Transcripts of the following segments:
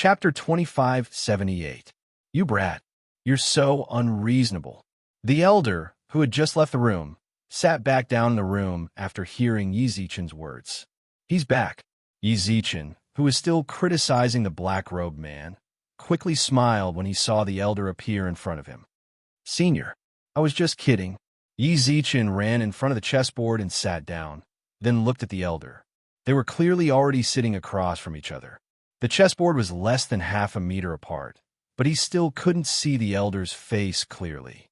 Chapter 2578. You brat. You're so unreasonable. The elder, who had just left the room, sat back down in the room after hearing Yizichen's words. He's back. Yizicchen, who was still criticizing the black-robed man, quickly smiled when he saw the elder appear in front of him. Senior, I was just kidding. Yizicchen ran in front of the chessboard and sat down, then looked at the elder. They were clearly already sitting across from each other. The chessboard was less than half a meter apart, but he still couldn't see the elder's face clearly.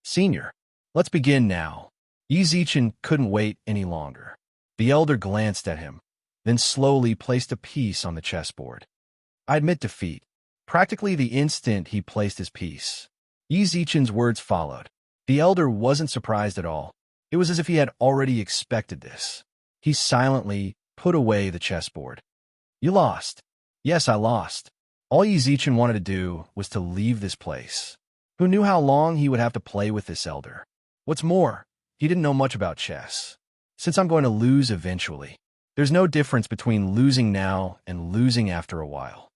Senior, let's begin now. Yizicchen couldn't wait any longer. The elder glanced at him, then slowly placed a piece on the chessboard. I admit defeat. Practically the instant he placed his piece, Yizichen's words followed. The elder wasn't surprised at all. It was as if he had already expected this. He silently put away the chessboard. You lost. Yes, I lost. All Yizicchen wanted to do was to leave this place. Who knew how long he would have to play with this elder? What's more, he didn't know much about chess. Since I'm going to lose eventually, there's no difference between losing now and losing after a while.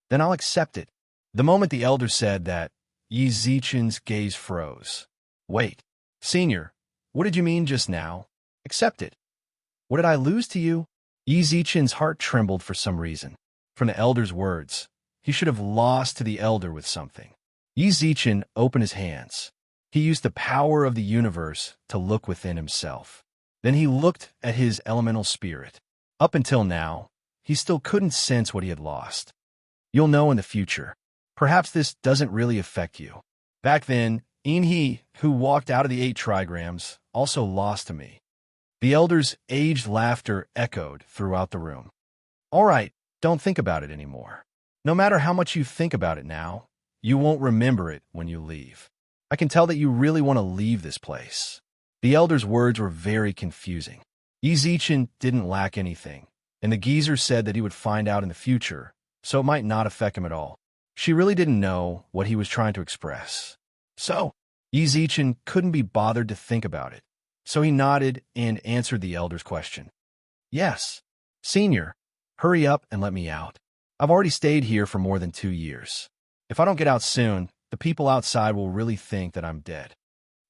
Then I'll accept it. The moment the elder said that, Yizichen's gaze froze. Wait, Senior, what did you mean just now? Accept it. What did I lose to you? Yizichen's heart trembled for some reason. From the elder's words, he should have lost to the elder with something. Yizicchen opened his hands. He used the power of the universe to look within himself. Then he looked at his elemental spirit. Up until now, he still couldn't sense what he had lost. You'll know in the future. Perhaps this doesn't really affect you. Back then, he who walked out of the 8 trigrams, also lost to me. The elder's aged laughter echoed throughout the room. All right, don't think about it anymore. No matter how much you think about it now, you won't remember it when you leave. I can tell that you really want to leave this place. The elder's words were very confusing. Yizicchen didn't lack anything, and the geezer said that he would find out in the future, so it might not affect him at all. She really didn't know what he was trying to express. So, Yizicchen couldn't be bothered to think about it. So he nodded and answered the elder's question. Yes, Senior, hurry up and let me out. I've already stayed here for more than 2 years. If I don't get out soon, the people outside will really think that I'm dead.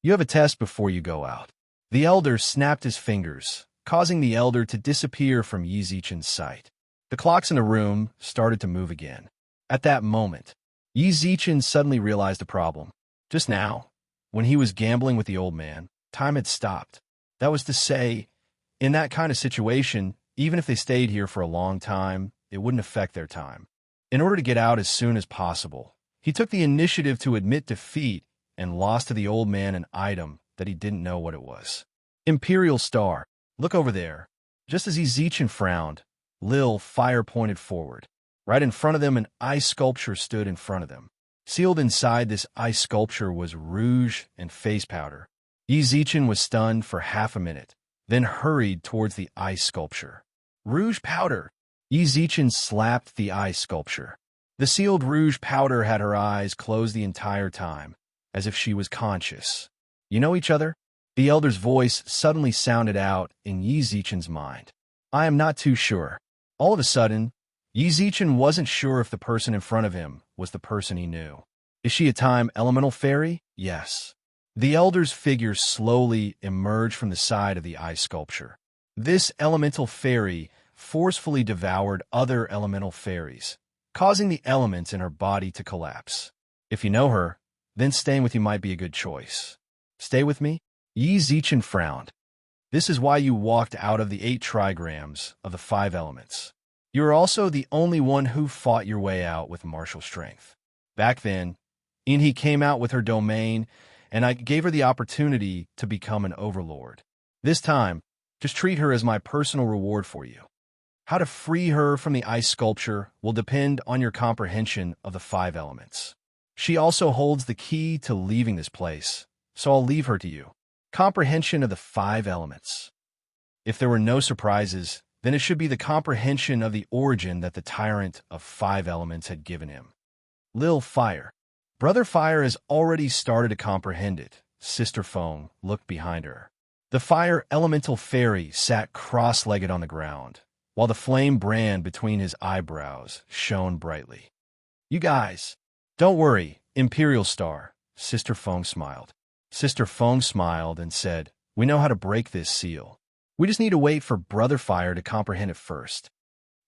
You have a test before you go out. The elder snapped his fingers, causing the elder to disappear from Yizichen's sight. The clocks in the room started to move again. At that moment, Yizicchen suddenly realized a problem. Just now, when he was gambling with the old man, time had stopped. That was to say, in that kind of situation, even if they stayed here for a long time, it wouldn't affect their time. In order to get out as soon as possible, he took the initiative to admit defeat and lost to the old man an item that he didn't know what it was. Imperial Star. Look over there. Just as Yizicchen frowned, Lil Fire pointed forward. Right in front of them, an ice sculpture stood in front of them. Sealed inside this ice sculpture was rouge and face powder. Yizicchen was stunned for half a minute, then hurried towards the ice sculpture. Rouge powder! Yizicchen slapped the ice sculpture. The sealed rouge powder had her eyes closed the entire time, as if she was conscious. You know each other? The elder's voice suddenly sounded out in Yizichen's mind. I am not too sure. All of a sudden, Yizicchen wasn't sure if the person in front of him was the person he knew. Is she a time elemental fairy? Yes. The elder's figure slowly emerged from the side of the ice sculpture. This elemental fairy forcefully devoured other elemental fairies, causing the elements in her body to collapse. If you know her, then staying with you might be a good choice. Stay with me? Yizicchen frowned. This is why you walked out of the 8 trigrams of the 5 elements. You are also the only one who fought your way out with martial strength. Back then, Inhi came out with her domain, and I gave her the opportunity to become an overlord. This time, just treat her as my personal reward for you. How to free her from the ice sculpture will depend on your comprehension of the 5 elements. She also holds the key to leaving this place, so I'll leave her to you. Comprehension of the 5 elements. If there were no surprises, then it should be the comprehension of the origin that the tyrant of 5 elements had given him. Lil Fire. Brother Fire has already started to comprehend it. Sister Foam looked behind her. The fire elemental fairy sat cross-legged on the ground, while the flame brand between his eyebrows shone brightly. You guys, don't worry, Imperial Star, Sister Feng smiled. Sister Feng smiled and said, we know how to break this seal. We just need to wait for Brother Fire to comprehend it first.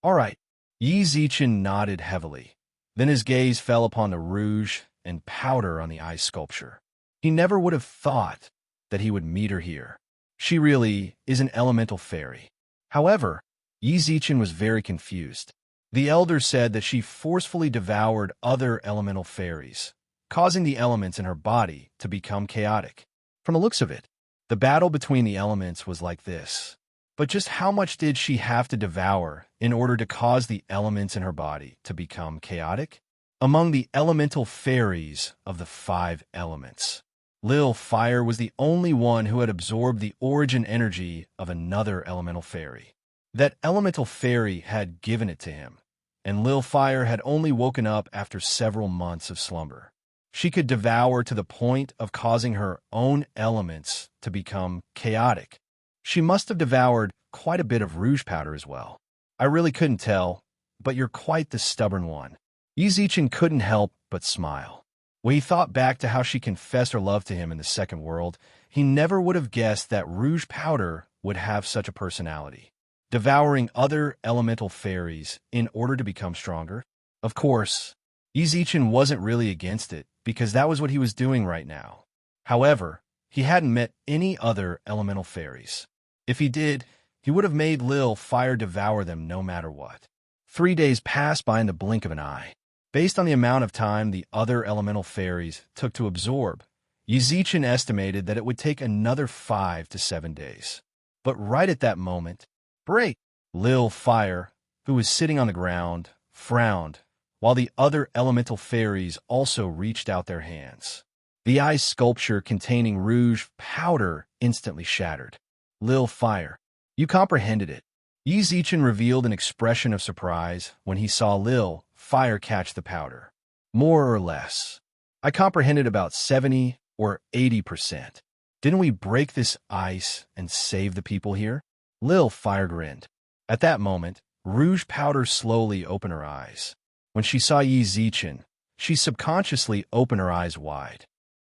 All right. Yi Zichen nodded heavily. Then his gaze fell upon the rouge and powder on the ice sculpture. He never would have thought that he would meet her here. She really is an elemental fairy. However, Yi Zichen was very confused. The elder said that she forcefully devoured other elemental fairies, causing the elements in her body to become chaotic. From the looks of it, the battle between the elements was like this. But just how much did she have to devour in order to cause the elements in her body to become chaotic? Among the elemental fairies of the 5 elements, Lil Fire was the only one who had absorbed the origin energy of another elemental fairy. That elemental fairy had given it to him, and Lil Fire had only woken up after several months of slumber. She could devour to the point of causing her own elements to become chaotic. She must have devoured quite a bit of rouge powder as well. I really couldn't tell, but you're quite the stubborn one. Yi Zichen couldn't help but smile. When he thought back to how she confessed her love to him in the second world, he never would have guessed that rouge powder would have such a personality. Devouring other elemental fairies in order to become stronger? Of course, Yi Zichen wasn't really against it, because that was what he was doing right now. However, he hadn't met any other elemental fairies. If he did, he would have made Lil Fire devour them no matter what. 3 days passed by in the blink of an eye. Based on the amount of time the other elemental fairies took to absorb, Yi Zichen estimated that it would take another 5 to 7 days. But right at that moment, break! Lil Fire, who was sitting on the ground, frowned, while the other elemental fairies also reached out their hands. The ice sculpture containing rouge powder instantly shattered. Lil Fire, you comprehended it. Yi Zichen revealed an expression of surprise when he saw Lil Fire catch the powder. More or less. I comprehended about 70 or 80%. Didn't we break this ice and save the people here? Lil Fire grinned. At that moment, rouge powder slowly opened her eyes. When she saw Yi Zichen, she subconsciously opened her eyes wide.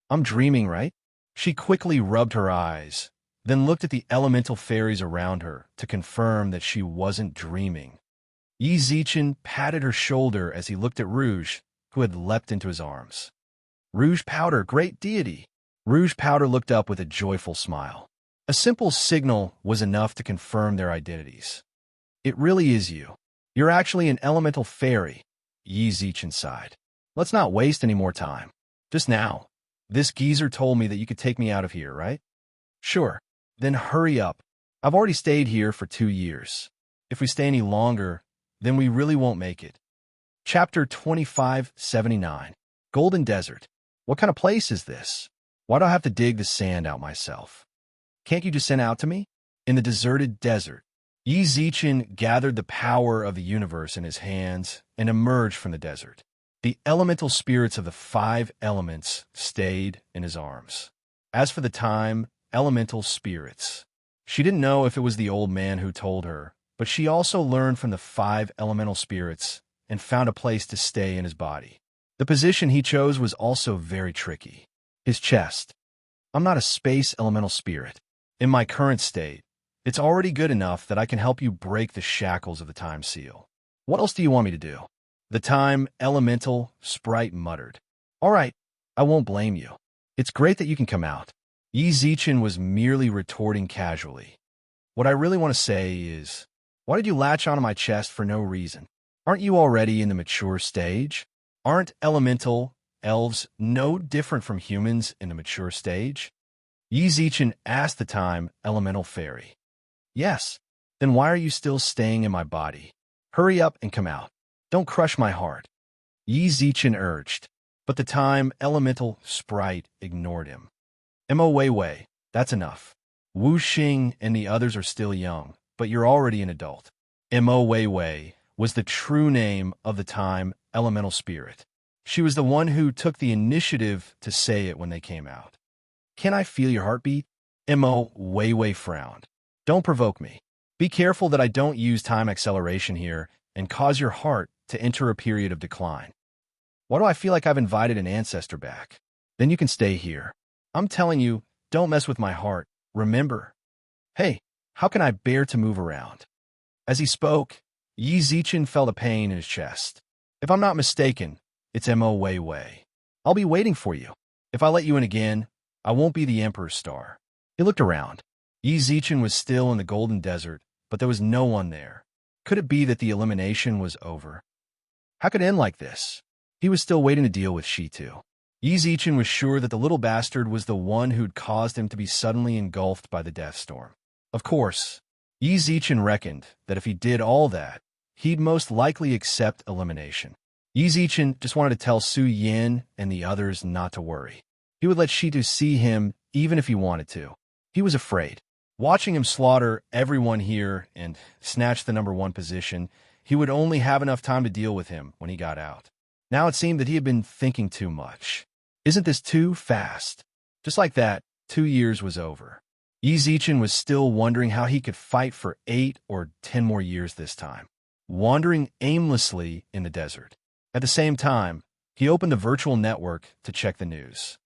I'm dreaming, right? She quickly rubbed her eyes, then looked at the elemental fairies around her to confirm that she wasn't dreaming. Yi Zichen patted her shoulder as he looked at Rouge, who had leapt into his arms. Rouge Powder, great deity! Rouge Powder looked up with a joyful smile. A simple signal was enough to confirm their identities. It really is you. You're actually an elemental fairy, Yi Zichen sighed. Let's not waste any more time. Just now, this geezer told me that you could take me out of here, right? Sure. Then hurry up. I've already stayed here for 2 years. If we stay any longer, then we really won't make it. Chapter 2579. Golden Desert. What kind of place is this? Why do I have to dig the sand out myself? Can't you just send out to me? In the deserted desert, Yi Zichen gathered the power of the universe in his hands and emerged from the desert. The elemental spirits of the 5 elements stayed in his arms. As for the time, elemental spirits. She didn't know if it was the old man who told her, but she also learned from the 5 elemental spirits and found a place to stay in his body. The position he chose was also very tricky. His chest. I'm not a space elemental spirit. In my current state, it's already good enough that I can help you break the shackles of the time seal. What else do you want me to do? The time elemental sprite muttered. All right, I won't blame you. It's great that you can come out. Yi Zichen was merely retorting casually. What I really want to say is, why did you latch onto my chest for no reason? Aren't you already in the mature stage? Aren't elemental elves no different from humans in the mature stage? Yi Zichen asked the time elemental fairy. Yes. Then why are you still staying in my body? Hurry up and come out. Don't crush my heart. Yi Zichen urged, but the time elemental sprite ignored him. Mo Wei Wei, that's enough. Wu Xing and the others are still young, but you're already an adult. Mo Wei Wei was the true name of the time elemental spirit. She was the one who took the initiative to say it when they came out. Can I feel your heartbeat? Mo Wei Wei frowned. Don't provoke me. Be careful that I don't use time acceleration here and cause your heart to enter a period of decline. Why do I feel like I've invited an ancestor back? Then you can stay here. I'm telling you, don't mess with my heart. Remember. Hey, how can I bear to move around? As he spoke, Yi Zichen felt a pain in his chest. If I'm not mistaken, it's Mo Wei Wei. I'll be waiting for you. If I let you in again, I won't be the Emperor's star. He looked around. Yi Zichen was still in the Golden Desert, but there was no one there. Could it be that the elimination was over? How could it end like this? He was still waiting to deal with Shitu. Yi Zichen was sure that the little bastard was the one who'd caused him to be suddenly engulfed by the death storm. Of course, Yi Zichen reckoned that if he did all that, he'd most likely accept elimination. Yi Zichen just wanted to tell Su Yin and the others not to worry. He would let Shitu see him even if he wanted to. He was afraid. Watching him slaughter everyone here and snatch the #1 position, he would only have enough time to deal with him when he got out. Now it seemed that he had been thinking too much. Isn't this too fast? Just like that, 2 years was over. Yi Zichen was still wondering how he could fight for 8 or 10 more years this time, wandering aimlessly in the desert. At the same time, he opened the virtual network to check the news.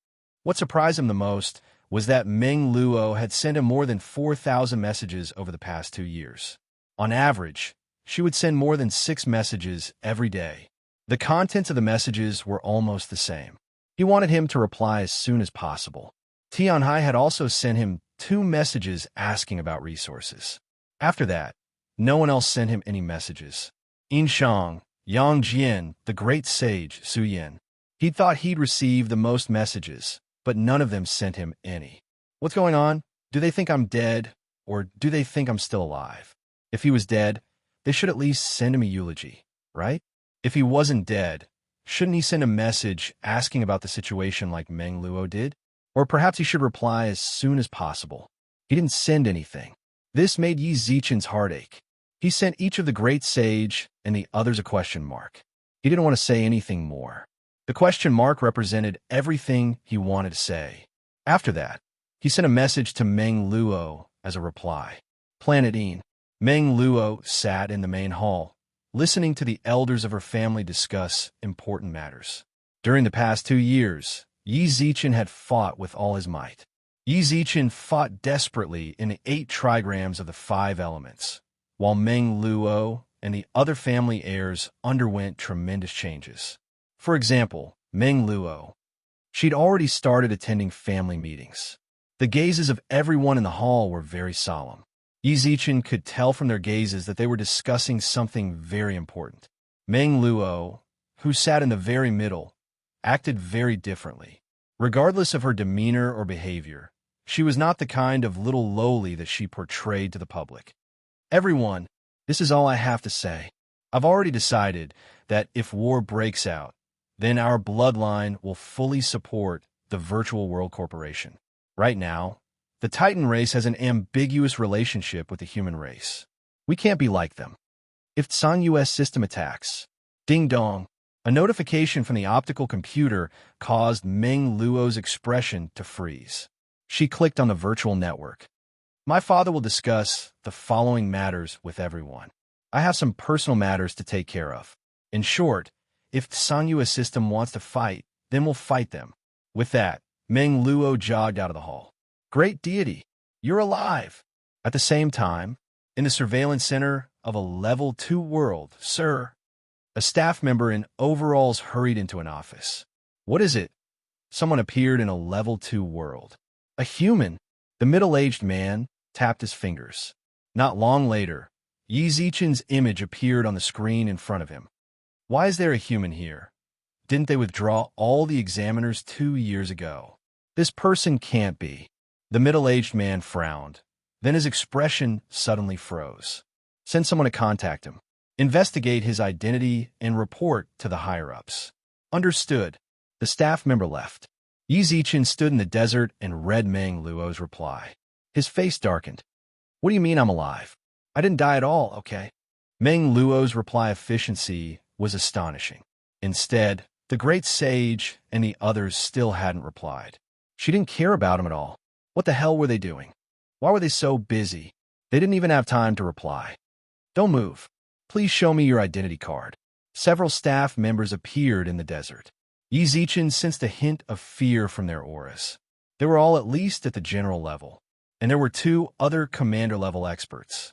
What surprised him the most was that Meng Luo had sent him more than 4,000 messages over the past 2 years. On average, she would send more than 6 messages every day. The contents of the messages were almost the same. He wanted him to reply as soon as possible. Tianhai had also sent him 2 messages asking about resources. After that, no one else sent him any messages. Inshang, Yang Jian, the great sage Su Yin. He thought he'd receive the most messages, but none of them sent him any. What's going on? Do they think I'm dead, or do they think I'm still alive? If he was dead, they should at least send him a eulogy, right? If he wasn't dead, shouldn't he send a message asking about the situation like Meng Luo did? Or perhaps he should reply as soon as possible. He didn't send anything. This made Yi Zichen's heart ache. He sent each of the great sage and the others a question mark. He didn't want to say anything more. The question mark represented everything he wanted to say. After that, he sent a message to Meng Luo as a reply. Planet Een. Meng Luo sat in the main hall, listening to the elders of her family discuss important matters. During the past 2 years, Yi Zichen had fought with all his might. Yi Zichen fought desperately in the 8 trigrams of the 5 elements, while Meng Luo and the other family heirs underwent tremendous changes. For example, Meng Luo. She'd already started attending family meetings. The gazes of everyone in the hall were very solemn. Yi Zichen could tell from their gazes that they were discussing something very important. Meng Luo, who sat in the very middle, acted very differently. Regardless of her demeanor or behavior, she was not the kind of little lowly that she portrayed to the public. Everyone, this is all I have to say. I've already decided that if war breaks out, then our bloodline will fully support the Virtual World Corporation. Right now, the Titan race has an ambiguous relationship with the human race. We can't be like them. If Tsan US system attacks, ding dong, a notification from the optical computer caused Meng Luo's expression to freeze. She clicked on the virtual network. My father will discuss the following matters with everyone. I have some personal matters to take care of. In short, if the Sanyua system wants to fight, then we'll fight them. With that, Meng Luo jogged out of the hall. Great deity, you're alive. At the same time, in the surveillance center of a level 2 world, sir, a staff member in overalls hurried into an office. What is it? Someone appeared in a level 2 world. A human. The middle-aged man tapped his fingers. Not long later, Yi Zichen's image appeared on the screen in front of him. Why is there a human here? Didn't they withdraw all the examiners 2 years ago? This person can't be. The middle-aged man frowned. Then his expression suddenly froze. Send someone to contact him. Investigate his identity and report to the higher-ups. Understood. The staff member left. Yi Zichen stood in the desert and read Meng Luo's reply. His face darkened. What do you mean I'm alive? I didn't die at all, okay? Meng Luo's reply efficiency was astonishing. Instead, the great sage and the others still hadn't replied. She didn't care about him at all. What the hell were they doing? Why were they so busy? They didn't even have time to reply. Don't move. Please show me your identity card. Several staff members appeared in the desert. Yi Zichen sensed a hint of fear from their auras. They were all at least at the general level, and there were 2 other commander-level experts.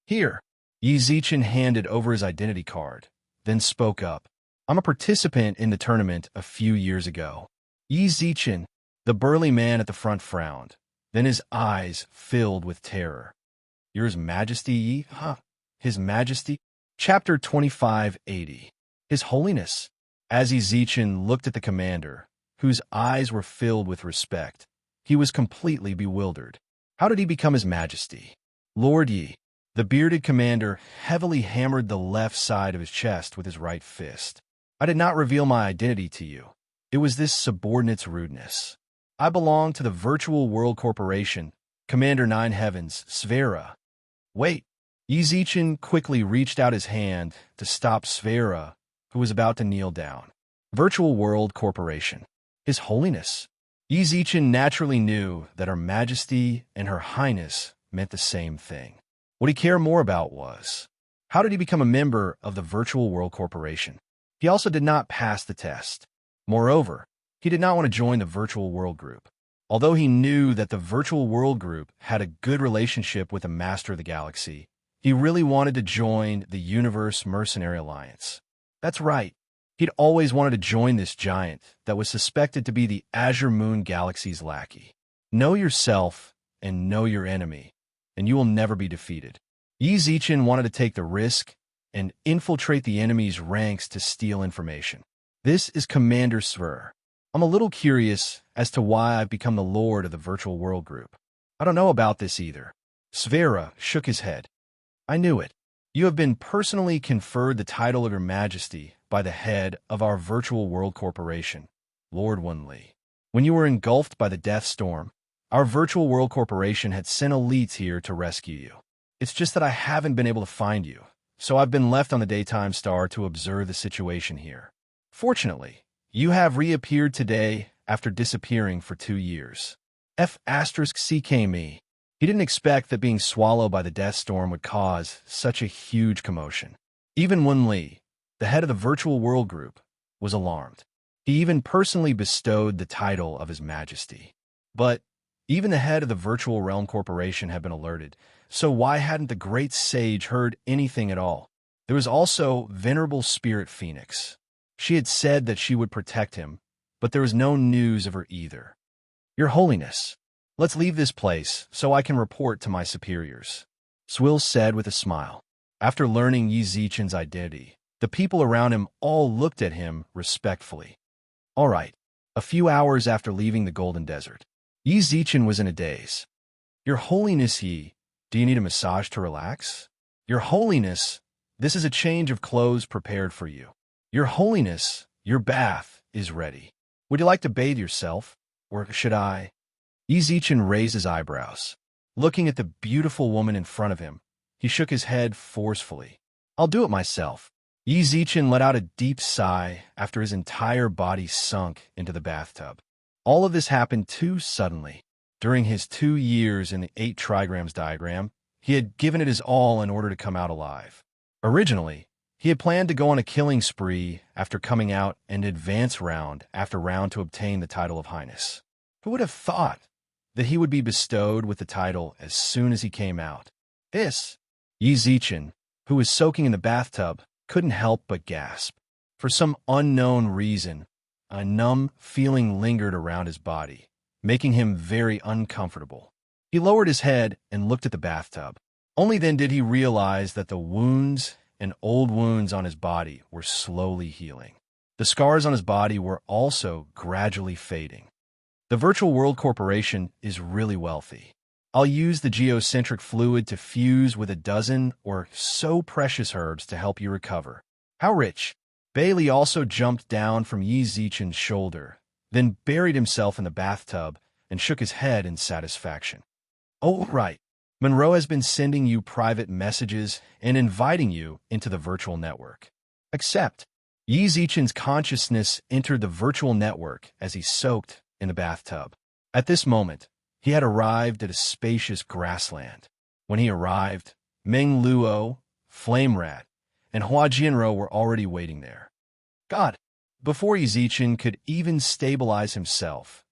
Here, Yi Zichen handed over his identity card, then spoke up. I'm a participant in the tournament a few years ago. Yi Zichen, the burly man at the front, frowned. Then his eyes filled with terror. Your Majesty Yi? Huh? His Majesty? Chapter 2580. His Holiness. As Yi Zichen looked at the commander, whose eyes were filled with respect, he was completely bewildered. How did he become His Majesty? Lord Yi. The bearded commander heavily hammered the left side of his chest with his right fist. I did not reveal my identity to you. It was this subordinate's rudeness. I belong to the Virtual World Corporation, Commander Nine Heavens, Sfera. Wait. Yi Zichen quickly reached out his hand to stop Sfera, who was about to kneel down. Virtual World Corporation. His Holiness. Yi Zichen naturally knew that Her Majesty and Her Highness meant the same thing. What he cared more about was, how did he become a member of the Virtual World Corporation? He also did not pass the test. Moreover, he did not want to join the Virtual World Group. Although he knew that the Virtual World Group had a good relationship with the Master of the Galaxy, he really wanted to join the Universe Mercenary Alliance. That's right. He'd always wanted to join this giant that was suspected to be the Azure Moon Galaxy's lackey. Know yourself and know your enemy, and you will never be defeated. Yi Zichen wanted to take the risk and infiltrate the enemy's ranks to steal information. This is Commander Sfera. I'm a little curious as to why I've become the Lord of the Virtual World Group. I don't know about this either. Sfera shook his head. I knew it. You have been personally conferred the title of Your Majesty by the head of our Virtual World Corporation, Lord Wenli. When you were engulfed by the Death Storm, our Virtual World Corporation had sent elites here to rescue you. It's just that I haven't been able to find you, so I've been left on the Daytime Star to observe the situation here. Fortunately, you have reappeared today after disappearing for 2 years. CKME. He didn't expect that being swallowed by the Death Storm would cause such a huge commotion. Even Wenli, the head of the Virtual World Group, was alarmed. He even personally bestowed the title of His Majesty. But even the head of the Virtual Realm Corporation had been alerted, so why hadn't the great sage heard anything at all? There was also Venerable Spirit Phoenix. She had said that she would protect him, but there was no news of her either. Your Holiness, let's leave this place so I can report to my superiors, Swill said with a smile. After learning Yi Zichen's identity, the people around him all looked at him respectfully. All right. A few hours after leaving the Golden Desert, Yi Zichen was in a daze. Your Holiness Yi, do you need a massage to relax? Your Holiness, this is a change of clothes prepared for you. Your Holiness, your bath is ready. Would you like to bathe yourself, or should I? Yi Zichen raised his eyebrows. Looking at the beautiful woman in front of him, he shook his head forcefully. I'll do it myself. Yi Zichen let out a deep sigh after his entire body sunk into the bathtub. All of this happened too suddenly. During his 2 years in the 8 trigrams diagram, he had given it his all in order to come out alive. Originally, he had planned to go on a killing spree after coming out and advance round after round to obtain the title of Highness. Who would have thought that he would be bestowed with the title as soon as he came out? This, Yi Zichen, who was soaking in the bathtub, couldn't help but gasp. For some unknown reason, a numb feeling lingered around his body, making him very uncomfortable. He lowered his head and looked at the bathtub. Only then did he realize that the wounds and old wounds on his body were slowly healing. The scars on his body were also gradually fading. The Virtual World Corporation is really wealthy. I'll use the geocentric fluid to fuse with a dozen or so precious herbs to help you recover. How rich! Bailey also jumped down from Yi Zichen's shoulder, then buried himself in the bathtub and shook his head in satisfaction. Oh, right. Monroe has been sending you private messages and inviting you into the virtual network. Accept. Yi Zichen's consciousness entered the virtual network as he soaked in the bathtub. At this moment, he had arrived at a spacious grassland. When he arrived, Meng Luo, Flame Rat, and Hua Jianrou were already waiting there. God! Before Yizichen could even stabilize himself,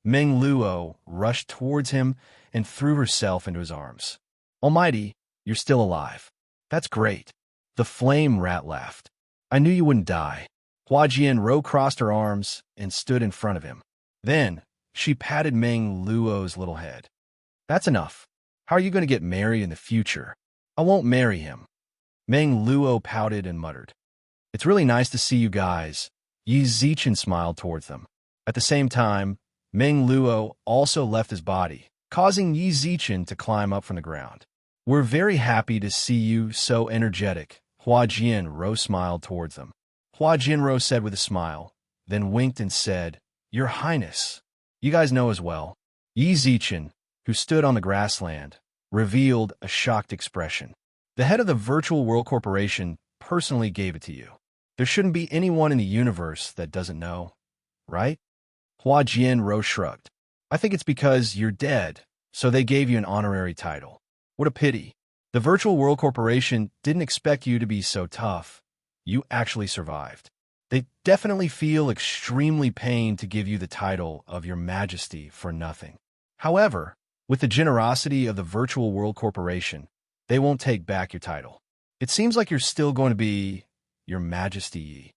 Meng Luo rushed towards him and threw herself into his arms. Almighty, you're still alive. That's great. The Flame Rat laughed. I knew you wouldn't die. Hua Jianrou crossed her arms and stood in front of him. Then, she patted Meng Luo's little head. That's enough. How are you going to get married in the future? I won't marry him. Meng Luo pouted and muttered. It's really nice to see you guys. Yi Zichen smiled towards them. At the same time, Meng Luo also left his body, causing Yi Zichen to climb up from the ground. We're very happy to see you so energetic. Hua Jianrou smiled towards them. Hua Jianrou said with a smile, then winked and said, Your Highness, you guys know as well. Yi Zichen, who stood on the grassland, revealed a shocked expression. The head of the Virtual World Corporation personally gave it to you. There shouldn't be anyone in the universe that doesn't know, right? Hua Jianrou shrugged. I think it's because you're dead, so they gave you an honorary title. What a pity. The Virtual World Corporation didn't expect you to be so tough. You actually survived. They definitely feel extremely pained to give you the title of Your Majesty for nothing. However, with the generosity of the Virtual World Corporation, they won't take back your title. It seems like you're still going to be Your Majesty.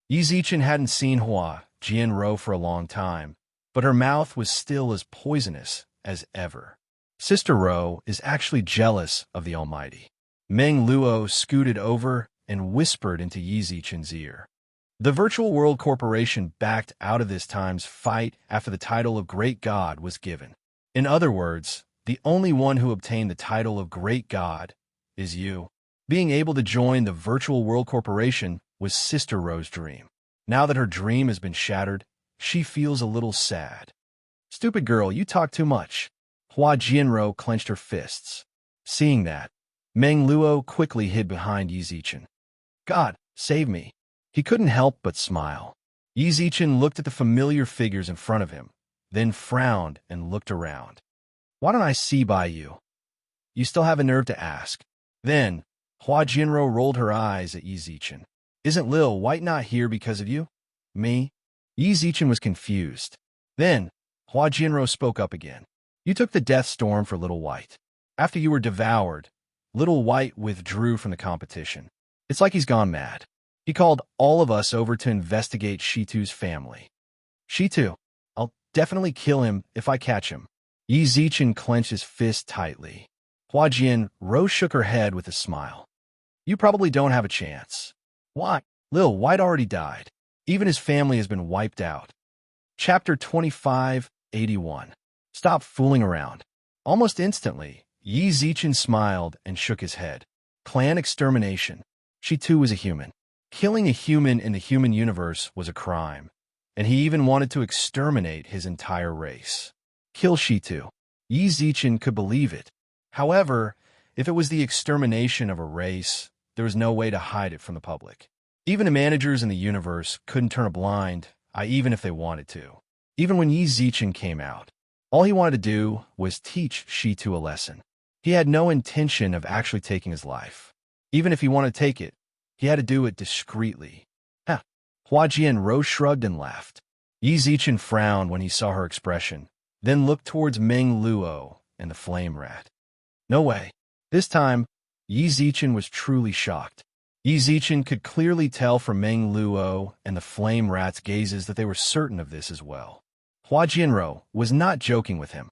Yi Zichen hadn't seen Hua Jianrou for a long time, but her mouth was still as poisonous as ever. Sister Rou is actually jealous of the Almighty. Meng Luo scooted over and whispered into Yi Zichen's ear. The Virtual World Corporation backed out of this time's fight after the title of Great God was given. In other words, the only one who obtained the title of Great God is you. Being able to join the Virtual World Corporation was Sister Rou's dream. Now that her dream has been shattered, she feels a little sad. Stupid girl, you talk too much. Hua Jianrou clenched her fists. Seeing that, Meng Luo quickly hid behind Yi Zichen. God, save me. He couldn't help but smile. Yi Zichen looked at the familiar figures in front of him, then frowned and looked around. Why don't I see by you? You still have a nerve to ask. Then, Hua Jianrou rolled her eyes at Yi Zichen. Isn't Lil White not here because of you? Me? Yi Zichen was confused. Then, Hua Jianrou spoke up again. You took the death storm for Little White. After you were devoured, Little White withdrew from the competition. It's like he's gone mad. He called all of us over to investigate Shitu's family. Shitu, I'll definitely kill him if I catch him. Yi Zichen clenched his fist tightly. Hua Jianrou shook her head with a smile. You probably don't have a chance. Why? Lil White already died. Even his family has been wiped out. Chapter 2581. Stop fooling around. Almost instantly, Yi Zichen smiled and shook his head. Clan extermination. She too was a human. Killing a human in the human universe was a crime, and he even wanted to exterminate his entire race. Kill Shitu. Yi Zichen could believe it. However, if it was the extermination of a race, there was no way to hide it from the public. Even the managers in the universe couldn't turn a blind eye even if they wanted to. Even when Yi Zichen came out, all he wanted to do was teach Shitu a lesson. He had no intention of actually taking his life. Even if he wanted to take it, he had to do it discreetly. Ha! Hua Jianrou shrugged and laughed. Yi Zichen frowned when he saw her expression, then looked towards Meng Luo and the Flame Rat. No way. This time, Yi Zichen was truly shocked. Yi Zichen could clearly tell from Meng Luo and the Flame Rat's gazes that they were certain of this as well. Hua Jianrou was not joking with him.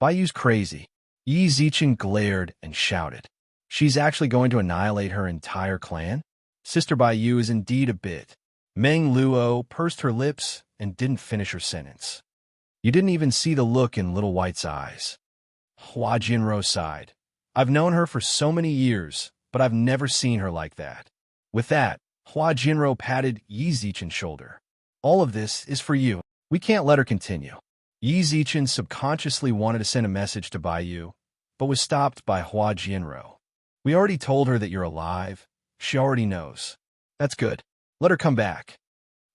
Baiyu's crazy. Yi Zichen glared and shouted. She's actually going to annihilate her entire clan? Sister Baiyu is indeed a bit. Meng Luo pursed her lips and didn't finish her sentence. You didn't even see the look in Little White's eyes. Hua Jianrou sighed. I've known her for so many years, but I've never seen her like that. With that, Hua Jianrou patted Yi Zichen's shoulder. All of this is for you. We can't let her continue. Yi Zichen subconsciously wanted to send a message to Baiyu, but was stopped by Hua Jianrou. We already told her that you're alive. She already knows. That's good. Let her come back.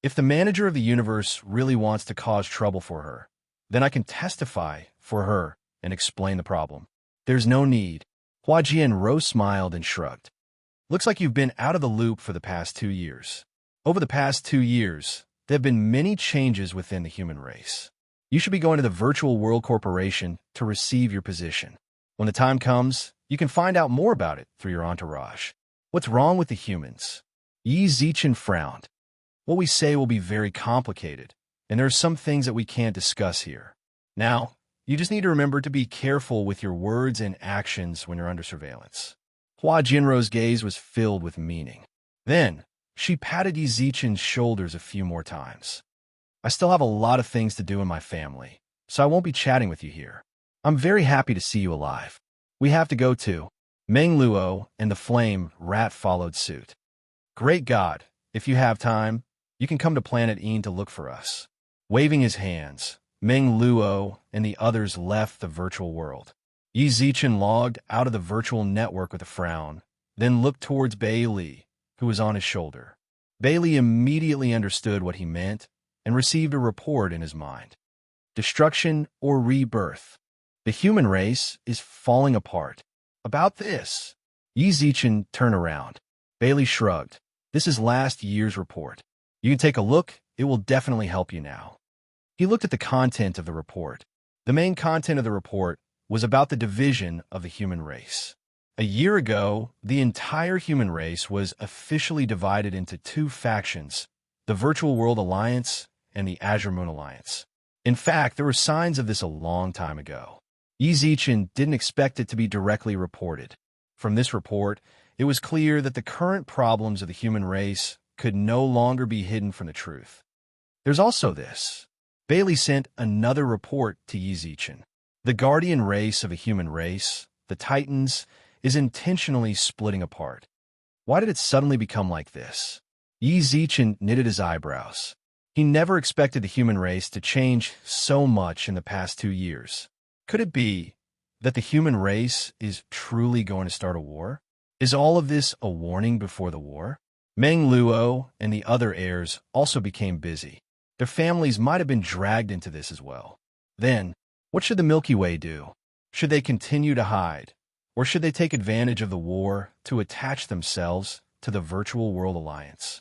If the manager of the universe really wants to cause trouble for her, then I can testify for her and explain the problem. There's no need. Hua Jianro smiled and shrugged. Looks like you've been out of the loop for the past 2 years. Over the past 2 years, there have been many changes within the human race. You should be going to the Virtual World Corporation to receive your position. When the time comes, you can find out more about it through your entourage. What's wrong with the humans? Yi Zichen frowned. What we say will be very complicated, and there are some things that we can't discuss here. Now, you just need to remember to be careful with your words and actions when you're under surveillance. Hua Jinro's gaze was filled with meaning. Then, she patted Yi Zichen's shoulders a few more times. I still have a lot of things to do in my family, so I won't be chatting with you here. I'm very happy to see you alive. We have to go too. Meng Luo and the Flame Rat followed suit. Great God, if you have time, you can come to Planet Een to look for us. Waving his hands, Meng Luo and the others left the virtual world. Yi Zichen logged out of the virtual network with a frown, then looked towards Bailey, who was on his shoulder. Bailey immediately understood what he meant and received a report in his mind. Destruction or rebirth. The human race is falling apart. About this, Yi Zichen turned around. Bailey shrugged. This is last year's report. You can take a look. It will definitely help you now. He looked at the content of the report. The main content of the report was about the division of the human race. A year ago, the entire human race was officially divided into 2 factions, the Virtual World Alliance and the Azure Moon Alliance. In fact, there were signs of this a long time ago. Yi Zichen didn't expect it to be directly reported. From this report, it was clear that the current problems of the human race could no longer be hidden from the truth. There's also this. Bailey sent another report to Yi Zichen. The guardian race of a human race, the Titans, is intentionally splitting apart. Why did it suddenly become like this? Yi Zichen knitted his eyebrows. He never expected the human race to change so much in the past 2 years. Could it be that the human race is truly going to start a war? Is all of this a warning before the war? Meng Luo and the other heirs also became busy. Their families might have been dragged into this as well. Then, what should the Milky Way do? Should they continue to hide? Or should they take advantage of the war to attach themselves to the Virtual World Alliance?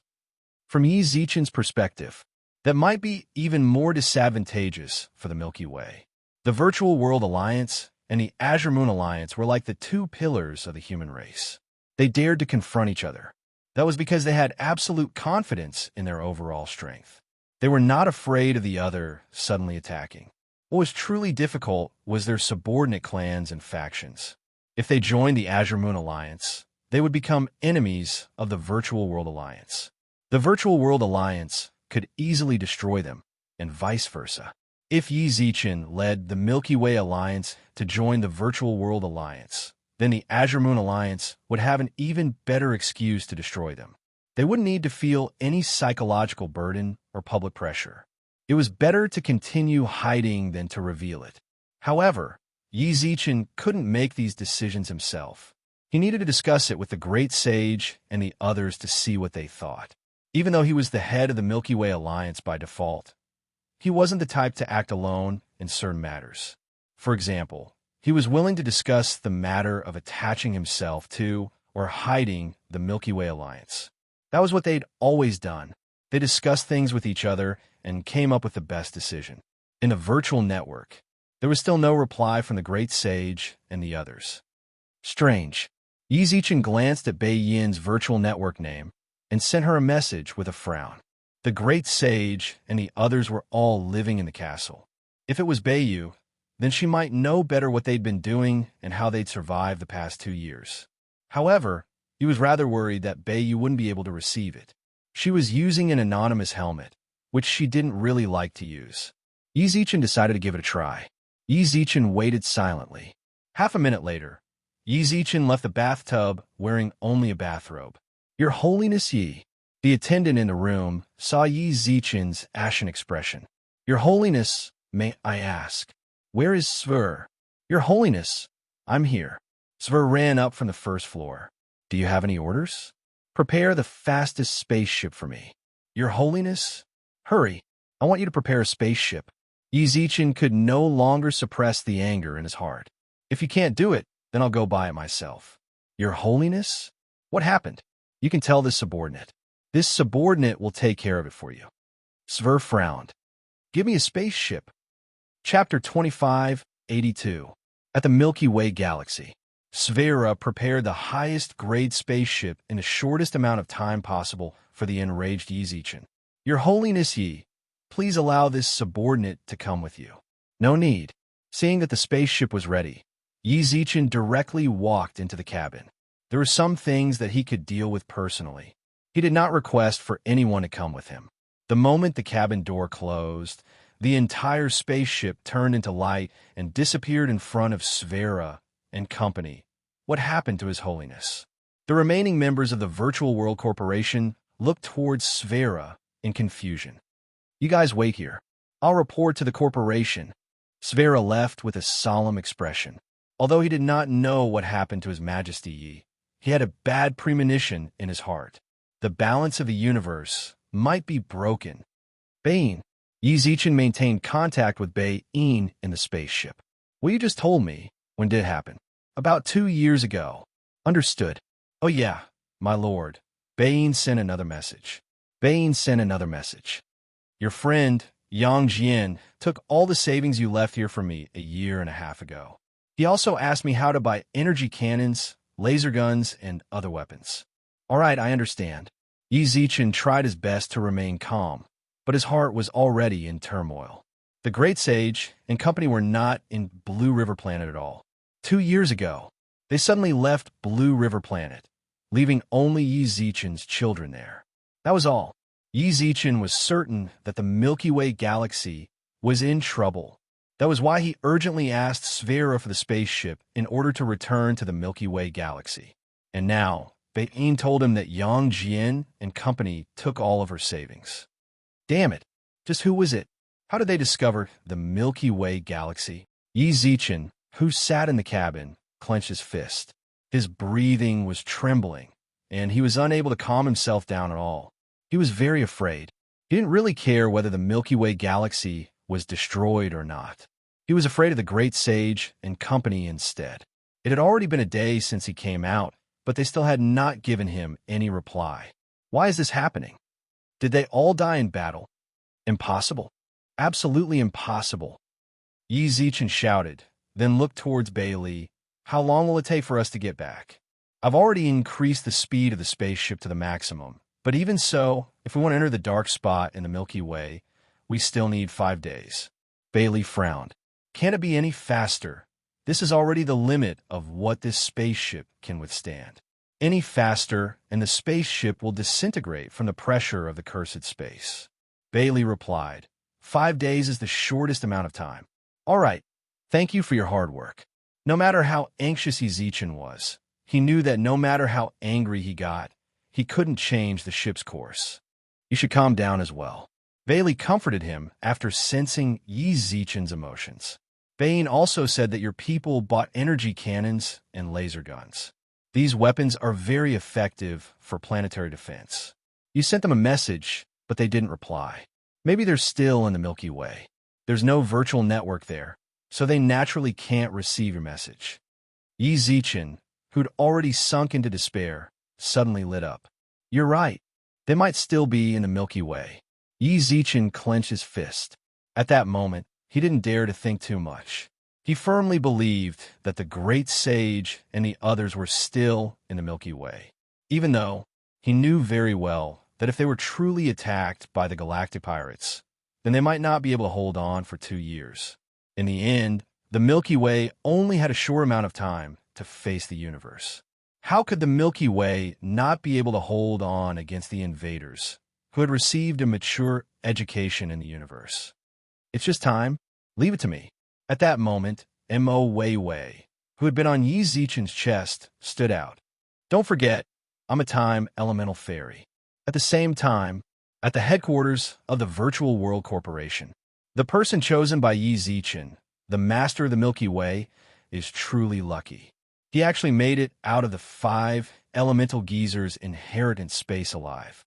From Yi Zichen's perspective, that might be even more disadvantageous for the Milky Way. The Virtual World Alliance and the Azure Moon Alliance were like the 2 pillars of the human race. They dared to confront each other. That was because they had absolute confidence in their overall strength. They were not afraid of the other suddenly attacking. What was truly difficult was their subordinate clans and factions. If they joined the Azure Moon Alliance, they would become enemies of the Virtual World Alliance. The Virtual World Alliance could easily destroy them, and vice versa. If Yi Zichen led the Milky Way Alliance to join the Virtual World Alliance, then the Azure Moon Alliance would have an even better excuse to destroy them. They wouldn't need to feel any psychological burden or public pressure. It was better to continue hiding than to reveal it. However, Yi Zichen couldn't make these decisions himself. He needed to discuss it with the Great Sage and the others to see what they thought. Even though he was the head of the Milky Way Alliance by default, he wasn't the type to act alone in certain matters. For example, he was willing to discuss the matter of attaching himself to or hiding the Milky Way Alliance. That was what they'd always done. They discussed things with each other and came up with the best decision. In the virtual network, there was still no reply from the Great Sage and the others. Strange. Yi Zichen glanced at Bei Yin's virtual network name and sent her a message with a frown. The Great Sage and the others were all living in the castle. If it was Beiyu, then she might know better what they'd been doing and how they'd survived the past 2 years. However, he was rather worried that Beiyu wouldn't be able to receive it. She was using an anonymous helmet, which she didn't really like to use. Yi Zichen decided to give it a try. Yi Zichen waited silently. Half a minute later, Yi Zichen left the bathtub wearing only a bathrobe. Your Holiness Yi. The attendant in the room saw Yi Zichen's ashen expression. Your Holiness, may I ask, where is Sver? Your Holiness, I'm here. Sver ran up from the first floor. Do you have any orders? Prepare the fastest spaceship for me. Your Holiness, hurry. I want you to prepare a spaceship. Yi Zichen could no longer suppress the anger in his heart. If you can't do it, then I'll go buy it myself. Your Holiness? What happened? You can tell this subordinate. This subordinate will take care of it for you. Sver frowned. Give me a spaceship. Chapter 2582. At the Milky Way Galaxy, Svera prepared the highest-grade spaceship in the shortest amount of time possible for the enraged Yizichin. Your Holiness Yi, please allow this subordinate to come with you. No need. Seeing that the spaceship was ready, Yizichin directly walked into the cabin. There were some things that he could deal with personally. He did not request for anyone to come with him. The moment the cabin door closed, the entire spaceship turned into light and disappeared in front of Svera and company. What happened to His Holiness? The remaining members of the Virtual World Corporation looked towards Svera in confusion. You guys wait here. I'll report to the corporation. Svera left with a solemn expression. Although he did not know what happened to His Majesty Yi, he had a bad premonition in his heart. The balance of the universe might be broken. Bain. Yizichin maintained contact with Bain in the spaceship. Well, you just told me. When did it happen? About 2 years ago. Understood. Oh yeah, my lord. Bain sent another message. Bain sent another message. Your friend, Yang Jian, took all the savings you left here from me a year and a half ago. He also asked me how to buy energy cannons, laser guns, and other weapons. All right, I understand. Yizichin tried his best to remain calm, but his heart was already in turmoil. The Great Sage and company were not in Blue River Planet at all. 2 years ago, they suddenly left Blue River Planet, leaving only Yizichin's children there. That was all. Yizichin was certain that the Milky Way Galaxy was in trouble. That was why he urgently asked Svera for the spaceship in order to return to the Milky Way Galaxy. And now, Bain told him that Yang Jian and company took all of her savings. Damn it. Just who was it? How did they discover the Milky Way Galaxy? Yizichin, who sat in the cabin, clenched his fist. His breathing was trembling, and he was unable to calm himself down at all. He was very afraid. He didn't really care whether the Milky Way Galaxy was destroyed or not. He was afraid of the Great Sage and company instead. It had already been a day since he came out, but they still had not given him any reply. Why is this happening? Did they all die in battle? Impossible. Absolutely impossible. Yizichin shouted, then looked towards Bailey. How long will it take for us to get back? I've already increased the speed of the spaceship to the maximum, but even so, if we want to enter the dark spot in the Milky Way, we still need 5 days. Bailey frowned. Can't it be any faster? This is already the limit of what this spaceship can withstand. Any faster, and the spaceship will disintegrate from the pressure of the cursed space. Bailey replied, 5 days is the shortest amount of time. All right, thank you for your hard work. No matter how anxious Yizichin was, he knew that no matter how angry he got, he couldn't change the ship's course. You should calm down as well. Bailey comforted him after sensing Yizichin's emotions. Bain also said that your people bought energy cannons and laser guns. These weapons are very effective for planetary defense. You sent them a message, but they didn't reply. Maybe they're still in the Milky Way. There's no virtual network there, so they naturally can't receive your message. Yizichin, who'd already sunk into despair, suddenly lit up. You're right. They might still be in the Milky Way. Yizichin clenched his fist. At that moment, he didn't dare to think too much. He firmly believed that the Great Sage and the others were still in the Milky Way, even though he knew very well that if they were truly attacked by the Galactic Pirates, then they might not be able to hold on for 2 years. In the end, the Milky Way only had a short amount of time to face the universe. How could the Milky Way not be able to hold on against the invaders who had received a mature education in the universe? It's just time. Leave it to me. At that moment, Mo Weiwei, who had been on Yizichin's chest, stood out. Don't forget, I'm a time elemental fairy. At the same time, at the headquarters of the Virtual World Corporation, the person chosen by Yizichin, the master of the Milky Way, is truly lucky. He actually made it out of the 5 elemental geezers inherent in space alive.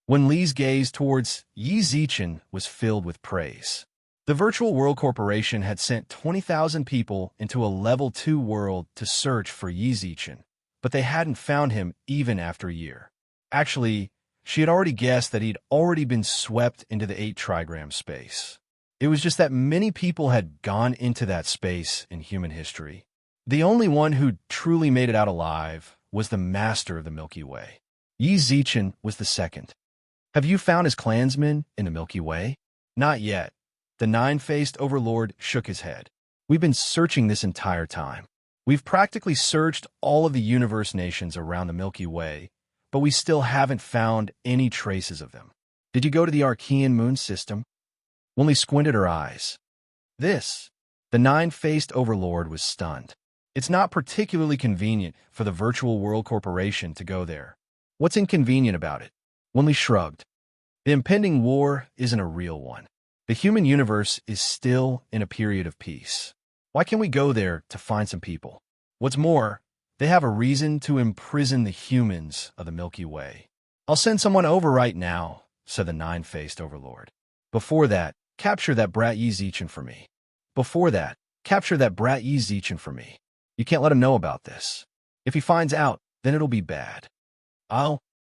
When Li's gaze towards Yizichin was filled with praise. The Virtual World Corporation had sent 20,000 people into a Level 2 world to search for Yi Zichen, but they hadn't found him even after a year. Actually, she had already guessed that he'd already been swept into the 8 trigram space. It was just that many people had gone into that space in human history. The only one who truly made it out alive was the master of the Milky Way. Yi Zichen was the second. Have you found his clansmen in the Milky Way? Not yet. The nine-faced overlord shook his head. We've been searching this entire time. We've practically searched all of the universe nations around the Milky Way, but we still haven't found any traces of them. Did you go to the Archean moon system? Wenli squinted her eyes. The nine-faced overlord was stunned. It's not particularly convenient for the Virtual World Corporation to go there. What's inconvenient about it? Wenli shrugged. The impending war isn't a real one. The human universe is still in a period of peace. Why can't we go there to find some people? What's more, they have a reason to imprison the humans of the Milky Way. I'll send someone over right now, said the nine-faced overlord. Before that, capture that brat Yi Zichen for me. You can't let him know about this. If he finds out, then it'll be bad.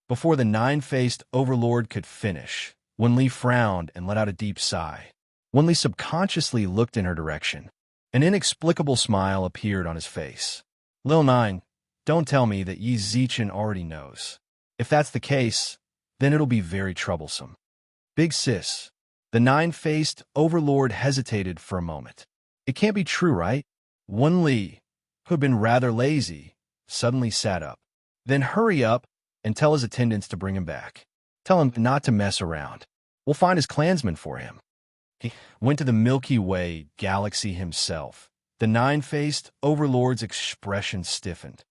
Before the nine-faced overlord could finish, Wenli frowned and let out a deep sigh. Wenli subconsciously looked in her direction. An inexplicable smile appeared on his face. Lil Nine, don't tell me that Yi Zichen already knows. If that's the case, then it'll be very troublesome. Big sis. The nine-faced overlord hesitated for a moment. It can't be true, right? Wenli, who had been rather lazy, suddenly sat up. Then hurry up and tell his attendants to bring him back. Tell him not to mess around. We'll find his clansmen for him. He went to the Milky Way galaxy himself. The nine-faced overlord's expression stiffened.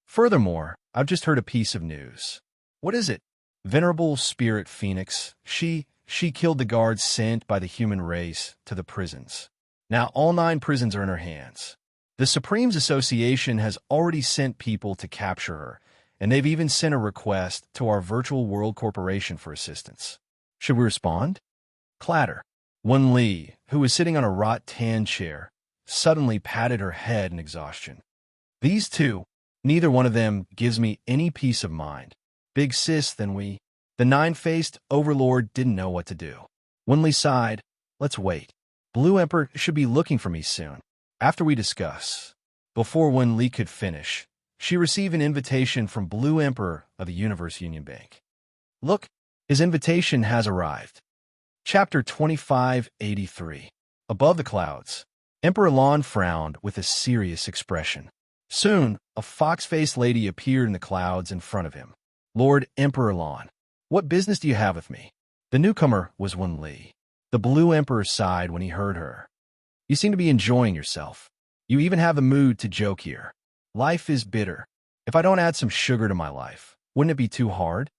Furthermore, I've just heard a piece of news. What is it? Venerable Spirit Phoenix, she killed the guards sent by the human race to the prisons. Now all 9 prisons are in her hands. The Supremes Association has already sent people to capture her, and they've even sent a request to our Virtual World Corporation for assistance. Should we respond? Clatter. Wenli, who was sitting on a wrought-tan chair, suddenly patted her head in exhaustion. These two, neither one of them gives me any peace of mind. Big sis, then we. The nine-faced overlord didn't know what to do. Wenli sighed. Let's wait. Blue Emperor should be looking for me soon. After we discuss. Before Wenli could finish, she received an invitation from Blue Emperor of the Universe Union Bank. Look, his invitation has arrived. Chapter 2583. Above the clouds, Emperor Lon frowned with a serious expression. Soon, a fox-faced lady appeared in the clouds in front of him. Lord Emperor Lon, what business do you have with me? The newcomer was Wenli. The Blue Emperor sighed when he heard her. You seem to be enjoying yourself. You even have the mood to joke here. Life is bitter. If I don't add some sugar to my life, wouldn't it be too hard?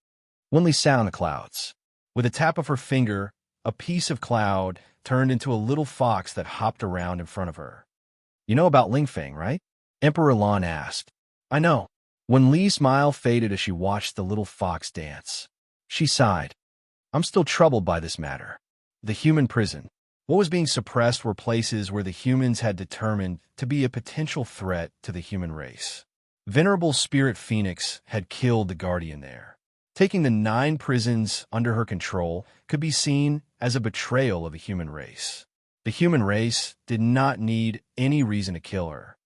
Wenli sat on the clouds. With a tap of her finger, a piece of cloud turned into a little fox that hopped around in front of her. You know about Lingfang, right? Emperor Lon asked. I know. Wenli's smile faded as she watched the little fox dance. She sighed. I'm still troubled by this matter. The human prison. What was being suppressed were places where the humans had determined to be a potential threat to the human race. Venerable Spirit Phoenix had killed the guardian there. Taking the 9 prisons under her control could be seen as a betrayal of the human race. The human race did not need any reason to kill her.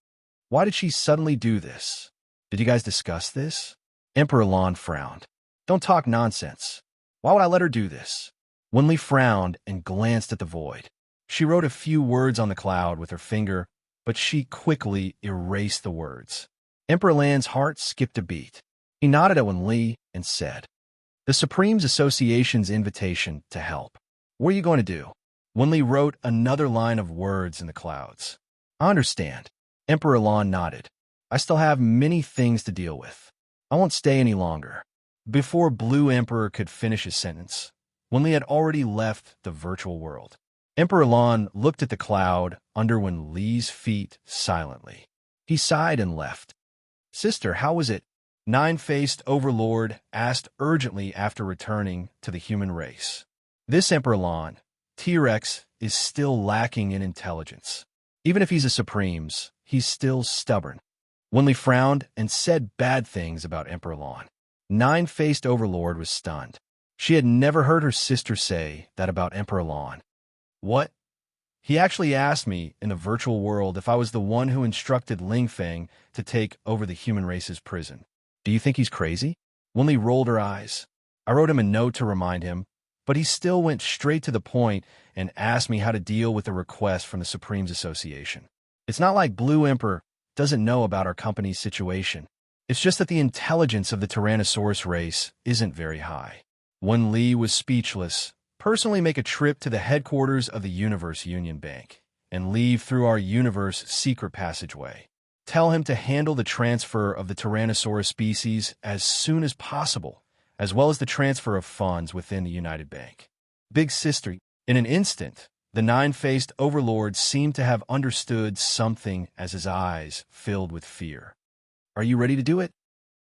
Why did she suddenly do this? Did you guys discuss this? Emperor Lon frowned. Don't talk nonsense. Why would I let her do this? Wenli frowned and glanced at the void. She wrote a few words on the cloud with her finger, but she quickly erased the words. Emperor Lan's heart skipped a beat. He nodded at Wenli and said, The Supremes Association's invitation to help. What are you going to do? Wenli wrote another line of words in the clouds. I understand. Emperor Lon nodded. I still have many things to deal with. I won't stay any longer. Before Blue Emperor could finish his sentence, Wenli had already left the virtual world. Emperor Lon looked at the cloud under Wenli's feet silently. He sighed and left. Sister, how was it? Nine-faced overlord asked urgently after returning to the human race. This Emperor Lon, T-Rex, is still lacking in intelligence. Even if he's a Supremes, he's still stubborn. Winley frowned and said bad things about Emperor Lon. Nine-faced Overlord was stunned. She had never heard her sister say that about Emperor Lon. What? He actually asked me in the virtual world if I was the one who instructed Ling Feng to take over the human race's prison. Do you think he's crazy? Winley rolled her eyes. I wrote him a note to remind him, but he still went straight to the point and asked me how to deal with a request from the Supremes Association. It's not like Blue Emperor doesn't know about our company's situation. It's just that the intelligence of the Tyrannosaurus race isn't very high. When Li was speechless, personally make a trip to the headquarters of the Universe Union Bank and leave through our universe secret passageway. Tell him to handle the transfer of the Tyrannosaurus species as soon as possible, as well as the transfer of funds within the United Bank. Big Sister, in an instant, the nine-faced Overlord seemed to have understood something as his eyes filled with fear. Are you ready to do it?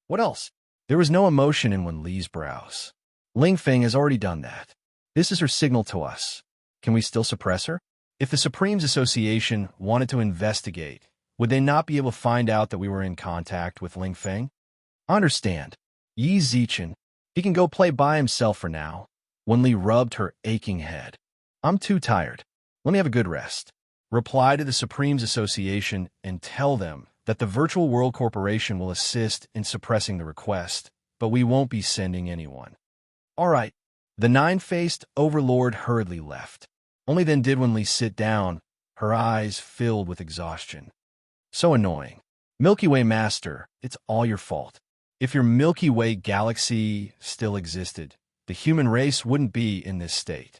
What else? There was no emotion in Wen Li's brows. Ling Feng has already done that. This is her signal to us. Can we still suppress her? If the Supremes Association wanted to investigate, would they not be able to find out that we were in contact with Ling Feng? I understand. Yi Zichen, he can go play by himself for now. Wen Li rubbed her aching head. I'm too tired. Let me have a good rest. Reply to the Supremes Association and tell them that the Virtual World Corporation will assist in suppressing the request, but we won't be sending anyone. All right. The nine-faced Overlord hurriedly left. Only then did Wen Li sit down, her eyes filled with exhaustion. So annoying. Milky Way Master, it's all your fault. If your Milky Way galaxy still existed, the human race wouldn't be in this state.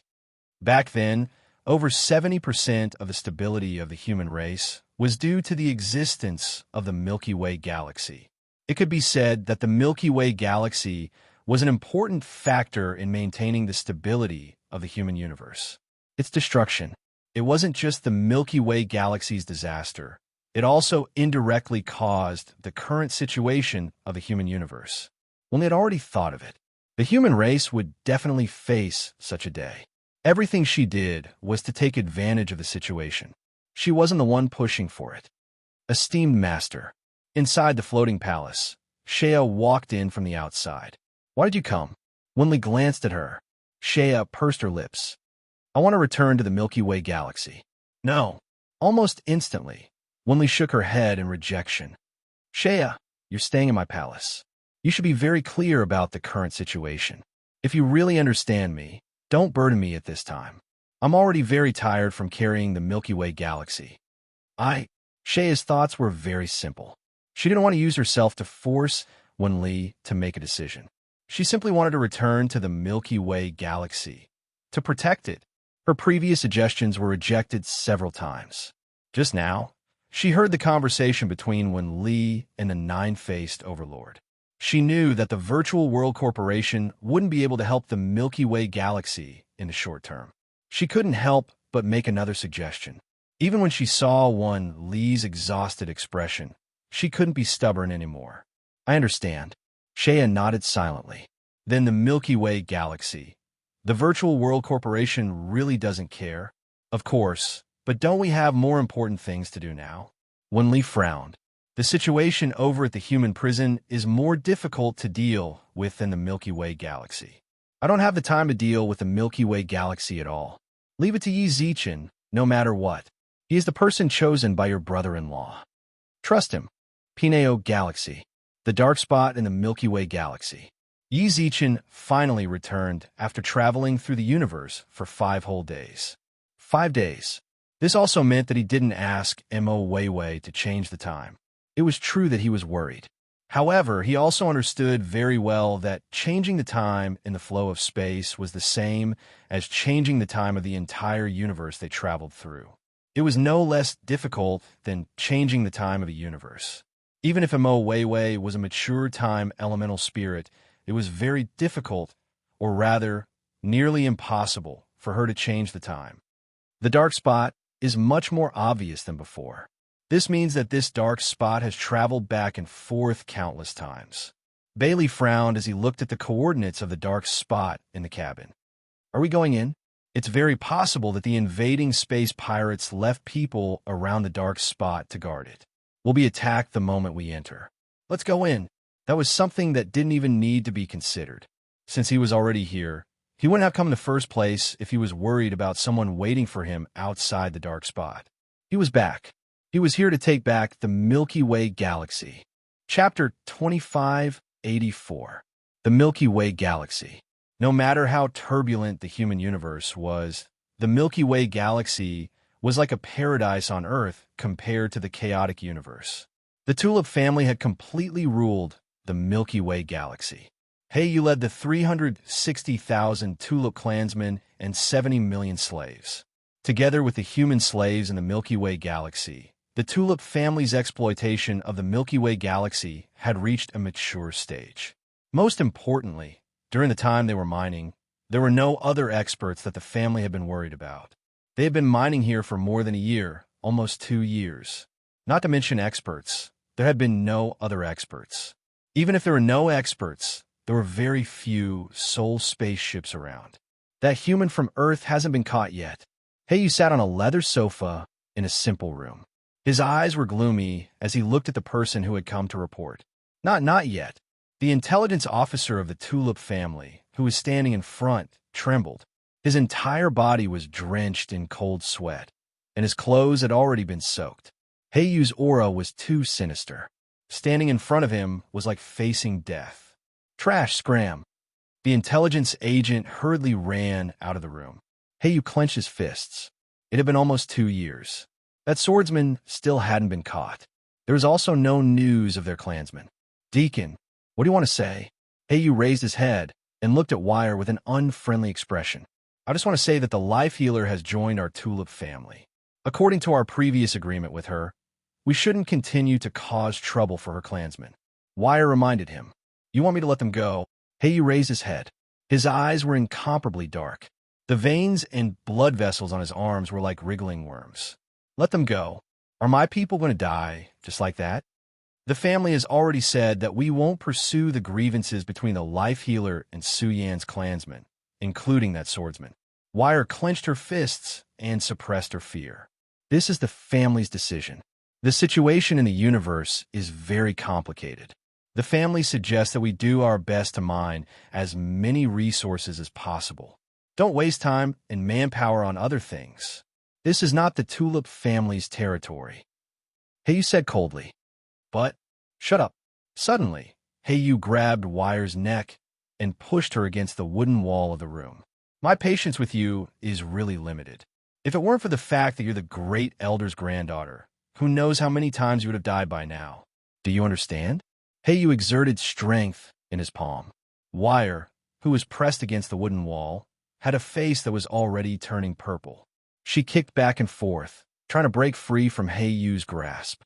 Back then, over 70% of the stability of the human race was due to the existence of the Milky Way galaxy. It could be said that the Milky Way galaxy was an important factor in maintaining the stability of the human universe. Its destruction, it wasn't just the Milky Way galaxy's disaster, it also indirectly caused the current situation of the human universe. When they had already thought of it, the human race would definitely face such a day. Everything she did was to take advantage of the situation. She wasn't the one pushing for it. Esteemed Master. Inside the floating palace, Shea walked in from the outside. Why did you come? Wen Li glanced at her. Shea pursed her lips. I want to return to the Milky Way galaxy. No. Almost instantly, Wen Li shook her head in rejection. Shea, you're staying in my palace. You should be very clear about the current situation. If you really understand me, don't burden me at this time. I'm already very tired from carrying the Milky Way galaxy. Shea's thoughts were very simple. She didn't want to use herself to force Wen Li to make a decision. She simply wanted to return to the Milky Way galaxy, to protect it. Her previous suggestions were rejected several times. Just now, she heard the conversation between Wen Li and the nine-faced Overlord. She knew that the Virtual World Corporation wouldn't be able to help the Milky Way galaxy in the short term. She couldn't help but make another suggestion. Even when she saw Wen Li's exhausted expression, she couldn't be stubborn anymore. I understand. Shea nodded silently. Then the Milky Way galaxy. The Virtual World Corporation really doesn't care. Of course, but don't we have more important things to do now? Wen Li frowned. The situation over at the human prison is more difficult to deal with than the Milky Way galaxy. I don't have the time to deal with the Milky Way galaxy at all. Leave it to Yi Zichen, no matter what. He is the person chosen by your brother-in-law. Trust him. Pineo Galaxy. The dark spot in the Milky Way galaxy. Yi Zichen finally returned after traveling through the universe for 5 whole days. 5 days. This also meant that he didn't ask Mo Weiwei to change the time. It was true that he was worried. However, he also understood very well that changing the time in the flow of space was the same as changing the time of the entire universe they traveled through. It was no less difficult than changing the time of a universe. Even if Mo Weiwei was a mature time elemental spirit, it was very difficult, or rather, nearly impossible, for her to change the time. The dark spot is much more obvious than before. This means that this dark spot has traveled back and forth countless times. Bailey frowned as he looked at the coordinates of the dark spot in the cabin. Are we going in? It's very possible that the invading space pirates left people around the dark spot to guard it. We'll be attacked the moment we enter. Let's go in. That was something that didn't even need to be considered. Since he was already here, he wouldn't have come in the first place if he was worried about someone waiting for him outside the dark spot. He was back. He was here to take back the Milky Way galaxy. Chapter 2584. The Milky Way galaxy. No matter how turbulent the human universe was, the Milky Way galaxy was like a paradise on Earth compared to the chaotic universe. The Tulip family had completely ruled the Milky Way galaxy. You led the 360,000 Tulip clansmen and 70 million slaves. Together with the human slaves in the Milky Way galaxy, the Tulip family's exploitation of the Milky Way galaxy had reached a mature stage. Most importantly, during the time they were mining, there were no other experts that the family had been worried about. They had been mining here for more than a year, almost 2 years. Not to mention experts, there had been no other experts. Even if there were no experts, there were very few soul spaceships around. That human from Earth hasn't been caught yet. You sat on a leather sofa in a simple room. His eyes were gloomy as he looked at the person who had come to report. Not yet. The intelligence officer of the Tulip family, who was standing in front, trembled. His entire body was drenched in cold sweat, and his clothes had already been soaked. Heiyu's aura was too sinister. Standing in front of him was like facing death. Trash, scram. The intelligence agent hurriedly ran out of the room. Heiyu clenched his fists. It had been almost 2 years. That swordsman still hadn't been caught. There was also no news of their clansmen. Deacon, what do you want to say? Heiyu raised his head and looked at Wire with an unfriendly expression. I just want to say that the life healer has joined our Tulip family. According to our previous agreement with her, we shouldn't continue to cause trouble for her clansmen. Wire reminded him. You want me to let them go? Heiyu raised his head. His eyes were incomparably dark. The veins and blood vessels on his arms were like wriggling worms. Let them go. Are my people going to die just like that? The family has already said that we won't pursue the grievances between the life healer and Su Yan's clansmen, including that swordsman. Wire clenched her fists and suppressed her fear. This is the family's decision. The situation in the universe is very complicated. The family suggests that we do our best to mine as many resources as possible. Don't waste time and manpower on other things. This is not the Tulip family's territory. Heiyu said coldly. But, shut up. Suddenly, Heiyu grabbed Wire's neck and pushed her against the wooden wall of the room. My patience with you is really limited. If it weren't for the fact that you're the great elder's granddaughter, who knows how many times you would have died by now. Do you understand? Heiyu exerted strength in his palm. Wire, who was pressed against the wooden wall, had a face that was already turning purple. She kicked back and forth, trying to break free from Heiyu's grasp.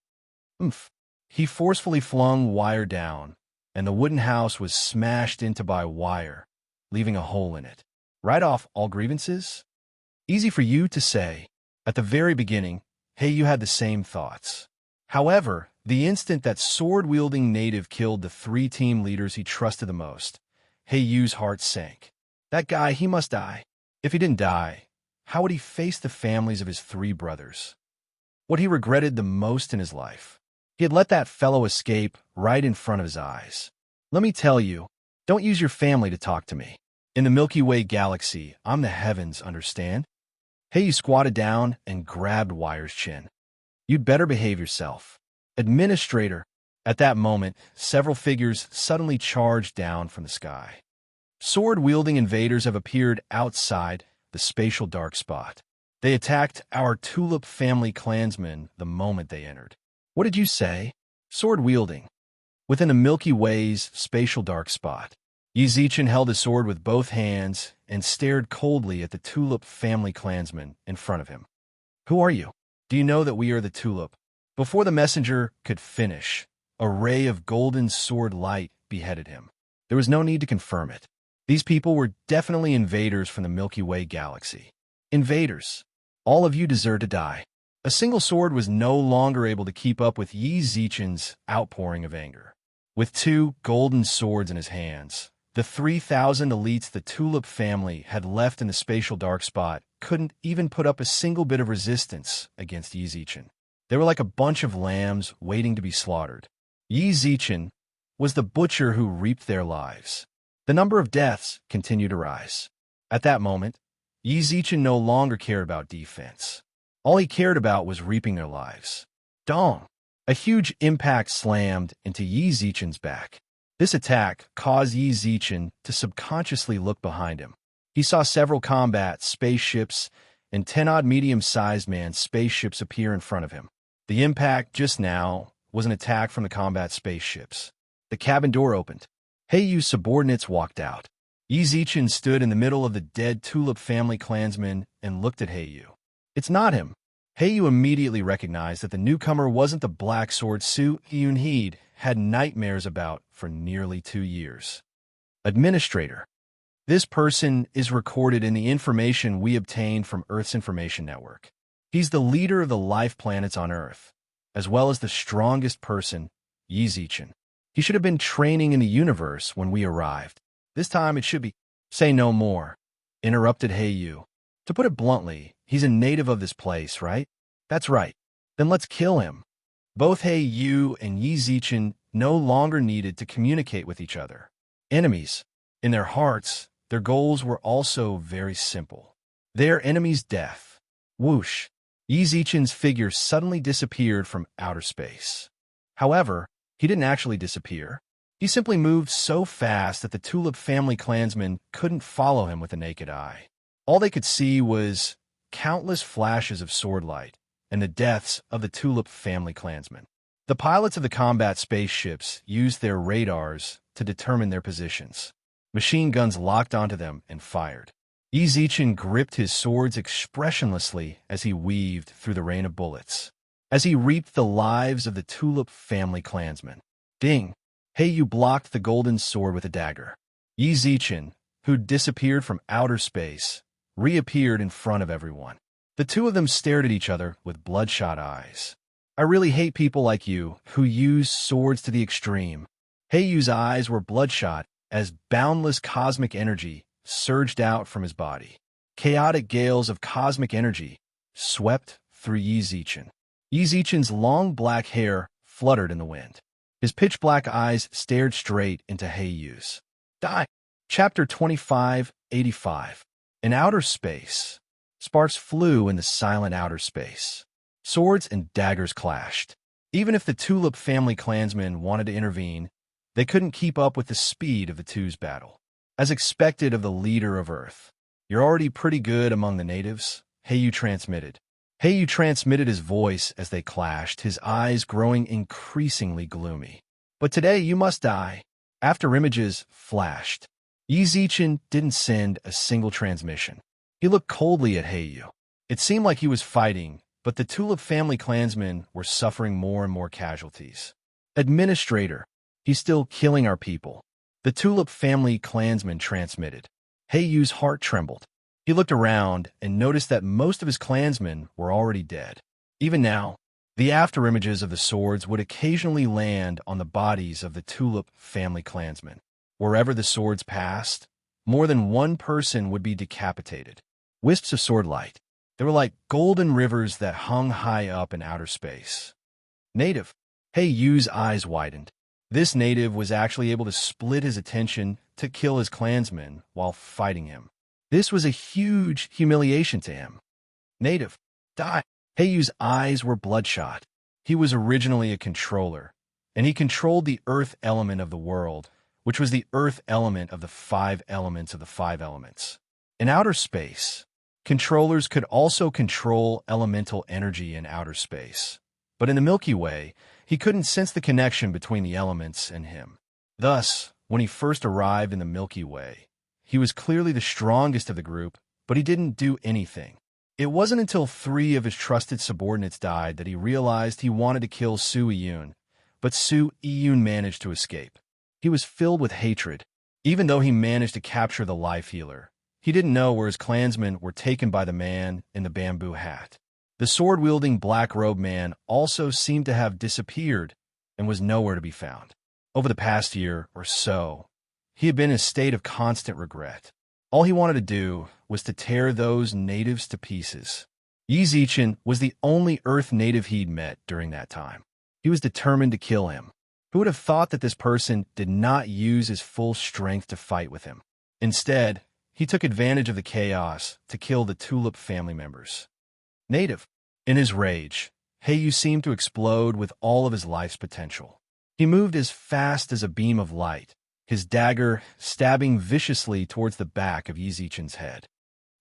Oomph. He forcefully flung Wire down, and the wooden house was smashed into by Wire, leaving a hole in it. Write off all grievances? Easy for you to say. At the very beginning, Heiyu had the same thoughts. However, the instant that sword-wielding native killed the 3 team leaders he trusted the most, Heiyu's heart sank. That guy, he must die. If he didn't die, how would he face the families of his 3 brothers? What he regretted the most in his life. He had let that fellow escape right in front of his eyes. Let me tell you, don't use your family to talk to me. In the Milky Way galaxy, I'm the heavens, understand? Heiyu squatted down and grabbed Wire's chin. You'd better behave yourself. Administrator. At that moment, several figures suddenly charged down from the sky. Sword-wielding invaders have appeared outside the spatial dark spot. They attacked our Tulip family clansmen the moment they entered. What did you say? Sword-wielding. Within the Milky Way's spatial dark spot, Yi Zichen held his sword with both hands and stared coldly at the Tulip family clansmen in front of him. Who are you? Do you know that we are the Tulip? Before the messenger could finish, a ray of golden sword light beheaded him. There was no need to confirm it. These people were definitely invaders from the Milky Way galaxy. Invaders. All of you deserve to die. A single sword was no longer able to keep up with Yi Zichen's outpouring of anger. With 2 golden swords in his hands, The 3,000 elites the Tulip family had left in the spatial dark spot couldn't even put up a single bit of resistance against Yi Zichen. They were like a bunch of lambs waiting to be slaughtered. Yi Zichen was the butcher who reaped their lives. The number of deaths continued to rise. At that moment, Yi Zichen no longer cared about defense. All he cared about was reaping their lives. Dong! A huge impact slammed into Yi Zichen's back. This attack caused Yi Zichen to subconsciously look behind him. He saw several combat spaceships and 10-odd medium-sized manned spaceships appear in front of him. The impact just now was an attack from the combat spaceships. The cabin door opened. Heiyu's subordinates walked out. Yi Zichen stood in the middle of the dead Tulip family clansmen and looked at Heiyu. It's not him. Heiyu immediately recognized that the newcomer wasn't the black sword Su Yun-he'd had nightmares about for nearly 2 years. Administrator. This person is recorded in the information we obtained from Earth's information network. He's the leader of the life planets on Earth, as well as the strongest person, Yi Zichen. He should have been training in the universe when we arrived. This time it should be— Say no more, interrupted Heiyu. To put it bluntly, he's a native of this place, right? That's right. Then let's kill him. Both Heiyu and Yi Zichen no longer needed to communicate with each other. Enemies. In their hearts, their goals were also very simple. Their enemy's death. Whoosh. Yi Zichen's figure suddenly disappeared from outer space. However, he didn't actually disappear. He simply moved so fast that the Tulip family clansmen couldn't follow him with the naked eye. All they could see was countless flashes of sword light and the deaths of the Tulip family clansmen. The pilots of the combat spaceships used their radars to determine their positions. Machine guns locked onto them and fired. Yi Zichen gripped his swords expressionlessly as he weaved through the rain of bullets, as he reaped the lives of the Tulip family clansmen. Ding! Heiyu blocked the golden sword with a dagger. Yi Zichen, who'd disappeared from outer space, reappeared in front of everyone. The two of them stared at each other with bloodshot eyes. I really hate people like you, who use swords to the extreme. Heiyu's eyes were bloodshot as boundless cosmic energy surged out from his body. Chaotic gales of cosmic energy swept through Yi Zichen. Yi Zichen's long black hair fluttered in the wind. His pitch-black eyes stared straight into Heiyu's. Die! Chapter 2585. In outer space, sparks flew in the silent outer space. Swords and daggers clashed. Even if the Tulip family clansmen wanted to intervene, they couldn't keep up with the speed of the two's battle. As expected of the leader of Earth, "You're already pretty good among the natives," Heiyu transmitted. Heiyu transmitted his voice as they clashed, his eyes growing increasingly gloomy. "But today you must die." After images flashed, Yi Zichen didn't send a single transmission. He looked coldly at Heiyu. It seemed like he was fighting, but the Tulip family clansmen were suffering more and more casualties. "Administrator, he's still killing our people," the Tulip family clansman transmitted. Heiyu's heart trembled. He looked around and noticed that most of his clansmen were already dead. Even now, the afterimages of the swords would occasionally land on the bodies of the Tulip family clansmen. Wherever the swords passed, more than one person would be decapitated. Wisps of sword light. They were like golden rivers that hung high up in outer space. Native. Heiyu's eyes widened. This native was actually able to split his attention to kill his clansmen while fighting him. This was a huge humiliation to him. Native. Die. Heiyu's eyes were bloodshot. He was originally a controller, and he controlled the earth element of the world, which was the earth element of the 5 elements of the 5 elements. In outer space, controllers could also control elemental energy in outer space. But in the Milky Way, he couldn't sense the connection between the elements and him. Thus, when he first arrived in the Milky Way, he was clearly the strongest of the group, but he didn't do anything. It wasn't until 3 of his trusted subordinates died that he realized he wanted to kill Su Yun, but Su Yun managed to escape. He was filled with hatred. Even though he managed to capture the life healer, he didn't know where his clansmen were taken by the man in the bamboo hat. The sword-wielding black-robed man also seemed to have disappeared and was nowhere to be found. Over the past year or so, He had been in a state of constant regret. All he wanted to do was to tear those natives to pieces. Yi Zichen was the only Earth native he'd met during that time. He was determined to kill him. Who would have thought that this person did not use his full strength to fight with him? Instead, he took advantage of the chaos to kill the Tulip family members. Native. In his rage, Heiyu seemed to explode with all of his life's potential. He moved as fast as a beam of light, his dagger stabbing viciously towards the back of Yi Zichen's head.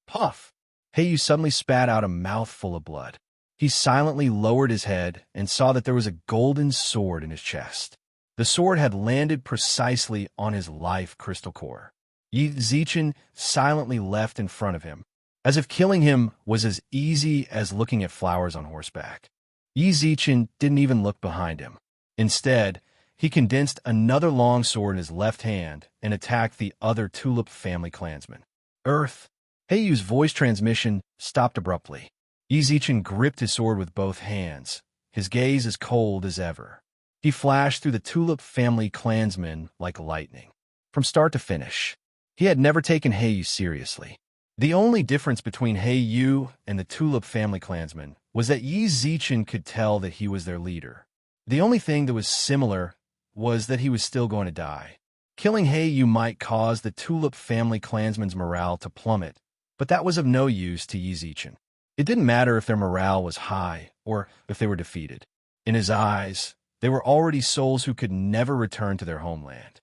Puff! Heiyu suddenly spat out a mouthful of blood. He silently lowered his head and saw that there was a golden sword in his chest. The sword had landed precisely on his life crystal core. Yi Zichen silently left in front of him, as if killing him was as easy as looking at flowers on horseback. Yi Zichen didn't even look behind him. Instead, he condensed another long sword in his left hand and attacked the other Tulip family clansmen. Earth. Heiyu's voice transmission stopped abruptly. Yi Zichen gripped his sword with both hands, his gaze as cold as ever. He flashed through the Tulip family clansmen like lightning. From start to finish, he had never taken Heiyu seriously. The only difference between Heiyu and the Tulip family clansmen was that Yi Zichen could tell that he was their leader. The only thing that was similar was that he was still going to die. Killing Heiyu might cause the Tulip family clansmen's morale to plummet, but that was of no use to Yi Zichen. It didn't matter if their morale was high or if they were defeated. In his eyes, they were already souls who could never return to their homeland.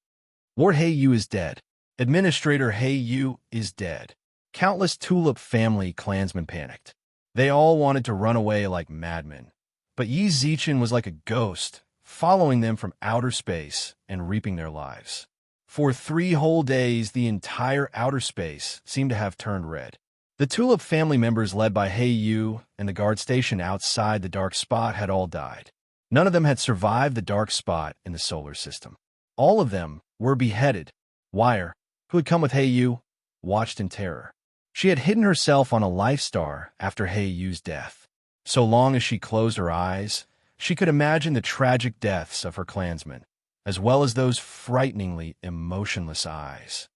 Lord Heiyu is dead. Administrator Heiyu is dead. Countless Tulip family clansmen panicked. They all wanted to run away like madmen. But Yi Zichen was like a ghost, following them from outer space and reaping their lives. For 3 whole days, the entire outer space seemed to have turned red. The Tulip family members led by Heiyu and the guard station outside the dark spot had all died. None of them had survived the dark spot in the solar system. All of them were beheaded. Wire, who had come with Heiyu, watched in terror. She had hidden herself on a life star after Heiyu's death. So long as she closed her eyes, she could imagine the tragic deaths of her clansmen, as well as those frighteningly emotionless eyes.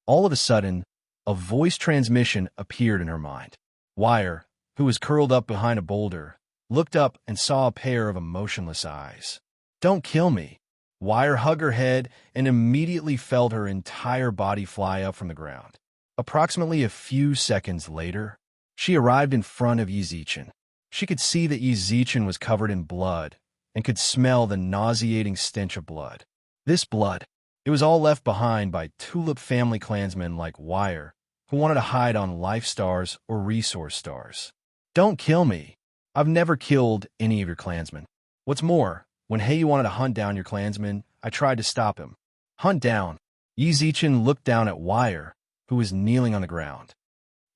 All of a sudden, a voice transmission appeared in her mind. Wire, who was curled up behind a boulder, looked up and saw a pair of emotionless eyes. Don't kill me. Wire hugged her head and immediately felt her entire body fly up from the ground. Approximately a few seconds later, she arrived in front of Yi Zichen. She could see that Yi Zichen was covered in blood and could smell the nauseating stench of blood. This blood, it was all left behind by Tulip family clansmen like Wire, who wanted to hide on life stars or resource stars. Don't kill me. I've never killed any of your clansmen. What's more, when Heiyu wanted to hunt down your clansmen, I tried to stop him. Hunt down. Yi Zichen looked down at Wire, who was kneeling on the ground.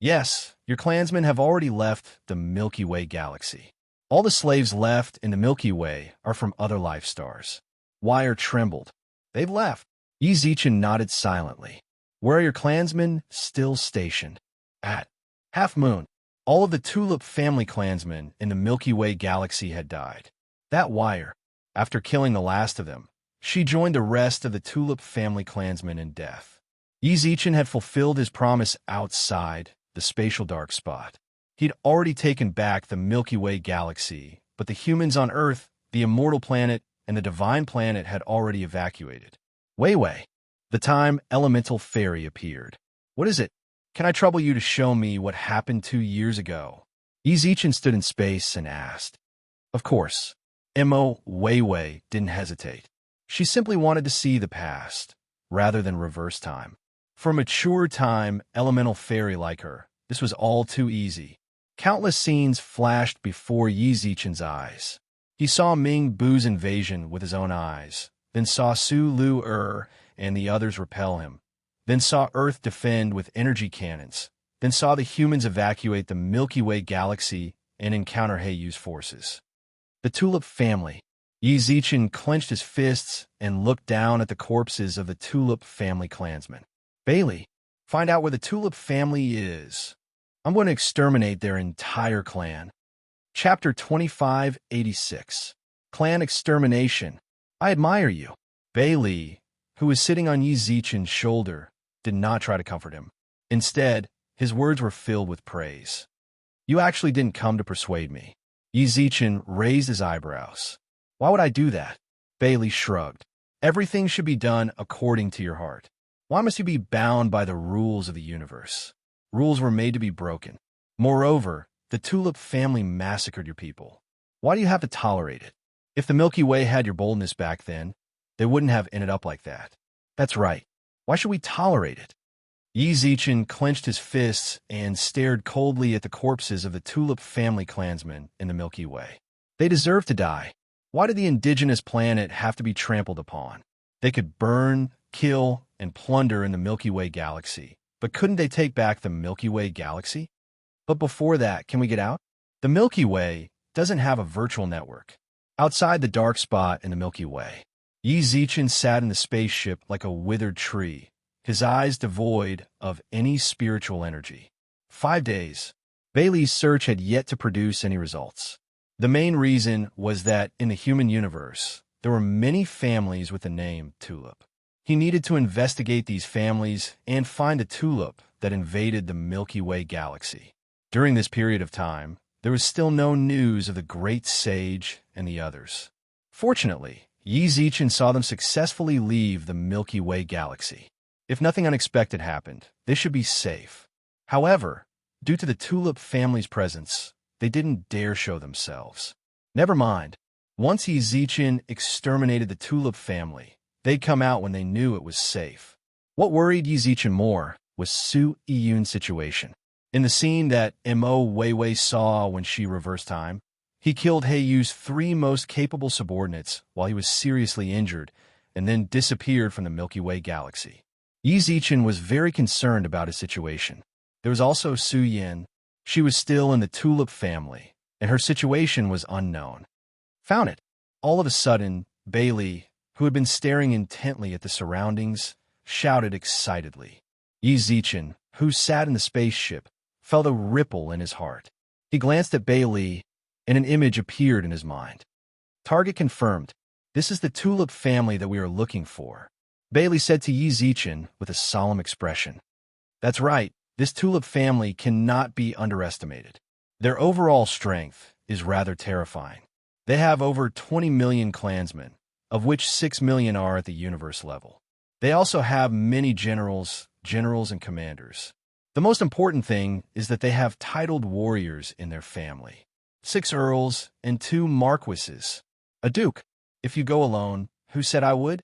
Yes, your clansmen have already left the Milky Way galaxy. All the slaves left in the Milky Way are from other life stars. Wire trembled. They've left. Yi Zichen nodded silently. Where are your clansmen still stationed? At Half Moon. All of the Tulip family clansmen in the Milky Way galaxy had died. That Wire, after killing the last of them, she joined the rest of the Tulip family clansmen in death. Yi Zichen had fulfilled his promise outside the spatial dark spot. He'd already taken back the Milky Way galaxy, but the humans on Earth, the immortal planet, and the divine planet had already evacuated. Wei, the time elemental fairy appeared. What is it? Can I trouble you to show me what happened 2 years ago? Yi Zichen stood in space and asked. Of course. Mo Wei didn't hesitate. She simply wanted to see the past, rather than reverse time. For a mature time, elemental fairy like her, this was all too easy. Countless scenes flashed before Yi Zichen's eyes. He saw Ming Bu's invasion with his own eyes, then saw Su Lu and the others repel him, then saw Earth defend with energy cannons, then saw the humans evacuate the Milky Way galaxy and encounter Heiyu's forces. The Tulip family. Yi Zichen clenched his fists and looked down at the corpses of the Tulip family clansmen. Bailey, find out where the Tulip family is. I'm going to exterminate their entire clan. Chapter 2586. Clan Extermination. I admire you. Bailey, who was sitting on Yi Zichen's shoulder, did not try to comfort him. Instead, his words were filled with praise. You actually didn't come to persuade me. Yi Zichen raised his eyebrows. Why would I do that? Bailey shrugged. Everything should be done according to your heart. Why must you be bound by the rules of the universe? Rules were made to be broken. Moreover, the Tulip family massacred your people. Why do you have to tolerate it? If the Milky Way had your boldness back then, they wouldn't have ended up like that. That's right. Why should we tolerate it? Yi Zichen clenched his fists and stared coldly at the corpses of the Tulip family clansmen in the Milky Way. They deserve to die. Why did the indigenous planet have to be trampled upon? They could burn, kill, and plunder in the Milky Way galaxy, but couldn't they take back the Milky Way galaxy? But before that, can we get out? The Milky Way doesn't have a virtual network. Outside the dark spot in the Milky Way, Yi Zichen sat in the spaceship like a withered tree, his eyes devoid of any spiritual energy. 5 days. Bailey's search had yet to produce any results. The main reason was that in the human universe, there were many families with the name Tulip. He needed to investigate these families and find a tulip that invaded the Milky Way galaxy. During this period of time, there was still no news of the Great Sage and the others. Fortunately, Yi Zichen saw them successfully leave the Milky Way galaxy. If nothing unexpected happened, they should be safe. However, due to the Tulip family's presence, they didn't dare show themselves. Never mind. Once Yi Zichen exterminated the Tulip family, they'd come out when they knew it was safe. What worried Yi Zichen more was Su Yun's situation. In the scene that Mo Weiwei saw when she reversed time, he killed Yu's 3 most capable subordinates while he was seriously injured and then disappeared from the Milky Way galaxy. Yi Zichen was very concerned about his situation. There was also Su Yin. She was still in the Tulip family, and her situation was unknown. Found it. All of a sudden, Bailey, who had been staring intently at the surroundings, shouted excitedly. Yi Zichen, who sat in the spaceship, felt a ripple in his heart. He glanced at Bailey, and an image appeared in his mind. Target confirmed. This is the Tulip family that we are looking for, Bailey said to Yi Zichen with a solemn expression. That's right, this Tulip family cannot be underestimated. Their overall strength is rather terrifying. They have over 20 million clansmen, of which 6 million are at the universe level. They also have many generals and commanders. The most important thing is that they have titled warriors in their family. 6 earls and 2 marquises. A duke. If you go alone, who said I would?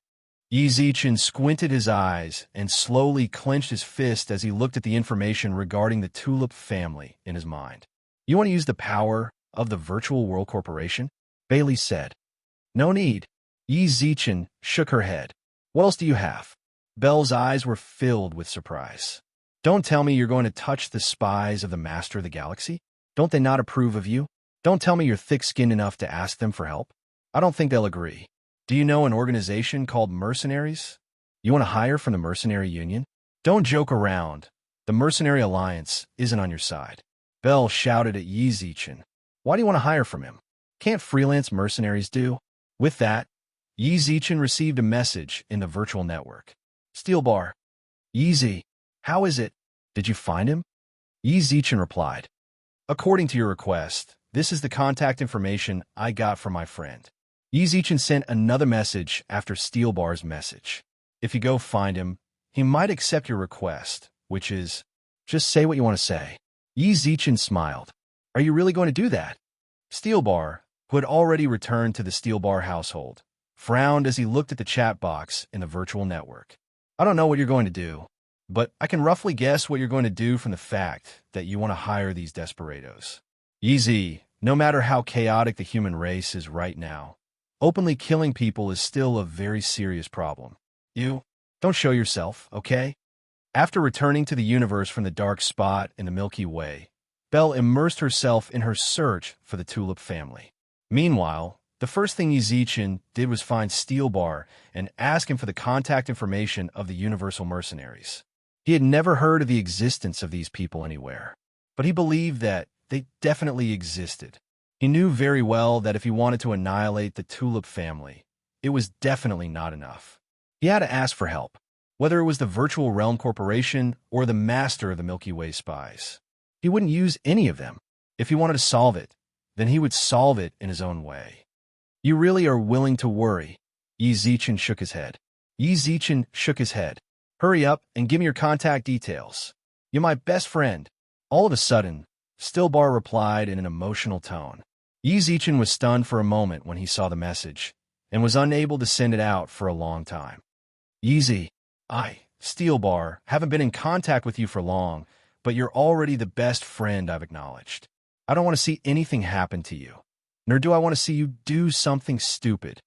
Yi Zichen squinted his eyes and slowly clenched his fist as he looked at the information regarding the Tulip family in his mind. You want to use the power of the Virtual World Corporation? Bailey said. No need. Yi Zichen shook her head. What else do you have? Belle's eyes were filled with surprise. Don't tell me you're going to touch the spies of the Master of the Galaxy? Don't they not approve of you? Don't tell me you're thick-skinned enough to ask them for help. I don't think they'll agree. Do you know an organization called mercenaries? You want to hire from the Mercenary Union? Don't joke around. The Mercenary Alliance isn't on your side. Belle shouted at Yi Zichen. Why do you want to hire from him? Can't freelance mercenaries do? With that, Yi Zichen received a message in the virtual network. Steel Bar. Yi, how is it? Did you find him? Yi Zichen replied. According to your request, this is the contact information I got from my friend. Yi Zichen sent another message after Steel Bar's message. If you go find him, he might accept your request, which is, just say what you want to say. Yi Zichen smiled. Are you really going to do that? Steel Bar, who had already returned to the Steel Bar household, frowned as he looked at the chat box in the virtual network. I don't know what you're going to do, but I can roughly guess what you're going to do from the fact that you want to hire these desperados. Yi, no matter how chaotic the human race is right now, openly killing people is still a very serious problem. You, don't show yourself, okay? After returning to the universe from the dark spot in the Milky Way, Belle immersed herself in her search for the Tulip family. Meanwhile, the first thing Yi Zichen did was find Steel Bar and ask him for the contact information of the Universal Mercenaries. He had never heard of the existence of these people anywhere, but he believed that they definitely existed. He knew very well that if he wanted to annihilate the Tulip family, it was definitely not enough. He had to ask for help, whether it was the Virtual Realm Corporation or the master of the Milky Way spies. He wouldn't use any of them. If he wanted to solve it, then he would solve it in his own way. You really are willing to worry. Yi Zichen shook his head. Yi Zichen shook his head. Hurry up and give me your contact details. You're my best friend. All of a sudden, Stillbar replied in an emotional tone. Yi Zichen was stunned for a moment when he saw the message, and was unable to send it out for a long time. Yeezy, Steelbar, haven't been in contact with you for long, but you're already the best friend I've acknowledged. I don't want to see anything happen to you, nor do I want to see you do something stupid.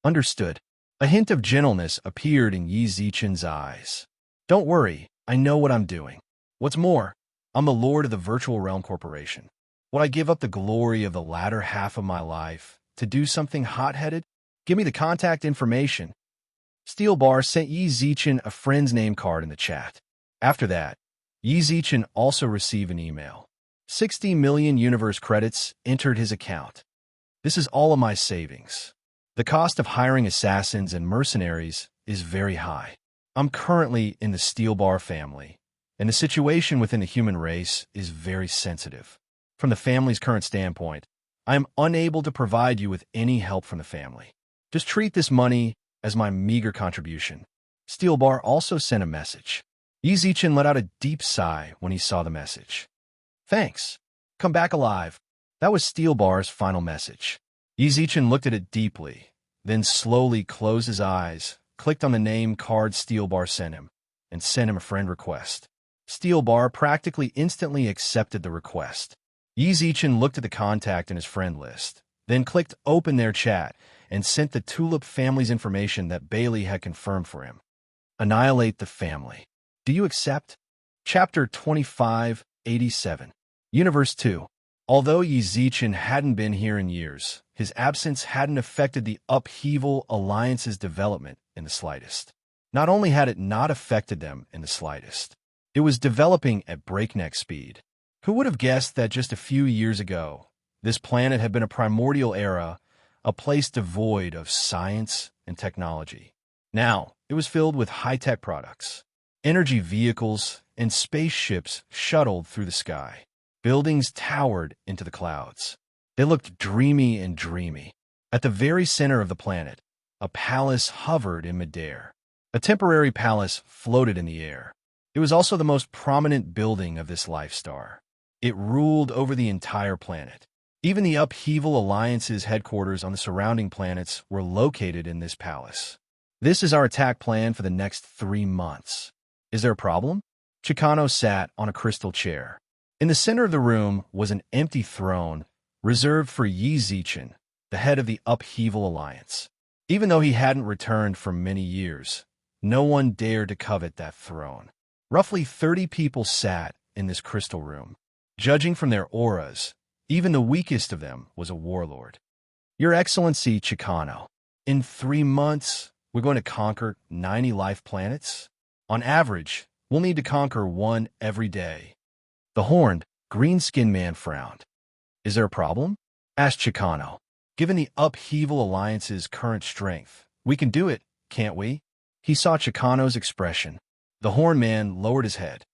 Understood. A hint of gentleness appeared in Yi Zichen's eyes. Don't worry, I know what I'm doing. What's more, I'm the Lord of the Virtual Realm Corporation. Would I give up the glory of the latter half of my life to do something hot-headed? Give me the contact information. Steelbar sent Yi Zichen a friend's name card in the chat. After that, Yi Zichen also received an email. 60 million universe credits entered his account. This is all of my savings. The cost of hiring assassins and mercenaries is very high. I'm currently in the Steelbar family, and the situation within the human race is very sensitive. From the family's current standpoint, I am unable to provide you with any help from the family. Just treat this money as my meager contribution. Steelbar also sent a message. Yi Zichen let out a deep sigh when he saw the message. Thanks. Come back alive. That was Steelbar's final message. Yi Zichen looked at it deeply, then slowly closed his eyes, clicked on the name card Steelbar sent him, and sent him a friend request. Steelbar practically instantly accepted the request. Yi Zichen looked at the contact in his friend list, then clicked open their chat and sent the Tulip family's information that Bailey had confirmed for him. Annihilate the family. Do you accept? Chapter 2587. Universe 2. Although Yi Zichen hadn't been here in years, his absence hadn't affected the Upheaval Alliance's development in the slightest. Not only had it not affected them in the slightest, it was developing at breakneck speed. Who would have guessed that just a few years ago, this planet had been a primordial era, a place devoid of science and technology? Now, it was filled with high-tech products. Energy vehicles and spaceships shuttled through the sky. Buildings towered into the clouds. They looked dreamy and dreamy. At the very center of the planet, a palace hovered in midair. A temporary palace floated in the air. It was also the most prominent building of this life star. It ruled over the entire planet. Even the Upheaval Alliance's headquarters on the surrounding planets were located in this palace. This is our attack plan for the next 3 months. Is there a problem? Chicano sat on a crystal chair. In the center of the room was an empty throne reserved for Yi Zichen, the head of the Upheaval Alliance. Even though he hadn't returned for many years, no one dared to covet that throne. Roughly 30 people sat in this crystal room. Judging from their auras, even the weakest of them was a warlord. Your Excellency Chicano, in 3 months, we're going to conquer 90 life planets? On average, we'll need to conquer 1 every day. The horned, green-skinned man frowned. Is there a problem? Asked Chicano. Given the Upheaval Alliance's current strength, we can do it, can't we? He saw Chicano's expression. The horned man lowered his head.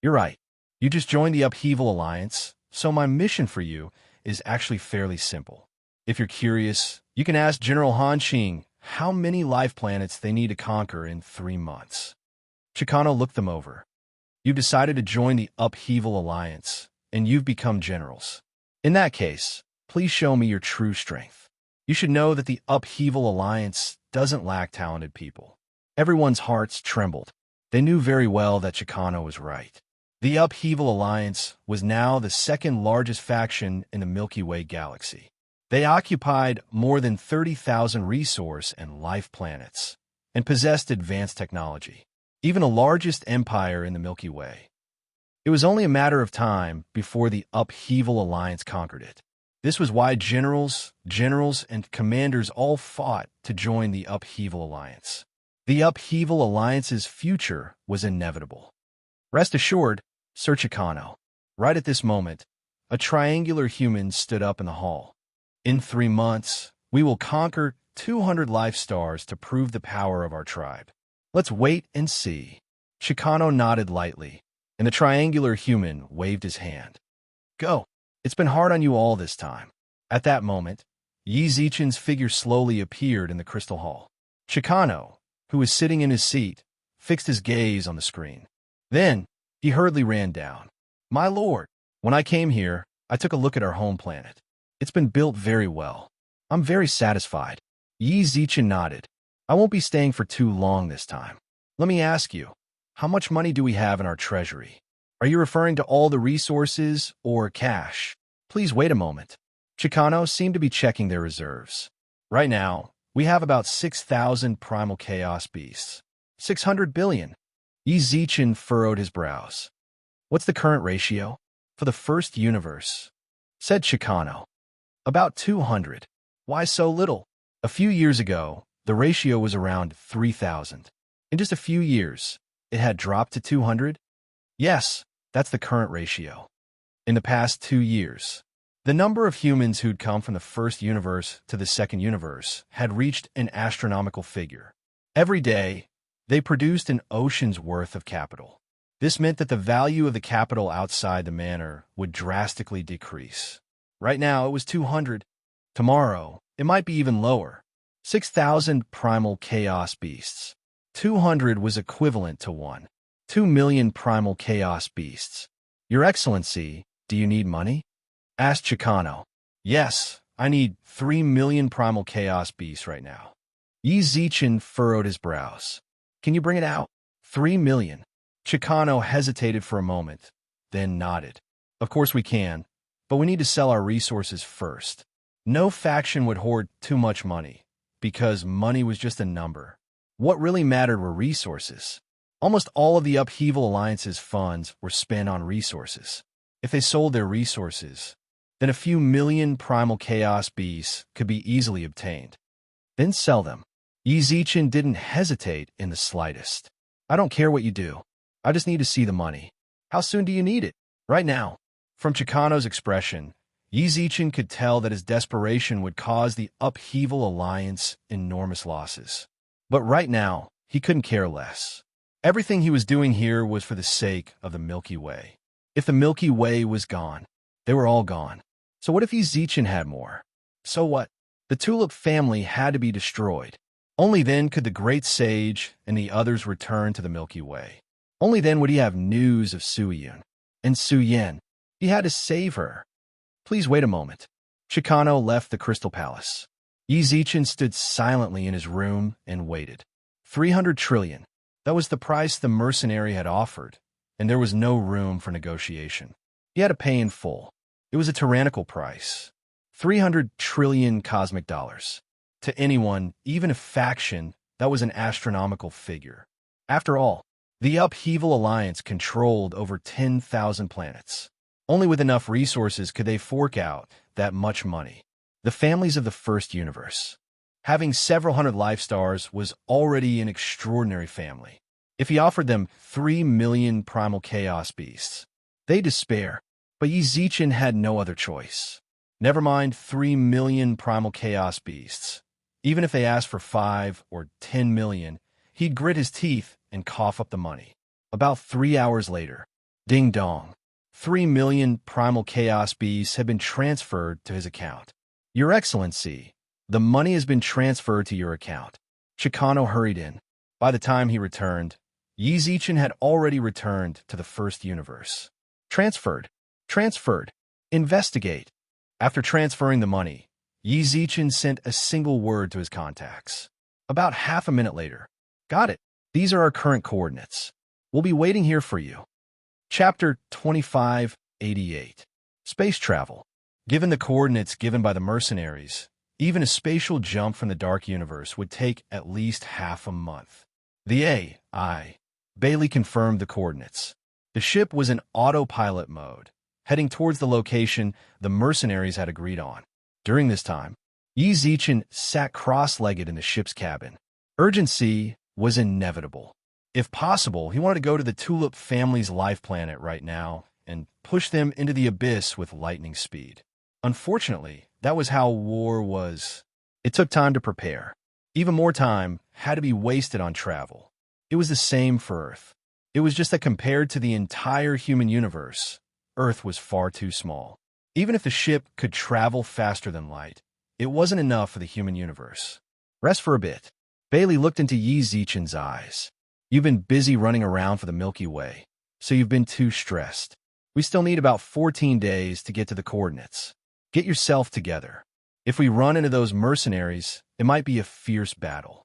You're right. You just joined the Upheaval Alliance, so my mission for you is actually fairly simple. If you're curious, you can ask General Han Xing how many life planets they need to conquer in 3 months. Chicano looked them over. You've decided to join the Upheaval Alliance, and you've become generals. In that case, please show me your true strength. You should know that the Upheaval Alliance doesn't lack talented people. Everyone's hearts trembled. They knew very well that Chicano was right. The Upheaval Alliance was now the second largest faction in the Milky Way galaxy. They occupied more than 30,000 resource and life planets, and possessed advanced technology, even the largest empire in the Milky Way. It was only a matter of time before the Upheaval Alliance conquered it. This was why generals, and commanders all fought to join the Upheaval Alliance. The Upheaval Alliance's future was inevitable. Rest assured, Sir Chicano. Right at this moment, a triangular human stood up in the hall. In 3 months, we will conquer 200 life stars to prove the power of our tribe. Let's wait and see. Chicano nodded lightly, and the triangular human waved his hand. Go. It's been hard on you all this time. At that moment, Yi Zichen's figure slowly appeared in the crystal hall. Chicano, who was sitting in his seat, fixed his gaze on the screen. Then, he hurriedly ran down. My lord, when I came here, I took a look at our home planet. It's been built very well. I'm very satisfied. Yi Zichen nodded. I won't be staying for too long this time. Let me ask you, how much money do we have in our treasury? Are you referring to all the resources or cash? Please wait a moment. Chicano seemed to be checking their reserves. Right now, we have about 6,000 primal chaos beasts. 600 billion. Yi Zichen furrowed his brows. What's the current ratio? For the first universe, said Chicano. About 200. Why so little? A few years ago, the ratio was around 3,000. In just a few years, it had dropped to 200? Yes, that's the current ratio. In the past 2 years, the number of humans who'd come from the first universe to the second universe had reached an astronomical figure. Every day, they produced an ocean's worth of capital. This meant that the value of the capital outside the manor would drastically decrease. Right now, it was 200. Tomorrow, it might be even lower. 6,000 primal chaos beasts. 200 was equivalent to 2 million primal chaos beasts. Your Excellency, do you need money? Asked Chicano. Yes, I need 3 million primal chaos beasts right now. Yi Zichen furrowed his brows. Can you bring it out? 3 million. Chicano hesitated for a moment, then nodded. Of course we can, but we need to sell our resources first. No faction would hoard too much money, because money was just a number. What really mattered were resources. Almost all of the Upheaval Alliance's funds were spent on resources. If they sold their resources, then a few million primal chaos beasts could be easily obtained. Then sell them. Yi Zichen didn't hesitate in the slightest. I don't care what you do. I just need to see the money. How soon do you need it? Right now. From Chicano's expression, Yi Zichen could tell that his desperation would cause the Upheaval Alliance enormous losses. But right now, he couldn't care less. Everything he was doing here was for the sake of the Milky Way. If the Milky Way was gone, they were all gone. So what if Yi Zichen had more? So what? The Tulip family had to be destroyed. Only then could the Great Sage and the others return to the Milky Way. Only then would he have news of Suyun. And Suyin. He had to save her. Please wait a moment. Chicano left the Crystal Palace. Yi Zichen stood silently in his room and waited. 300 trillion. That was the price the mercenary had offered, and there was no room for negotiation. He had to pay in full. It was a tyrannical price. 300 trillion cosmic dollars. To anyone, even a faction, that was an astronomical figure. After all, the Upheaval Alliance controlled over 10,000 planets. Only with enough resources could they fork out that much money. The families of the first universe. Having several hundred life stars was already an extraordinary family. If he offered them 3 million primal chaos beasts, they'd despair. But Yi Zichen had no other choice. Never mind 3 million primal chaos beasts. Even if they asked for 5 or 10 million, he'd grit his teeth and cough up the money. About 3 hours later, ding dong, 3 million primal chaos beasts had been transferred to his account. Your Excellency, the money has been transferred to your account. Chicano hurried in. By the time he returned, Yi Zichen had already returned to the first universe. Transferred. Investigate. After transferring the money, Yi Zichen sent a single word to his contacts. About half a minute later, got it. These are our current coordinates. We'll be waiting here for you. Chapter 2588. Space Travel. Given the coordinates given by the mercenaries, even a spatial jump from the Dark Universe would take at least half a month. The AI. Bailey confirmed the coordinates. The ship was in autopilot mode, heading towards the location the mercenaries had agreed on. During this time, Yi Zichen sat cross-legged in the ship's cabin. Urgency was inevitable. If possible, he wanted to go to the Tulip family's life planet right now and push them into the abyss with lightning speed. Unfortunately, that was how war was. It took time to prepare. Even more time had to be wasted on travel. It was the same for Earth. It was just that compared to the entire human universe, Earth was far too small. Even if the ship could travel faster than light, it wasn't enough for the human universe. Rest for a bit. Bailey looked into Yi Zichen's eyes. You've been busy running around for the Milky Way, so you've been too stressed. We still need about 14 days to get to the coordinates. Get yourself together. If we run into those mercenaries, it might be a fierce battle.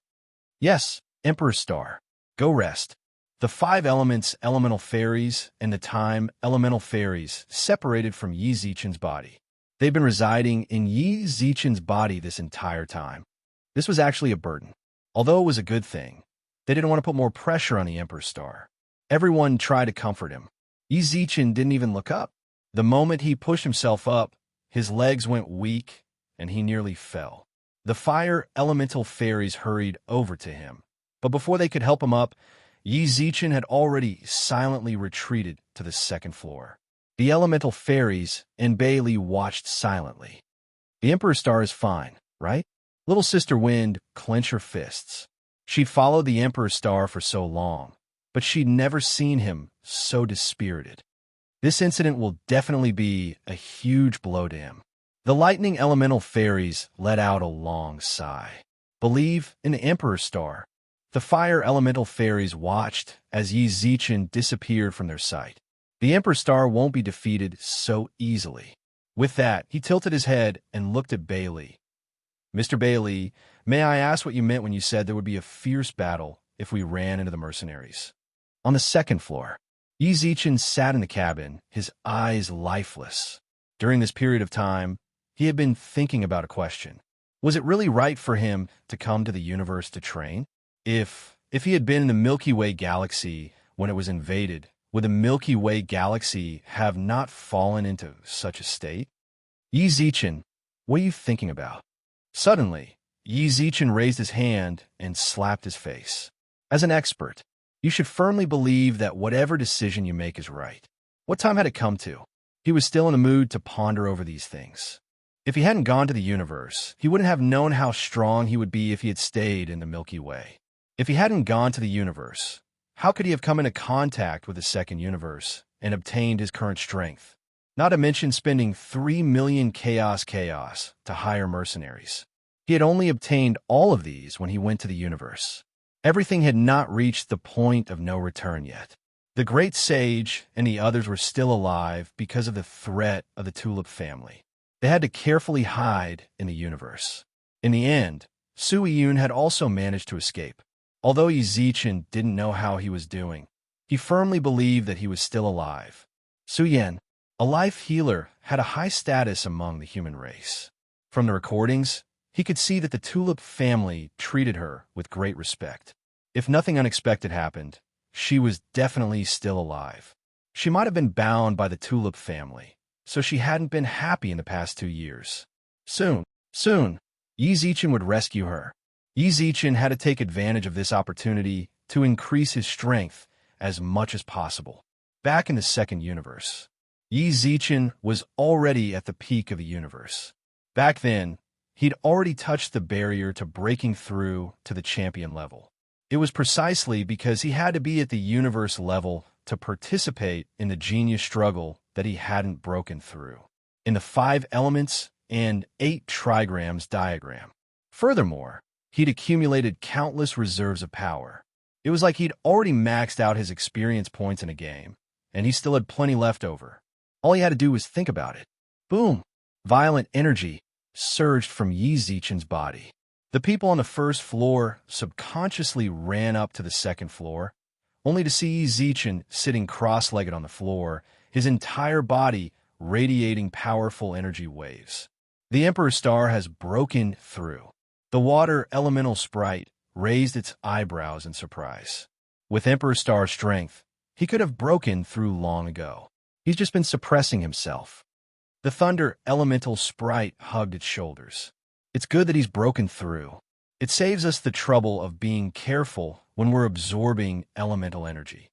Yes, Emperor Star. Go rest. The 5 elements elemental fairies and the time elemental fairies separated from Yi Zichen's body. They've been residing in Yi Zichen's body this entire time. This was actually a burden. Although it was a good thing, they didn't want to put more pressure on the Emperor Star. Everyone tried to comfort him. Yi Zichen didn't even look up. The moment he pushed himself up, his legs went weak and he nearly fell. The fire elemental fairies hurried over to him, but before they could help him up, Yi Zichen had already silently retreated to the 2nd floor. The elemental fairies and Bailey watched silently. The Emperor Star is fine, right? Little Sister Wind clenched her fists. She'd followed the Emperor Star for so long, but she'd never seen him so dispirited. This incident will definitely be a huge blow to him. The lightning elemental fairies let out a long sigh. Believe in the Emperor Star. The fire elemental fairies watched as Yi Zichen disappeared from their sight. The Emperor Star won't be defeated so easily. With that, he tilted his head and looked at Bailey. Mr. Bailey, may I ask what you meant when you said there would be a fierce battle if we ran into the mercenaries? On the 2nd floor, Yi Zichen sat in the cabin, his eyes lifeless. During this period of time, he had been thinking about a question. Was it really right for him to come to the universe to train? If he had been in the Milky Way galaxy when it was invaded, would the Milky Way galaxy have not fallen into such a state? Yi Zichen, what are you thinking about? Suddenly, Yi Zichen raised his hand and slapped his face. As an expert, you should firmly believe that whatever decision you make is right. What time had it come to? He was still in the mood to ponder over these things. If he hadn't gone to the universe, he wouldn't have known how strong he would be if he had stayed in the Milky Way. If he hadn't gone to the universe, how could he have come into contact with the 2nd universe and obtained his current strength? Not to mention spending 3 million chaos to hire mercenaries. He had only obtained all of these when he went to the universe. Everything had not reached the point of no return yet. The Great Sage and the others were still alive because of the threat of the Tulip family. They had to carefully hide in the universe. In the end, Sui Yun had also managed to escape. Although Yi Zichen didn't know how he was doing, he firmly believed that he was still alive. Su Yan, a life healer, had a high status among the human race. From the recordings, he could see that the Tulip family treated her with great respect. If nothing unexpected happened, she was definitely still alive. She might have been bound by the Tulip family, so she hadn't been happy in the past 2 years. Soon, Yi Zichen would rescue her. Yi Zichen had to take advantage of this opportunity to increase his strength as much as possible. Back in the 2nd universe, Yi Zichen was already at the peak of the universe. Back then, he'd already touched the barrier to breaking through to the champion level. It was precisely because he had to be at the universe level to participate in the genius struggle that he hadn't broken through in the 5 elements and 8 trigrams diagram. Furthermore, he'd accumulated countless reserves of power. It was like he'd already maxed out his experience points in a game, and he still had plenty left over. All he had to do was think about it. Boom! Violent energy surged from Yi Zichen's body. The people on the 1st floor subconsciously ran up to the 2nd floor, only to see Yi Zichen sitting cross-legged on the floor, his entire body radiating powerful energy waves. The Emperor Star has broken through. The water elemental sprite raised its eyebrows in surprise. With Emperor Star's strength, he could have broken through long ago. He's just been suppressing himself. The thunder elemental sprite hugged its shoulders. It's good that he's broken through. It saves us the trouble of being careful when we're absorbing elemental energy.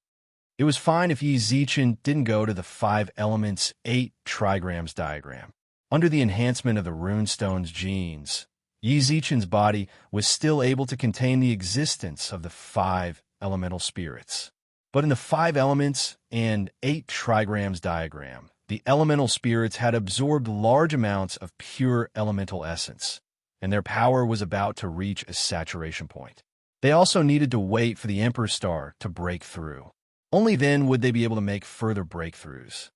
It was fine if Yi Zichen didn't go to the 5 elements 8 trigrams diagram. Under the enhancement of the runestone's genes, Yi Zichen's body was still able to contain the existence of the 5 elemental spirits. But in the 5 elements and 8 trigrams diagram, the elemental spirits had absorbed large amounts of pure elemental essence, and their power was about to reach a saturation point. They also needed to wait for the Emperor Star to break through. Only then would they be able to make further breakthroughs.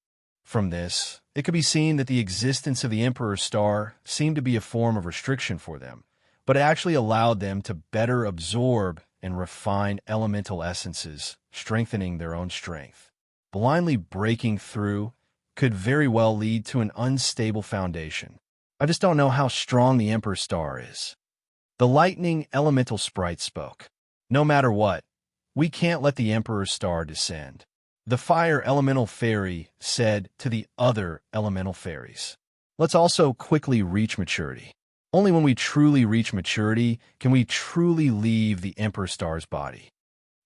From this, it could be seen that the existence of the Emperor Star seemed to be a form of restriction for them, but it actually allowed them to better absorb and refine elemental essences, strengthening their own strength. Blindly breaking through could very well lead to an unstable foundation. I just don't know how strong the Emperor Star is. The lightning elemental sprite spoke. No matter what, we can't let the Emperor Star descend. The fire elemental fairy said to the other elemental fairies, let's also quickly reach maturity. Only when we truly reach maturity can we truly leave the Emperor Star's body.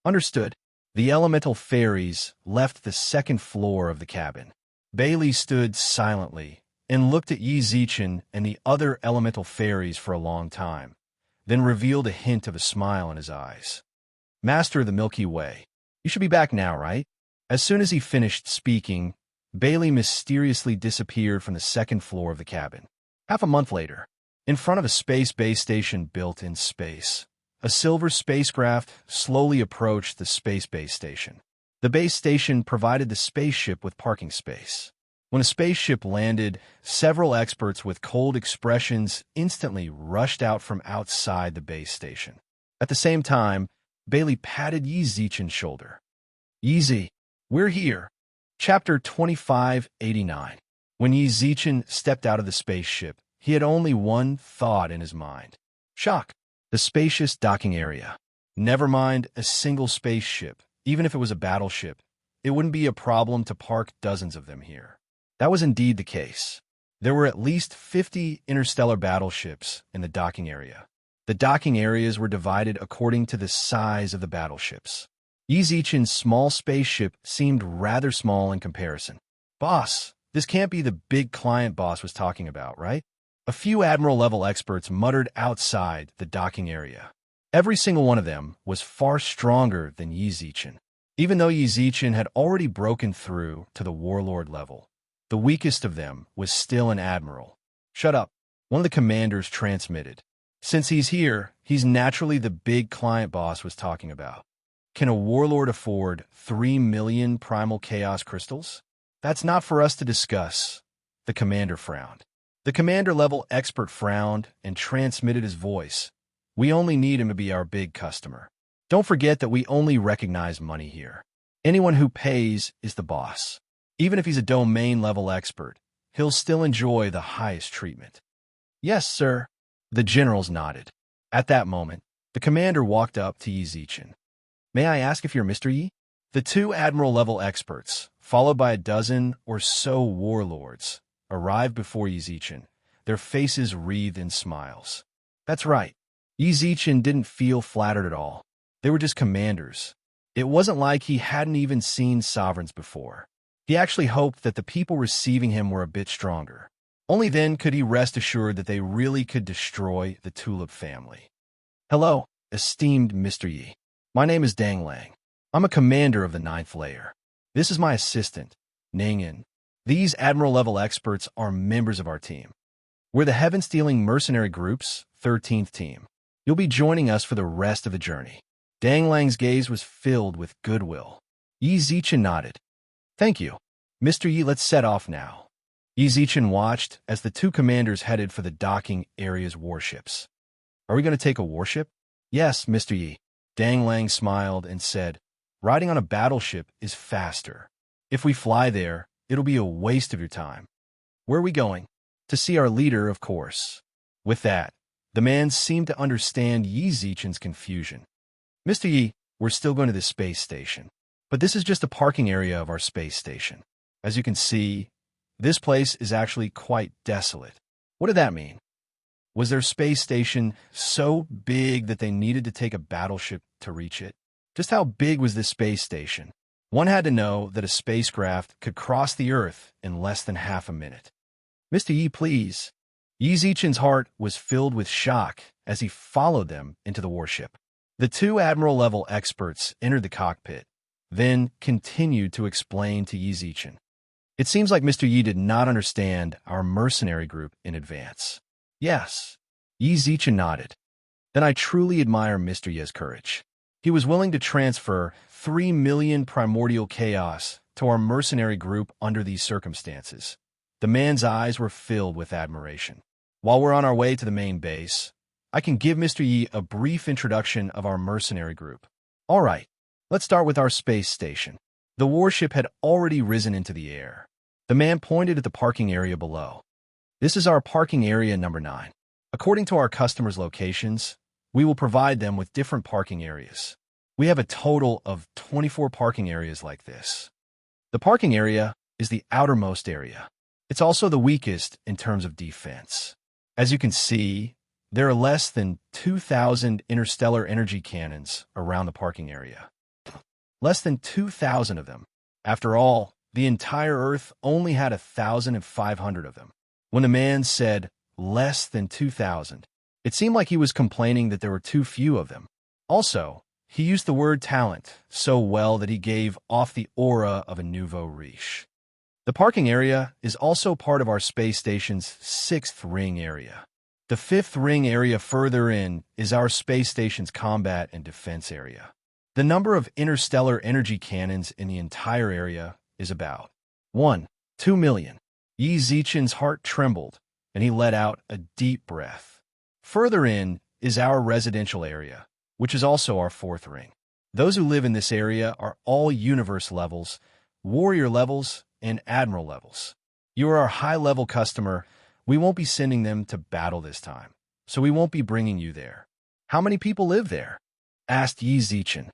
Understood. The elemental fairies left the 2nd floor of the cabin. Bailey stood silently and looked at Yi Zichen and the other elemental fairies for a long time, then revealed a hint of a smile in his eyes. Master of the Milky Way, you should be back now, right? As soon as he finished speaking, Bailey mysteriously disappeared from the 2nd floor of the cabin. Half a month later, in front of a space base station built in space, a silver spacecraft slowly approached the space base station. The base station provided the spaceship with parking space. When a spaceship landed, several experts with cold expressions instantly rushed out from outside the base station. At the same time, Bailey patted Yi Zichen's shoulder. Yi, we're here. Chapter 2589. When Yi Zichen stepped out of the spaceship, he had only one thought in his mind. Shock. The spacious docking area. Never mind a single spaceship, even if it was a battleship, it wouldn't be a problem to park dozens of them here. That was indeed the case. There were at least 50 interstellar battleships in the docking area. The docking areas were divided according to the size of the battleships. Yi Zichen's small spaceship seemed rather small in comparison. Boss, this can't be the big client boss was talking about, right? A few admiral-level experts muttered outside the docking area. Every single one of them was far stronger than Yi Zichen. Even though Yi Zichen had already broken through to the warlord level, the weakest of them was still an admiral. Shut up, one of the commanders transmitted. Since he's here, he's naturally the big client boss was talking about. Can a warlord afford 3 million primal chaos crystals? That's not for us to discuss. The commander frowned. The commander-level expert frowned and transmitted his voice. We only need him to be our big customer. Don't forget that we only recognize money here. Anyone who pays is the boss. Even if he's a domain-level expert, he'll still enjoy the highest treatment. Yes, sir. The generals nodded. At that moment, the commander walked up to Yi Zichen. May I ask if you're Mr. Yi? The 2 admiral-level experts, followed by a dozen or so warlords, arrived before Yi Zichen, their faces wreathed in smiles. That's right. Yi Zichen didn't feel flattered at all. They were just commanders. It wasn't like he hadn't even seen sovereigns before. He actually hoped that the people receiving him were a bit stronger. Only then could he rest assured that they really could destroy the Tulip family. Hello, esteemed Mr. Yi. My name is Dang Lang. I'm a commander of the 9th layer. This is my assistant, Ningyan. These admiral-level experts are members of our team. We're the Heaven-Stealing Mercenary Group's 13th team. You'll be joining us for the rest of the journey. Dang Lang's gaze was filled with goodwill. Yi Zichen nodded. Thank you. Mr. Yi, let's set off now. Yi Zichen watched as the 2 commanders headed for the docking area's warships. Are we going to take a warship? Yes, Mr. Yi. Dang Lang smiled and said, riding on a battleship is faster. If we fly there, it'll be a waste of your time. Where are we going? To see our leader, of course. With that, the man seemed to understand Yi Zichen's confusion. Mr. Yi, we're still going to the space station. But this is just a parking area of our space station. As you can see, this place is actually quite desolate. What did that mean? Was their space station so big that they needed to take a battleship to reach it? Just how big was this space station? One had to know that a spacecraft could cross the Earth in less than half a minute. Mr. Yi, please. Yi Zichen's heart was filled with shock as he followed them into the warship. The two admiral-level experts entered the cockpit, then continued to explain to Yi Zichen. It seems like Mr. Yi did not understand our mercenary group in advance. Yes, Yi Zichen nodded. Then I truly admire Mr. Yi's courage. He was willing to transfer 3 million primordial chaos to our mercenary group under these circumstances. The man's eyes were filled with admiration. While we're on our way to the main base, I can give Mr. Yi a brief introduction of our mercenary group. All right, let's start with our space station. The warship had already risen into the air. The man pointed at the parking area below. This is our parking area number 9. According to our customers' locations, we will provide them with different parking areas. We have a total of 24 parking areas like this. The parking area is the outermost area. It's also the weakest in terms of defense. As you can see, there are less than 2,000 interstellar energy cannons around the parking area. Less than 2,000 of them. After all, the entire Earth only had 1,500 of them. When the man said less than 2,000, it seemed like he was complaining that there were too few of them. Also, he used the word talent so well that he gave off the aura of a nouveau riche. The parking area is also part of our space station's 6th ring area. The 5th ring area further in is our space station's combat and defense area. The number of interstellar energy cannons in the entire area is about 2 million. Yi Zichen's heart trembled, and he let out a deep breath. Further in is our residential area, which is also our 4th ring. Those who live in this area are all universe levels, warrior levels, and admiral levels. You are our high-level customer. We won't be sending them to battle this time, so we won't be bringing you there. How many people live there? Asked Yi Zichen.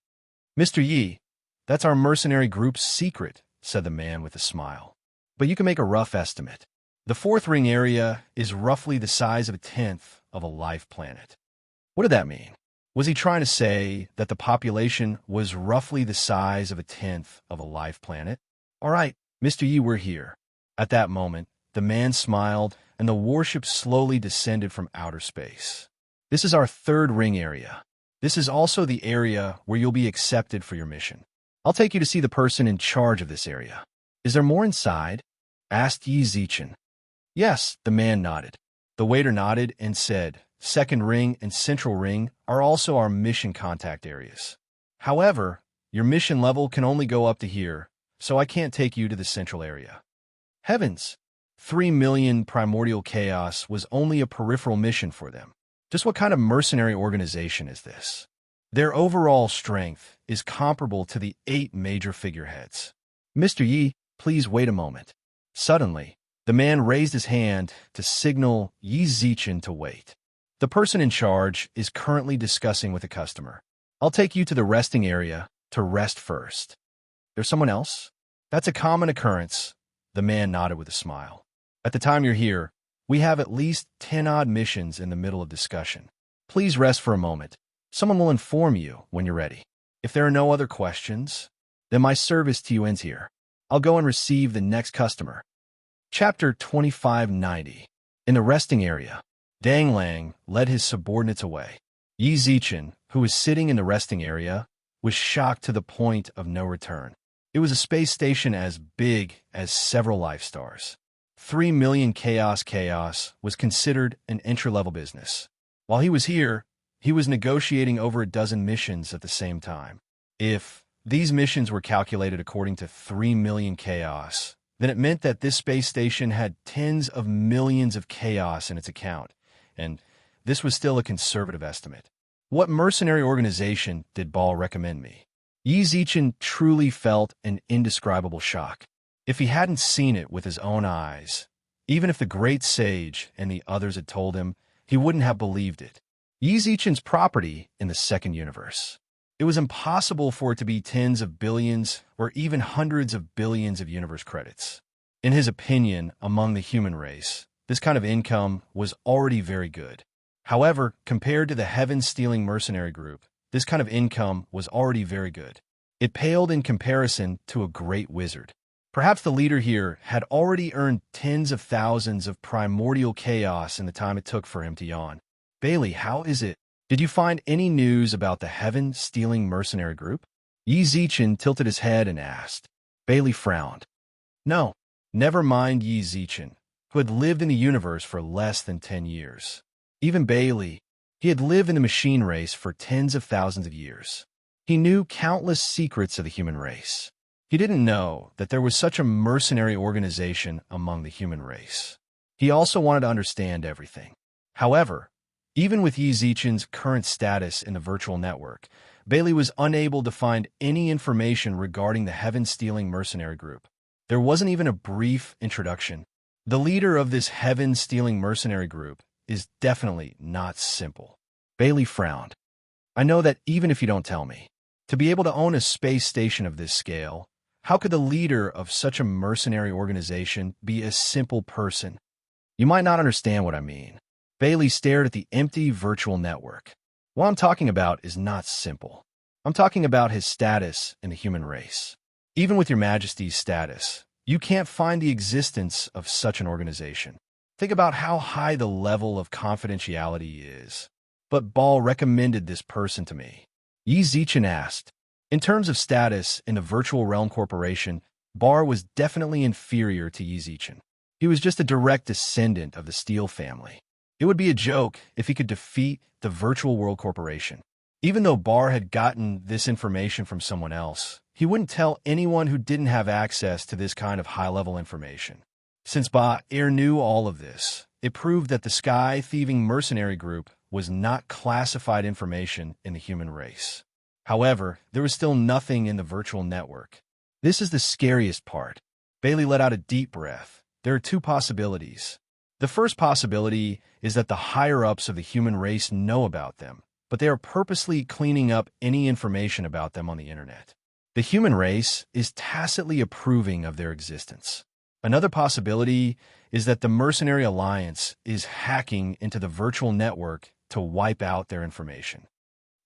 Mr. Yi, that's our mercenary group's secret, said the man with a smile. But you can make a rough estimate. The 4th ring area is roughly the size of a 10th of a life planet. What did that mean? Was he trying to say that the population was roughly the size of a 10th of a life planet? All right, Mr. Yi, we're here. At that moment, the man smiled, and the warship slowly descended from outer space. This is our 3rd ring area. This is also the area where you'll be accepted for your mission. I'll take you to see the person in charge of this area. Is there more inside? Asked Yi Zichen. Yes, the man nodded. The waiter nodded and said, 2nd ring and central ring are also our mission contact areas. However, your mission level can only go up to here, so I can't take you to the central area. Heavens! 3 million primordial chaos was only a peripheral mission for them. Just what kind of mercenary organization is this? Their overall strength is comparable to the 8 major figureheads. Mr. Yi, please wait a moment. Suddenly, the man raised his hand to signal Yi Zichen to wait. The person in charge is currently discussing with a customer. I'll take you to the resting area to rest first. There's someone else? That's a common occurrence. The man nodded with a smile. At the time you're here, we have at least 10-odd missions in the middle of discussion. Please rest for a moment. Someone will inform you when you're ready. If there are no other questions, then my service to you ends here. I'll go and receive the next customer. Chapter 2590. In the resting area, Dang Lang led his subordinates away. Yi Zichen, who was sitting in the resting area, was shocked to the point of no return. It was a space station as big as several life stars. 3 million chaos was considered an entry-level business. While he was here, he was negotiating over a dozen missions at the same time. If these missions were calculated according to 3 million chaos, then it meant that this space station had tens of millions of chaos in its account, and this was still a conservative estimate. What mercenary organization did Ball recommend me? Yi Zichen truly felt an indescribable shock. If he hadn't seen it with his own eyes, even if the great sage and the others had told him, he wouldn't have believed it. Yi Zichen's property in the 2nd universe. It was impossible for it to be tens of billions or even hundreds of billions of universe credits. In his opinion, among the human race, this kind of income was already very good. However, compared to the heaven-stealing mercenary group, this kind of income was already very good. It paled in comparison to a great wizard. Perhaps the leader here had already earned tens of thousands of primordial chaos in the time it took for him to yawn. Bailey, how is it? Did you find any news about the heaven-stealing mercenary group? Yi Zichen tilted his head and asked. Bailey frowned. No, never mind Yi Zichen, who had lived in the universe for less than 10 years. Even Bailey, he had lived in the machine race for tens of thousands of years. He knew countless secrets of the human race. He didn't know that there was such a mercenary organization among the human race. He also wanted to understand everything. However, even with Yi Zichen's current status in the virtual network, Bailey was unable to find any information regarding the heaven-stealing mercenary group. There wasn't even a brief introduction. The leader of this heaven-stealing mercenary group is definitely not simple. Bailey frowned. I know that even if you don't tell me. To be able to own a space station of this scale, how could the leader of such a mercenary organization be a simple person? You might not understand what I mean. Bailey stared at the empty virtual network. What I'm talking about is not simple. I'm talking about his status in the human race. Even with your Majesty's status, you can't find the existence of such an organization. Think about how high the level of confidentiality is. But Ball recommended this person to me. Yi Zichen asked. In terms of status in the Virtual Realm Corporation, Bar was definitely inferior to Yi Zichen. He was just a direct descendant of the Steel family. It would be a joke if he could defeat the Virtual World Corporation. Even though Bar had gotten this information from someone else, he wouldn't tell anyone who didn't have access to this kind of high-level information. Since Ba Er knew all of this, it proved that the sky-thieving mercenary group was not classified information in the human race. However, there was still nothing in the virtual network. This is the scariest part. Bailey let out a deep breath. There are two possibilities. The first possibility is that the higher-ups of the human race know about them, but they are purposely cleaning up any information about them on the internet. The human race is tacitly approving of their existence. Another possibility is that the Mercenary Alliance is hacking into the virtual network to wipe out their information.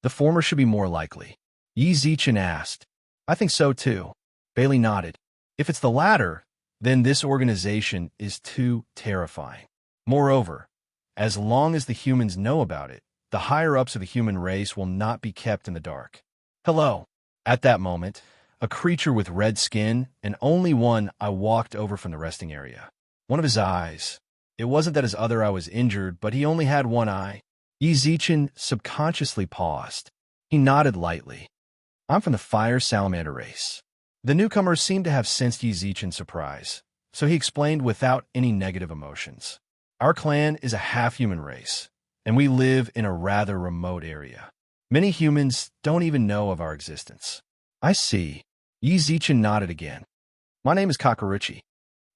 The former should be more likely. Yi Zichen asked. I think so too. Bailey nodded. If it's the latter, then this organization is too terrifying. Moreover, as long as the humans know about it, the higher-ups of the human race will not be kept in the dark. Hello. At that moment, a creature with red skin, and only one I walked over from the resting area. One of his eyes. It wasn't that his other eye was injured, but he only had one eye. Yi Zichen subconsciously paused. He nodded lightly. I'm from the fire salamander race. The newcomer seemed to have sensed Yi Zichen's surprise, so he explained without any negative emotions. Our clan is a half-human race, and we live in a rather remote area. Many humans don't even know of our existence. I see. Yi Zichen nodded again. My name is Kakaruchi.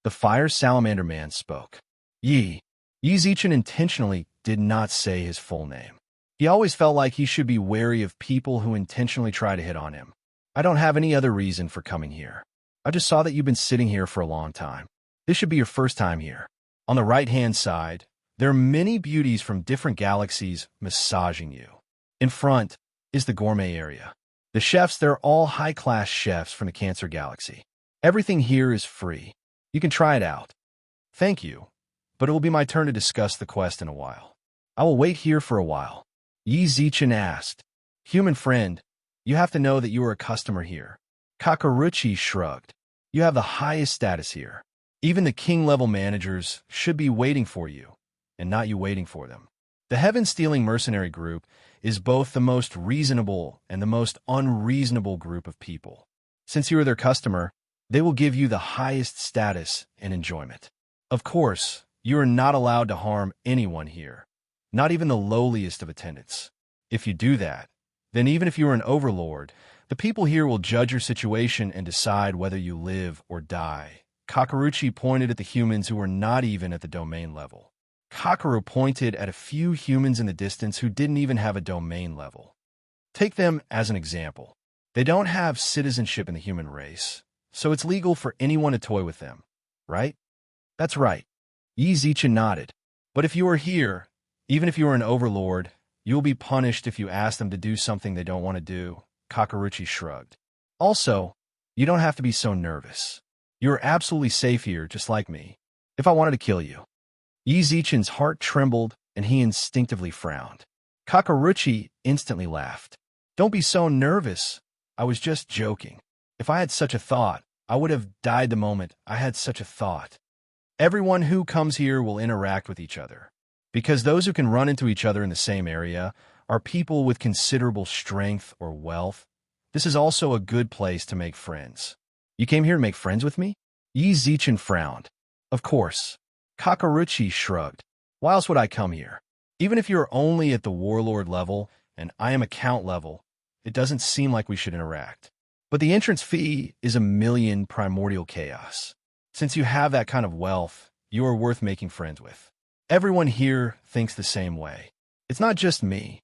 The fire salamander man spoke. Yi Zichen intentionally did not say his full name. He always felt like he should be wary of people who intentionally try to hit on him. I don't have any other reason for coming here. I just saw that you've been sitting here for a long time. This should be your first time here. On the right-hand side, there are many beauties from different galaxies massaging you. In front is the gourmet area. The chefs, they're all high-class chefs from the Cancer Galaxy. Everything here is free. You can try it out. Thank you, but it will be my turn to discuss the quest in a while. I will wait here for a while. Yi Zichen asked. Human friend, you have to know that you are a customer here. Kakaruchi shrugged. You have the highest status here. Even the king-level managers should be waiting for you, and not you waiting for them. The heaven-stealing mercenary group is both the most reasonable and the most unreasonable group of people. Since you are their customer, they will give you the highest status and enjoyment. Of course, you are not allowed to harm anyone here, not even the lowliest of attendants. If you do that, then even if you are an overlord, the people here will judge your situation and decide whether you live or die. Kakaruchi pointed at the humans who were not even at the domain level. Kakaru pointed at a few humans in the distance who didn't even have a domain level. Take them as an example. They don't have citizenship in the human race, so it's legal for anyone to toy with them, right? That's right. Yi Zichen nodded. But if you are here, even if you are an overlord, you will be punished if you ask them to do something they don't want to do. Kakaruchi shrugged. Also, you don't have to be so nervous. You are absolutely safe here, just like me. If I wanted to kill you. Yi Zichen's heart trembled, and he instinctively frowned. Kakaruchi instantly laughed. Don't be so nervous. I was just joking. If I had such a thought, I would have died the moment I had such a thought. Everyone who comes here will interact with each other, because those who can run into each other in the same area are people with considerable strength or wealth. This is also a good place to make friends. You came here to make friends with me? Yi Zichen frowned. Of course. Kakaruchi shrugged. Why else would I come here? Even if you're only at the warlord level and I am account level, it doesn't seem like we should interact. But the entrance fee is 1,000,000 primordial chaos. Since you have that kind of wealth, you are worth making friends with. Everyone here thinks the same way. It's not just me.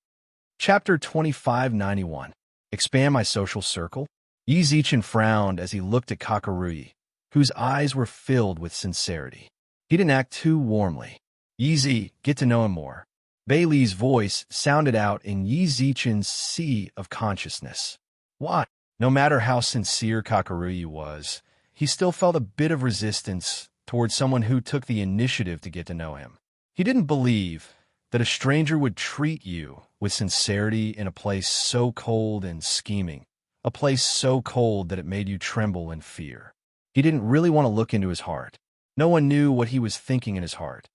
Chapter 2591. Expand my social circle? Yi Zichen frowned as he looked at Kakaruchi, whose eyes were filled with sincerity. He didn't act too warmly. Yi, get to know him more. Bailey's voice sounded out in Yi Zichen's sea of consciousness. What? No matter how sincere Kakaruchi was, he still felt a bit of resistance towards someone who took the initiative to get to know him. He didn't believe that a stranger would treat you with sincerity in a place so cold and scheming, a place so cold that it made you tremble in fear. He didn't really want to look into his heart. No one knew what he was thinking in his heart.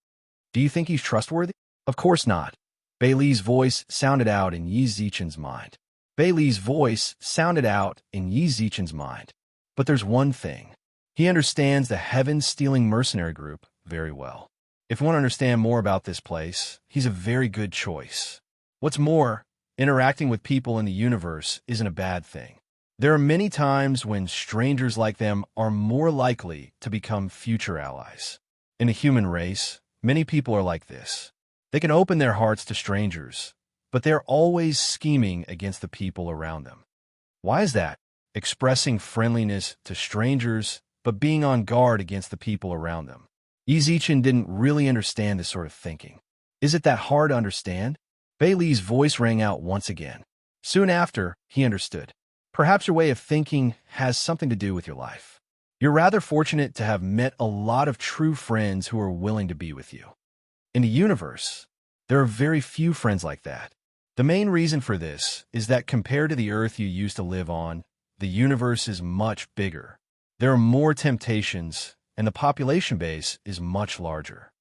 Do you think he's trustworthy? Of course not. Bailey's voice sounded out in Yi Zichen's mind. Bailey's voice sounded out in Yi Zichen's mind. But there's one thing. He understands the heaven-stealing mercenary group very well. If you want to understand more about this place, he's a very good choice. What's more, interacting with people in the universe isn't a bad thing. There are many times when strangers like them are more likely to become future allies. In the human race, many people are like this. They can open their hearts to strangers, but they're always scheming against the people around them. Why is that? Expressing friendliness to strangers, but being on guard against the people around them. Yi Zichen didn't really understand this sort of thinking. Is it that hard to understand? Bailey's voice rang out once again. Soon after, he understood. Perhaps your way of thinking has something to do with your life. You're rather fortunate to have met a lot of true friends who are willing to be with you. In the universe, there are very few friends like that. The main reason for this is that compared to the Earth you used to live on, the universe is much bigger. There are more temptations, and the population base is much larger.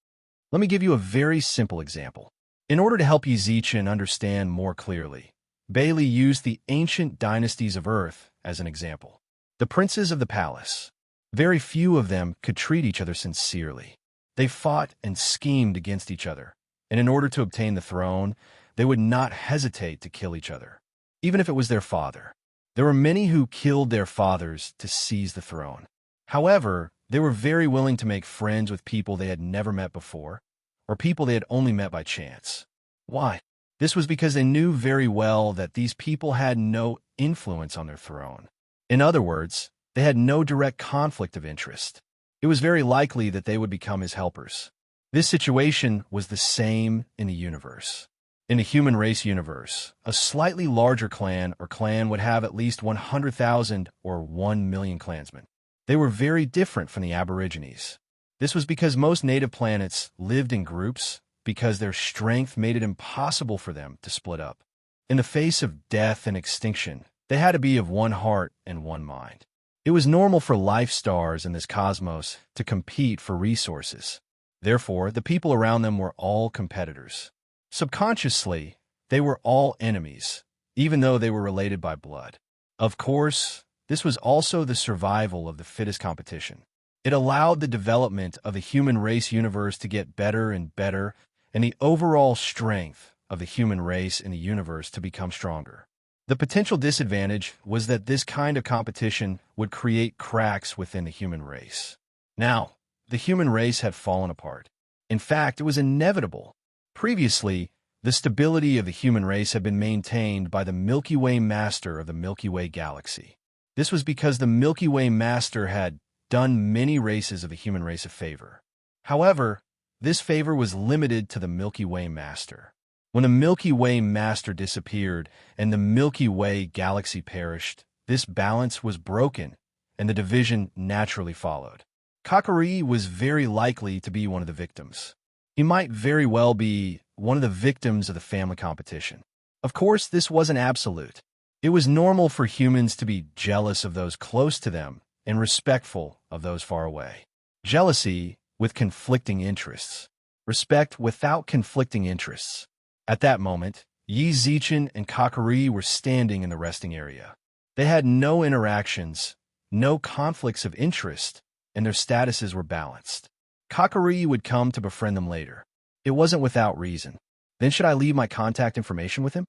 Let me give you a very simple example. In order to help Yi Zichen understand more clearly, Bailey used the ancient dynasties of Earth as an example. The princes of the palace. Very few of them could treat each other sincerely. They fought and schemed against each other, and in order to obtain the throne, they would not hesitate to kill each other, even if it was their father. There were many who killed their fathers to seize the throne. However, they were very willing to make friends with people they had never met before, or people they had only met by chance. Why? This was because they knew very well that these people had no influence on their throne. In other words, they had no direct conflict of interest. It was very likely that they would become his helpers. This situation was the same in the universe. In the human race universe, a slightly larger clan or clan would have at least 100,000 or 1,000,000 clansmen. They were very different from the Aborigines. This was because most native planets lived in groups because their strength made it impossible for them to split up. In the face of death and extinction, they had to be of one heart and one mind. It was normal for life stars in this cosmos to compete for resources. Therefore, the people around them were all competitors. Subconsciously, they were all enemies, even though they were related by blood. Of course, this was also the survival of the fittest competition. It allowed the development of the human race universe to get better and better, and the overall strength of the human race in the universe to become stronger. The potential disadvantage was that this kind of competition would create cracks within the human race. Now, the human race had fallen apart. In fact, it was inevitable. Previously, the stability of the human race had been maintained by the Milky Way Master of the Milky Way Galaxy. This was because the Milky Way Master had done many races of the human race a favor. However, this favor was limited to the Milky Way Master. When the Milky Way Master disappeared and the Milky Way Galaxy perished, this balance was broken, and the division naturally followed. Kakarui was very likely to be one of the victims. He might very well be one of the victims of the family competition. Of course, this wasn't absolute. It was normal for humans to be jealous of those close to them and respectful of those far away. Jealousy with conflicting interests. Respect without conflicting interests. At that moment, Yi Zichen and Kakarui were standing in the resting area. They had no interactions, no conflicts of interest, and their statuses were balanced. Kakarui would come to befriend them later. It wasn't without reason. Then should I leave my contact information with him?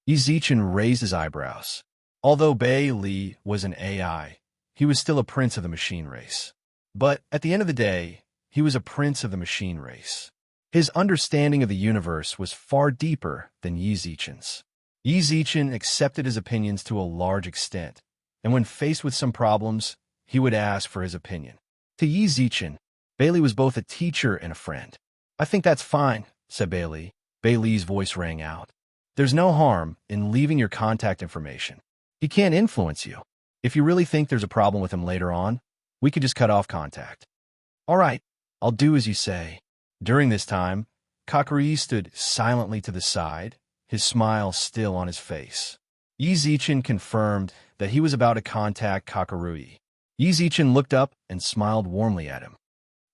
Yi Zichen raised his eyebrows. Although Bei Li was an AI, he was still a prince of the machine race. But at the end of the day, he was a prince of the machine race. His understanding of the universe was far deeper than Yi Zichen's. Yi Zichen accepted his opinions to a large extent, and when faced with some problems, he would ask for his opinion. To Yi Zichen, Bailey was both a teacher and a friend. "I think that's fine," said Bailey. Bailey's voice rang out. "There's no harm in leaving your contact information. He can't influence you. If you really think there's a problem with him later on, we could just cut off contact." "All right, I'll do as you say." During this time, Kakarui stood silently to the side, his smile still on his face. Yi Zichen confirmed that he was about to contact Kakarui. Yi Zichen looked up and smiled warmly at him.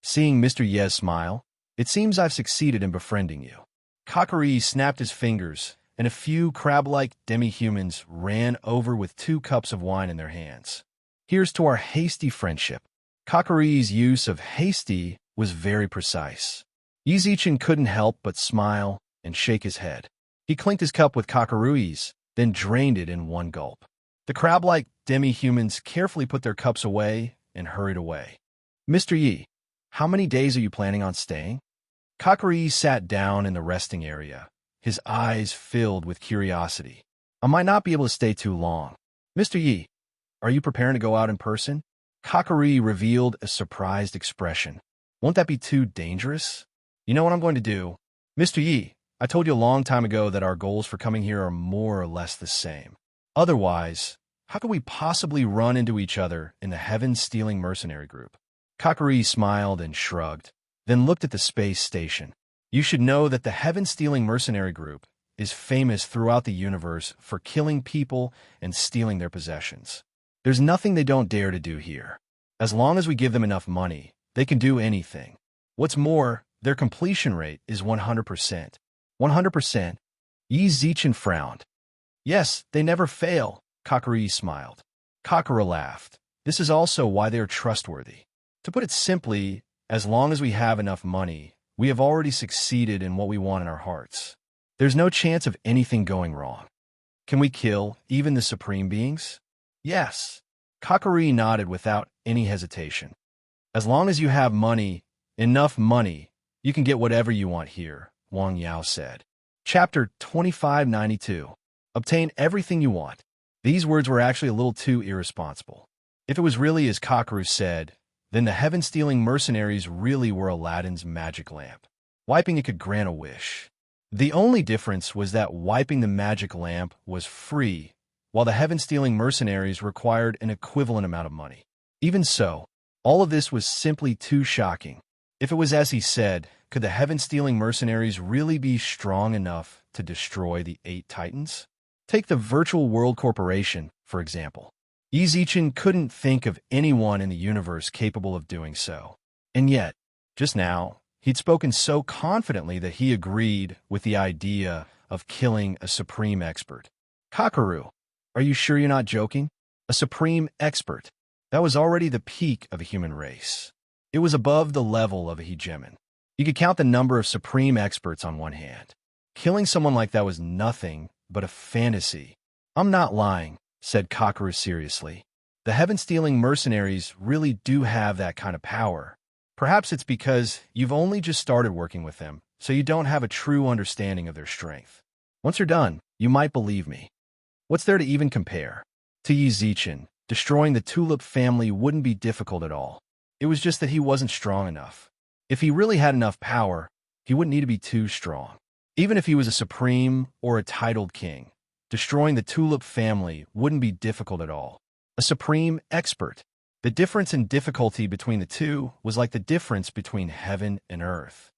Seeing Mr. Ye's smile, "It seems I've succeeded in befriending you." Kakarui snapped his fingers, and a few crab-like demi-humans ran over with 2 cups of wine in their hands. "Here's to our hasty friendship." Kakarui's use of hasty was very precise. Yi Zichen couldn't help but smile and shake his head. He clinked his cup with Kakarui's, then drained it in one gulp. The crab-like demi-humans carefully put their cups away and hurried away. "Mr. Yi, how many days are you planning on staying?" Kakarui sat down in the resting area, his eyes filled with curiosity. "I might not be able to stay too long." "Mr. Yi, are you preparing to go out in person?" Kakarui revealed a surprised expression. "Won't that be too dangerous?" "You know what I'm going to do?" "Mr. Yi, I told you a long time ago that our goals for coming here are more or less the same. Otherwise, how could we possibly run into each other in the heaven-stealing mercenary group?" Kakarui smiled and shrugged, then looked at the space station. "You should know that the heaven-stealing mercenary group is famous throughout the universe for killing people and stealing their possessions. There's nothing they don't dare to do here. As long as we give them enough money, they can do anything. What's more, their completion rate is 100%. 100%? Yi Zichen frowned. "Yes, they never fail," Kakarui smiled. Kakara laughed. "This is also why they are trustworthy. To put it simply, as long as we have enough money, we have already succeeded in what we want in our hearts. There's no chance of anything going wrong." "Can we kill even the supreme beings?" "Yes." Kakarui nodded without any hesitation. "As long as you have money, enough money, you can get whatever you want here," Wang Yao said. Chapter 2592. Obtain everything you want. These words were actually a little too irresponsible. If it was really as Kakaru said, then the heaven-stealing mercenaries really were Aladdin's magic lamp. Wiping it could grant a wish. The only difference was that wiping the magic lamp was free, while the heaven-stealing mercenaries required an equivalent amount of money. Even so, all of this was simply too shocking. If it was as he said, could the heaven-stealing mercenaries really be strong enough to destroy the 8 titans? Take the Virtual World Corporation, for example. Yi Zichen couldn't think of anyone in the universe capable of doing so. And yet, just now, he'd spoken so confidently that he agreed with the idea of killing a supreme expert. Kakaru, are you sure you're not joking? A supreme expert. That was already the peak of a human race. It was above the level of a hegemon. You could count the number of supreme experts on one hand. Killing someone like that was nothing but a fantasy. "I'm not lying," said Kakaru seriously. "The heaven-stealing mercenaries really do have that kind of power. Perhaps it's because you've only just started working with them, so you don't have a true understanding of their strength. Once you're done, you might believe me. What's there to even compare?" To Yi Zichen, destroying the Tulip family wouldn't be difficult at all. It was just that he wasn't strong enough. If he really had enough power, he wouldn't need to be too strong. Even if he was a supreme or a titled king, destroying the Tulip family wouldn't be difficult at all. A supreme expert. The difference in difficulty between the two was like the difference between heaven and earth.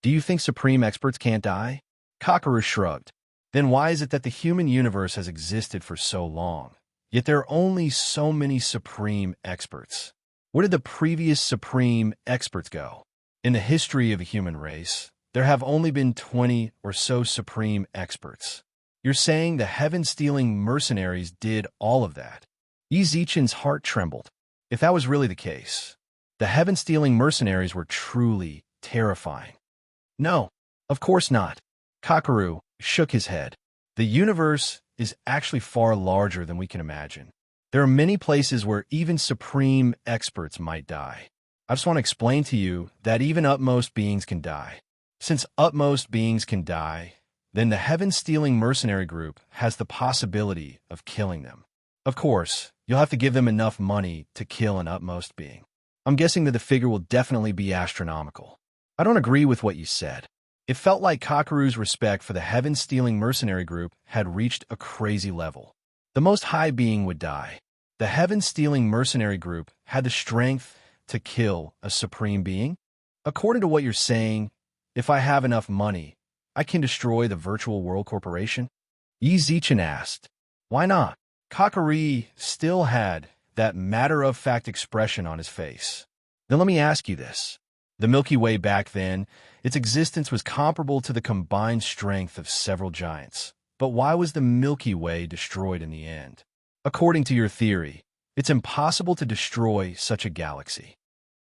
Do you think supreme experts can't die? Kakaru shrugged. Then why is it that the human universe has existed for so long, yet there are only so many supreme experts? Where did the previous supreme experts go? In the history of the human race, there have only been 20 or so supreme experts. You're saying the heaven-stealing mercenaries did all of that? Yi Zichen's heart trembled. If that was really the case, the heaven-stealing mercenaries were truly terrifying. No, of course not. Kakaru shook his head. The universe is actually far larger than we can imagine. There are many places where even supreme experts might die. I just want to explain to you that even utmost beings can die. Since utmost beings can die, then the heaven-stealing mercenary group has the possibility of killing them. Of course, you'll have to give them enough money to kill an utmost being. I'm guessing that the figure will definitely be astronomical. I don't agree with what you said. It felt like Kakaru's respect for the heaven-stealing mercenary group had reached a crazy level. The most high being would die. The heaven-stealing mercenary group had the strength to kill a supreme being? According to what you're saying, if I have enough money, I can destroy the Virtual World Corporation? Yi Zichen asked. Why not? Kakaru still had that matter-of-fact expression on his face. Then let me ask you this. The Milky Way back then, its existence was comparable to the combined strength of several giants. But why was the Milky Way destroyed in the end? According to your theory, it's impossible to destroy such a galaxy.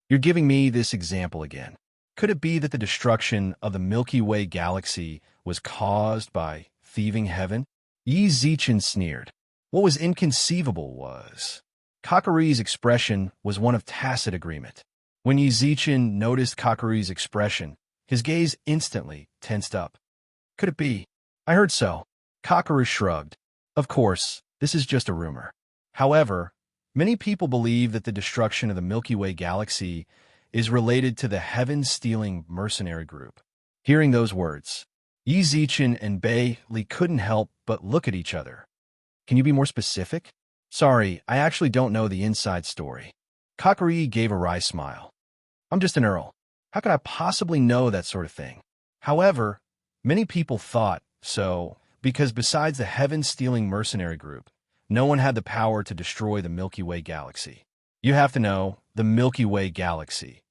You're giving me this example again. Could it be that the destruction of the Milky Way galaxy was caused by thieving heaven? Yi Zichen sneered. What was inconceivable was... Kakaru's expression was one of tacit agreement. When Yi Zichen noticed Kakaru's expression, his gaze instantly tensed up. Could it be? I heard so. Kakaru shrugged. Of course, this is just a rumor. However, many people believe that the destruction of the Milky Way galaxy is related to the heaven-stealing mercenary group. Hearing those words, Yi Zichen and Bei Li couldn't help but look at each other. Can you be more specific? Sorry, I actually don't know the inside story. Kakaru gave a wry smile. I'm just an earl. How could I possibly know that sort of thing? However, many people thought so because besides the heaven-stealing mercenary group, no one had the power to destroy the Milky Way galaxy. You have to know the Milky Way galaxy,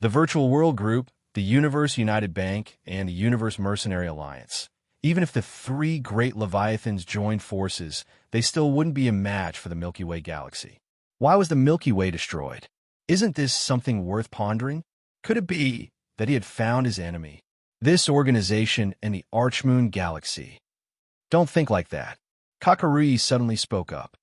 the Virtual World Group, the Universe United Bank, and the Universe Mercenary Alliance. Even if the three great Leviathans joined forces, they still wouldn't be a match for the Milky Way galaxy. Why was the Milky Way destroyed? Isn't this something worth pondering? Could it be that he had found his enemy, this organization and the Archmoon galaxy? Don't think like that. Kakaru suddenly spoke up.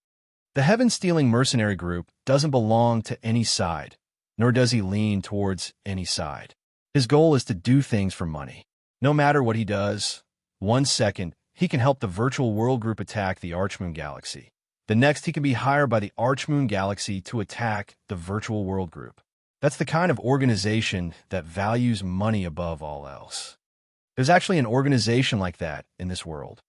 The heaven-stealing mercenary group doesn't belong to any side, nor does he lean towards any side. His goal is to do things for money. No matter what he does, 1 second, he can help the Virtual World Group attack the Archmoon Galaxy. The next, he can be hired by the Archmoon Galaxy to attack the Virtual World Group. That's the kind of organization that values money above all else. There's actually an organization like that in this world.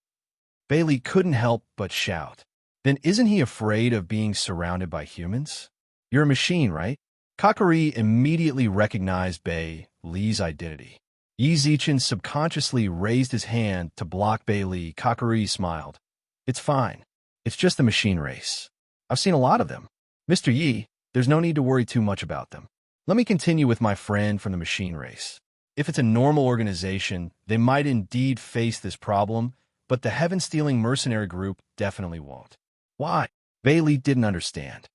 Bailey couldn't help but shout. Then isn't he afraid of being surrounded by humans? You're a machine, right? Kakaru immediately recognized Bei Li's identity. Yi Zichen subconsciously raised his hand to block Bei Li. Kakaru smiled. It's fine. It's just a machine race. I've seen a lot of them. Mr. Yi, there's no need to worry too much about them. Let me continue with my friend from the machine race. If it's a normal organization, they might indeed face this problem, but the heaven-stealing mercenary group definitely won't. Why? Bailey didn't understand.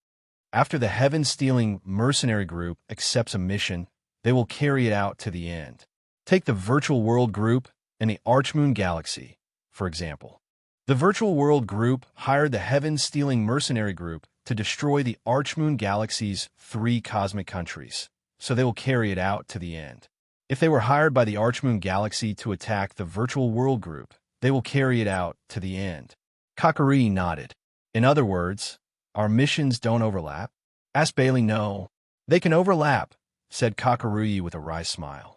After the heaven-stealing mercenary group accepts a mission, they will carry it out to the end. Take the Virtual World Group and the Archmoon Galaxy, for example. The Virtual World Group hired the heaven-stealing mercenary group to destroy the Archmoon Galaxy's 3 cosmic countries, so they will carry it out to the end. If they were hired by the Archmoon Galaxy to attack the Virtual World Group, they will carry it out to the end. Kakaru nodded. In other words, our missions don't overlap? Asked Bailey. No. They can overlap, said Kakaru with a wry smile.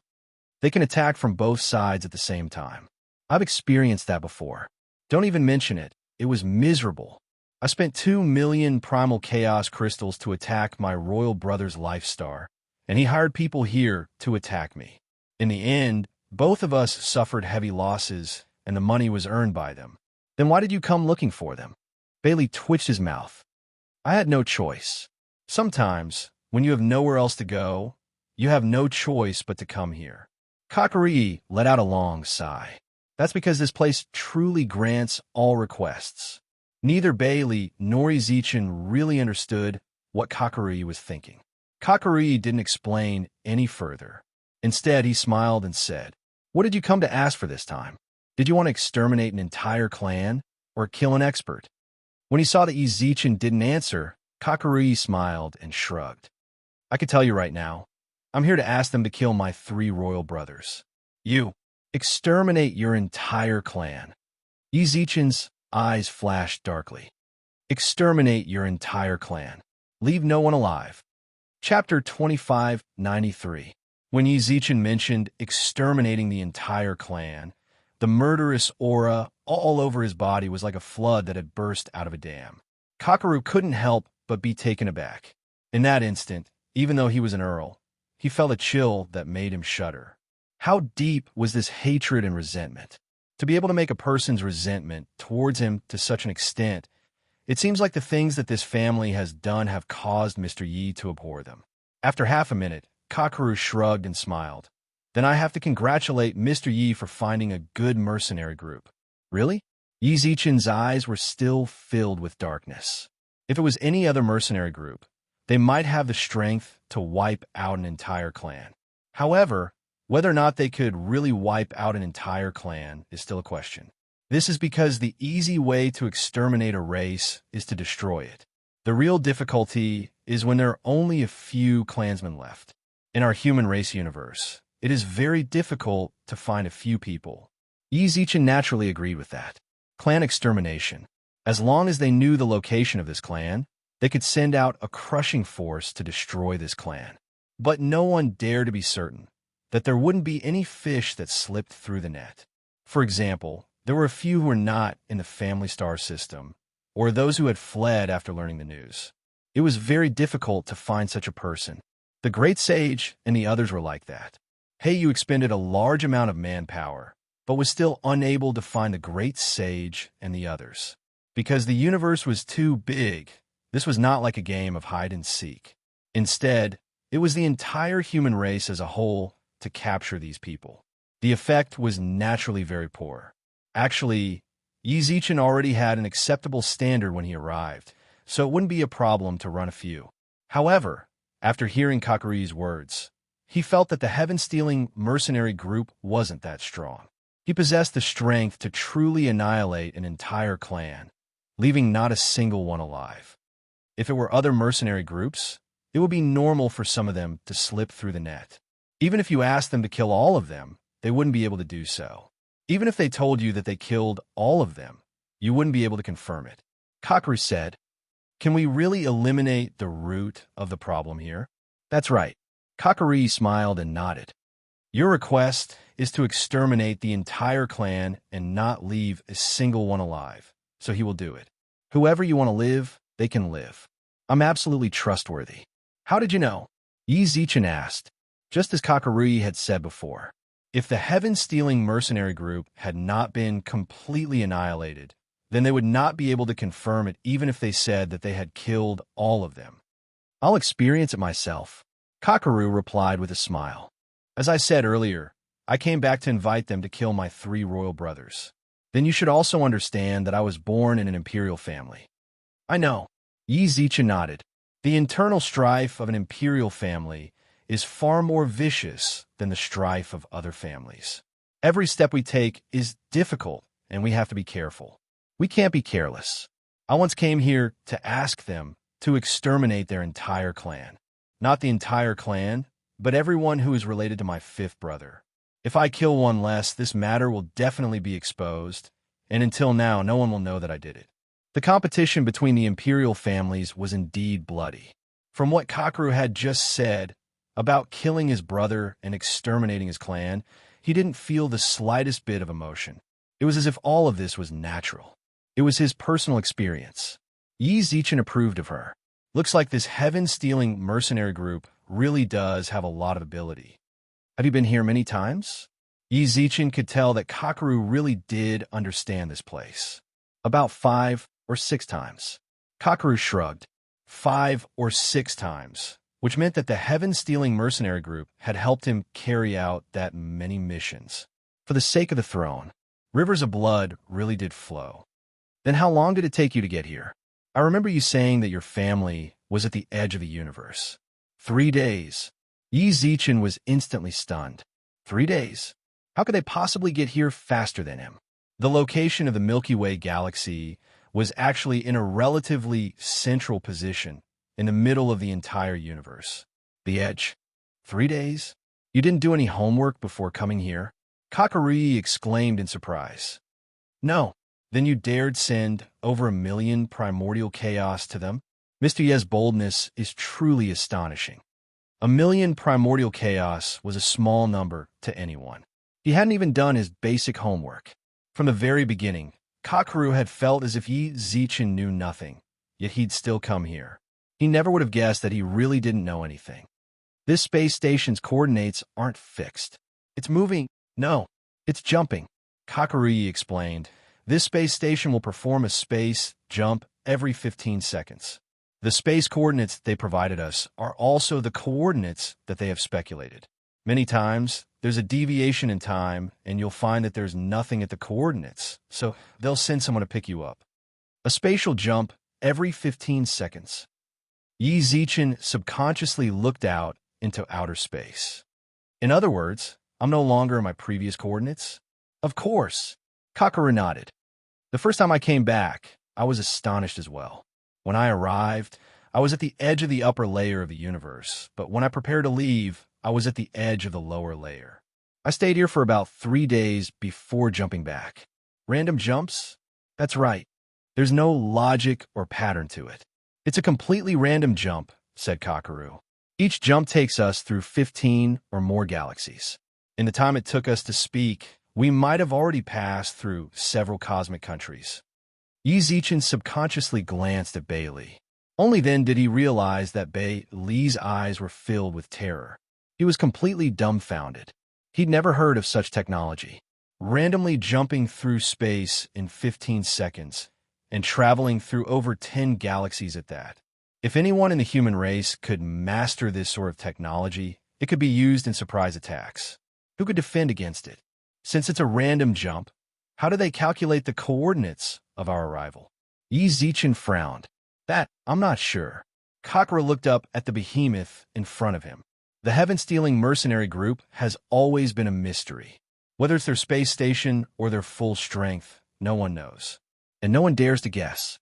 They can attack from both sides at the same time. I've experienced that before. Don't even mention it. It was miserable. I spent 2 million primal chaos crystals to attack my royal brother's life star, and he hired people here to attack me. In the end, both of us suffered heavy losses, and the money was earned by them. Then why did you come looking for them? Bailey twitched his mouth. I had no choice. Sometimes, when you have nowhere else to go, you have no choice but to come here. Kakaree let out a long sigh. That's because this place truly grants all requests. Neither Bailey nor Ezichin really understood what Kakaree was thinking. Kakaree didn't explain any further. Instead, he smiled and said, "What did you come to ask for this time? Did you want to exterminate an entire clan or kill an expert?" When he saw that Ezichin didn't answer, Kakaree smiled and shrugged. "I could tell you right now. I'm here to ask them to kill my 3 royal brothers. You, exterminate your entire clan." Ezichin's eyes flashed darkly. "Exterminate your entire clan. Leave no one alive." Chapter 2593. When Ezichin mentioned exterminating the entire clan, the murderous aura all over his body was like a flood that had burst out of a dam. Kakaroo couldn't help but be taken aback. In that instant, even though he was an earl, he felt a chill that made him shudder. How deep was this hatred and resentment? To be able to make a person's resentment towards him to such an extent, it seems like the things that this family has done have caused Mr. Yi to abhor them. After half a minute, Kakaroo shrugged and smiled. "Then I have to congratulate Mr. Yi for finding a good mercenary group." "Really?" Ezichin's eyes were still filled with darkness. If it was any other mercenary group, they might have the strength to wipe out an entire clan. However, whether or not they could really wipe out an entire clan is still a question. This is because the easy way to exterminate a race is to destroy it. The real difficulty is when there are only a few clansmen left. In our human race universe, it is very difficult to find a few people. Ezichin naturally agreed with that. Clan extermination. As long as they knew the location of this clan, they could send out a crushing force to destroy this clan. But no one dared to be certain that there wouldn't be any fish that slipped through the net. For example, there were a few who were not in the family star system, or those who had fled after learning the news. It was very difficult to find such a person. The Great Sage and the others were like that. Heiyu expended a large amount of manpower, but was still unable to find the Great Sage and the others. Because the universe was too big, this was not like a game of hide and seek. Instead, it was the entire human race as a whole to capture these people. The effect was naturally very poor. Actually, Ezichin already had an acceptable standard when he arrived, so it wouldn't be a problem to run a few. However, after hearing Kakaree's words, he felt that the heaven-stealing mercenary group wasn't that strong. He possessed the strength to truly annihilate an entire clan, leaving not a single one alive. If it were other mercenary groups, it would be normal for some of them to slip through the net. Even if you asked them to kill all of them, they wouldn't be able to do so. Even if they told you that they killed all of them, you wouldn't be able to confirm it. Kakaroo said, "Can we really eliminate the root of the problem here?" "That's right." Kakaree smiled and nodded. "Your request is to exterminate the entire clan and not leave a single one alive, so he will do it. Whoever you want to live, they can live. I'm absolutely trustworthy." "How did you know?" Ezichin asked, just as Kakaree had said before. If the heaven-stealing mercenary group had not been completely annihilated, then they would not be able to confirm it even if they said that they had killed all of them. "I'll experience it myself," Kakaroo replied with a smile. "As I said earlier, I came back to invite them to kill my 3 royal brothers. Then you should also understand that I was born in an imperial family." "I know." Ezichin nodded. The internal strife of an imperial family is far more vicious than the strife of other families. Every step we take is difficult, and we have to be careful. We can't be careless. I once came here to ask them to exterminate their entire clan. Not the entire clan, but everyone who is related to my 5th brother. If I kill one less, this matter will definitely be exposed, and until now, no one will know that I did it. The competition between the imperial families was indeed bloody. From what Kakaroo had just said about killing his brother and exterminating his clan, he didn't feel the slightest bit of emotion. It was as if all of this was natural. It was his personal experience. Yi Zichen approved of her. Looks like this heaven-stealing mercenary group really does have a lot of ability. Have you been here many times? Yi Zichen could tell that Kakaru really did understand this place. About 5 or 6 times. Kakaru shrugged. 5 or 6 times, which meant that the heaven-stealing mercenary group had helped him carry out that many missions. For the sake of the throne, rivers of blood really did flow. Then how long did it take you to get here? I remember you saying that your family was at the edge of the universe. 3 days. Yi Zichen was instantly stunned. 3 days? How could they possibly get here faster than him? The location of the Milky Way galaxy was actually in a relatively central position in the middle of the entire universe. The edge. 3 days? You didn't do any homework before coming here? Kakarui exclaimed in surprise. No. Then you dared send over 1 million primordial chaos to them? Mr. Ye's boldness is truly astonishing. 1 million primordial chaos was a small number to anyone. He hadn't even done his basic homework. From the very beginning, Kakaru had felt as if Yi Zichen knew nothing, yet he'd still come here. He never would have guessed that he really didn't know anything. This space station's coordinates aren't fixed. It's moving. No, it's jumping. Kakaru explained. This space station will perform a space jump every 15 seconds. The space coordinates they provided us are also the coordinates that they have speculated. Many times, there's a deviation in time, and you'll find that there's nothing at the coordinates, so they'll send someone to pick you up. A spatial jump every 15 seconds. Yi Zichen subconsciously looked out into outer space. In other words, I'm no longer in my previous coordinates? Of course. Kakaru nodded. The first time I came back, I was astonished as well. When I arrived, I was at the edge of the upper layer of the universe, but when I prepared to leave, I was at the edge of the lower layer. I stayed here for about 3 days before jumping back. Random jumps? That's right. There's no logic or pattern to it. It's a completely random jump, said Kakaru. Each jump takes us through 15 or more galaxies. In the time it took us to speak, we might have already passed through several cosmic countries. Yi Zichen subconsciously glanced at Bailey. Only then did he realize that Bailey's eyes were filled with terror. He was completely dumbfounded. He'd never heard of such technology. Randomly jumping through space in 15 seconds and traveling through over 10 galaxies at that. If anyone in the human race could master this sort of technology, it could be used in surprise attacks. Who could defend against it? Since it's a random jump, how do they calculate the coordinates of our arrival? Yi Zichen frowned. That, I'm not sure. Kakaru looked up at the behemoth in front of him. The heaven-stealing mercenary group has always been a mystery. Whether it's their space station or their full strength, no one knows. And no one dares to guess.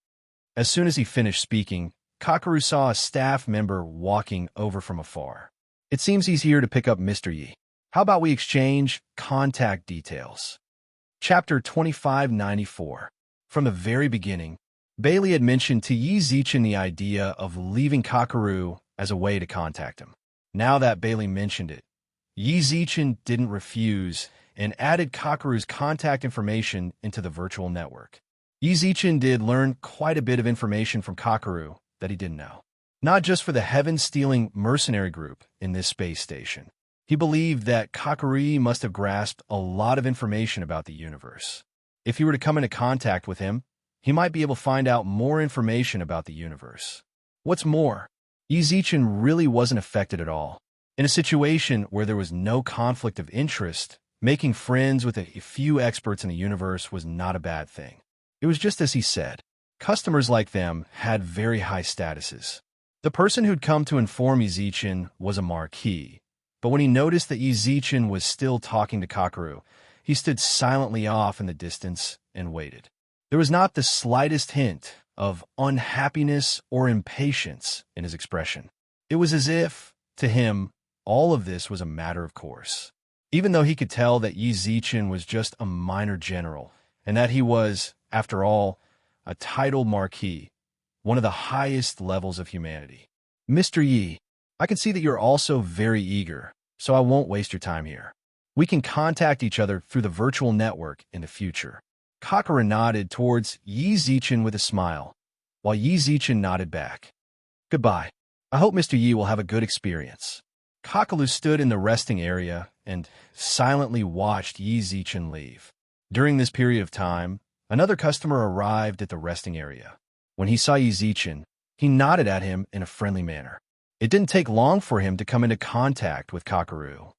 As soon as he finished speaking, Kakaru saw a staff member walking over from afar. It seems he's here to pick up Mr. Yi. How about we exchange contact details? Chapter 2594. From the very beginning, Bailey had mentioned to Yi Zichen the idea of leaving Kakaru as a way to contact him. Now that Bailey mentioned it, Yi Zichen didn't refuse and added Kakaru's contact information into the virtual network. Yi Zichen did learn quite a bit of information from Kakaru that he didn't know. Not just for the heaven-stealing mercenary group in this space station. He believed that Kakaru must have grasped a lot of information about the universe. If he were to come into contact with him, he might be able to find out more information about the universe. What's more, Yi Zichen really wasn't affected at all. In a situation where there was no conflict of interest, making friends with a few experts in the universe was not a bad thing. It was just as he said. Customers like them had very high statuses. The person who'd come to inform Yi Zichen was a marquis, but when he noticed that Yi Zichen was still talking to Kakaru, he stood silently off in the distance and waited. There was not the slightest hint of unhappiness or impatience in his expression. It was as if, to him, all of this was a matter of course. Even though he could tell that Yi Zichen was just a minor general, and that he was, after all, a titled marquis, one of the highest levels of humanity. Mr. Yi, I can see that you're also very eager, so I won't waste your time here. We can contact each other through the virtual network in the future. Kakaru nodded towards Yi Zichen with a smile. while Yi Zichen nodded back. Goodbye. I hope Mr. Yi will have a good experience. Kakalu stood in the resting area and silently watched Yi Zichen leave. During this period of time, another customer arrived at the resting area. When he saw Yi Zichen, he nodded at him in a friendly manner. It didn't take long for him to come into contact with Kakaru.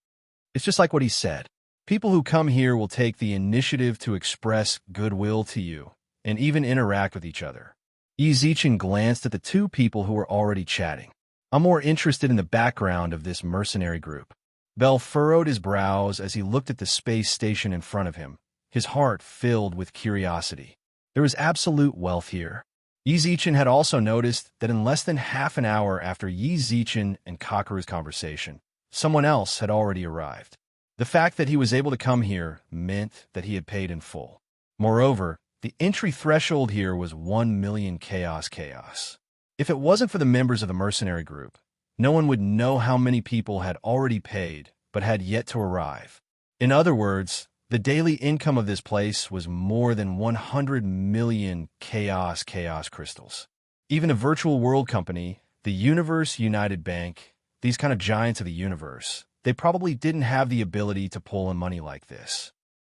It's just like what he said. People who come here will take the initiative to express goodwill to you and even interact with each other. Yi Zichen glanced at the two people who were already chatting. I'm more interested in the background of this mercenary group. Bell furrowed his brows as he looked at the space station in front of him, his heart filled with curiosity. There was absolute wealth here. Yi Zichen had also noticed that in less than half an hour after Yi Zichen and Kakaru's conversation, someone else had already arrived. The fact that he was able to come here meant that he had paid in full. Moreover, the entry threshold here was 1 million chaos. If it wasn't for the members of the mercenary group, no one would know how many people had already paid but had yet to arrive. In other words, the daily income of this place was more than 100 million chaos crystals. Even a virtual world company, the Universe United Bank, these kind of giants of the universe, they probably didn't have the ability to pull in money like this.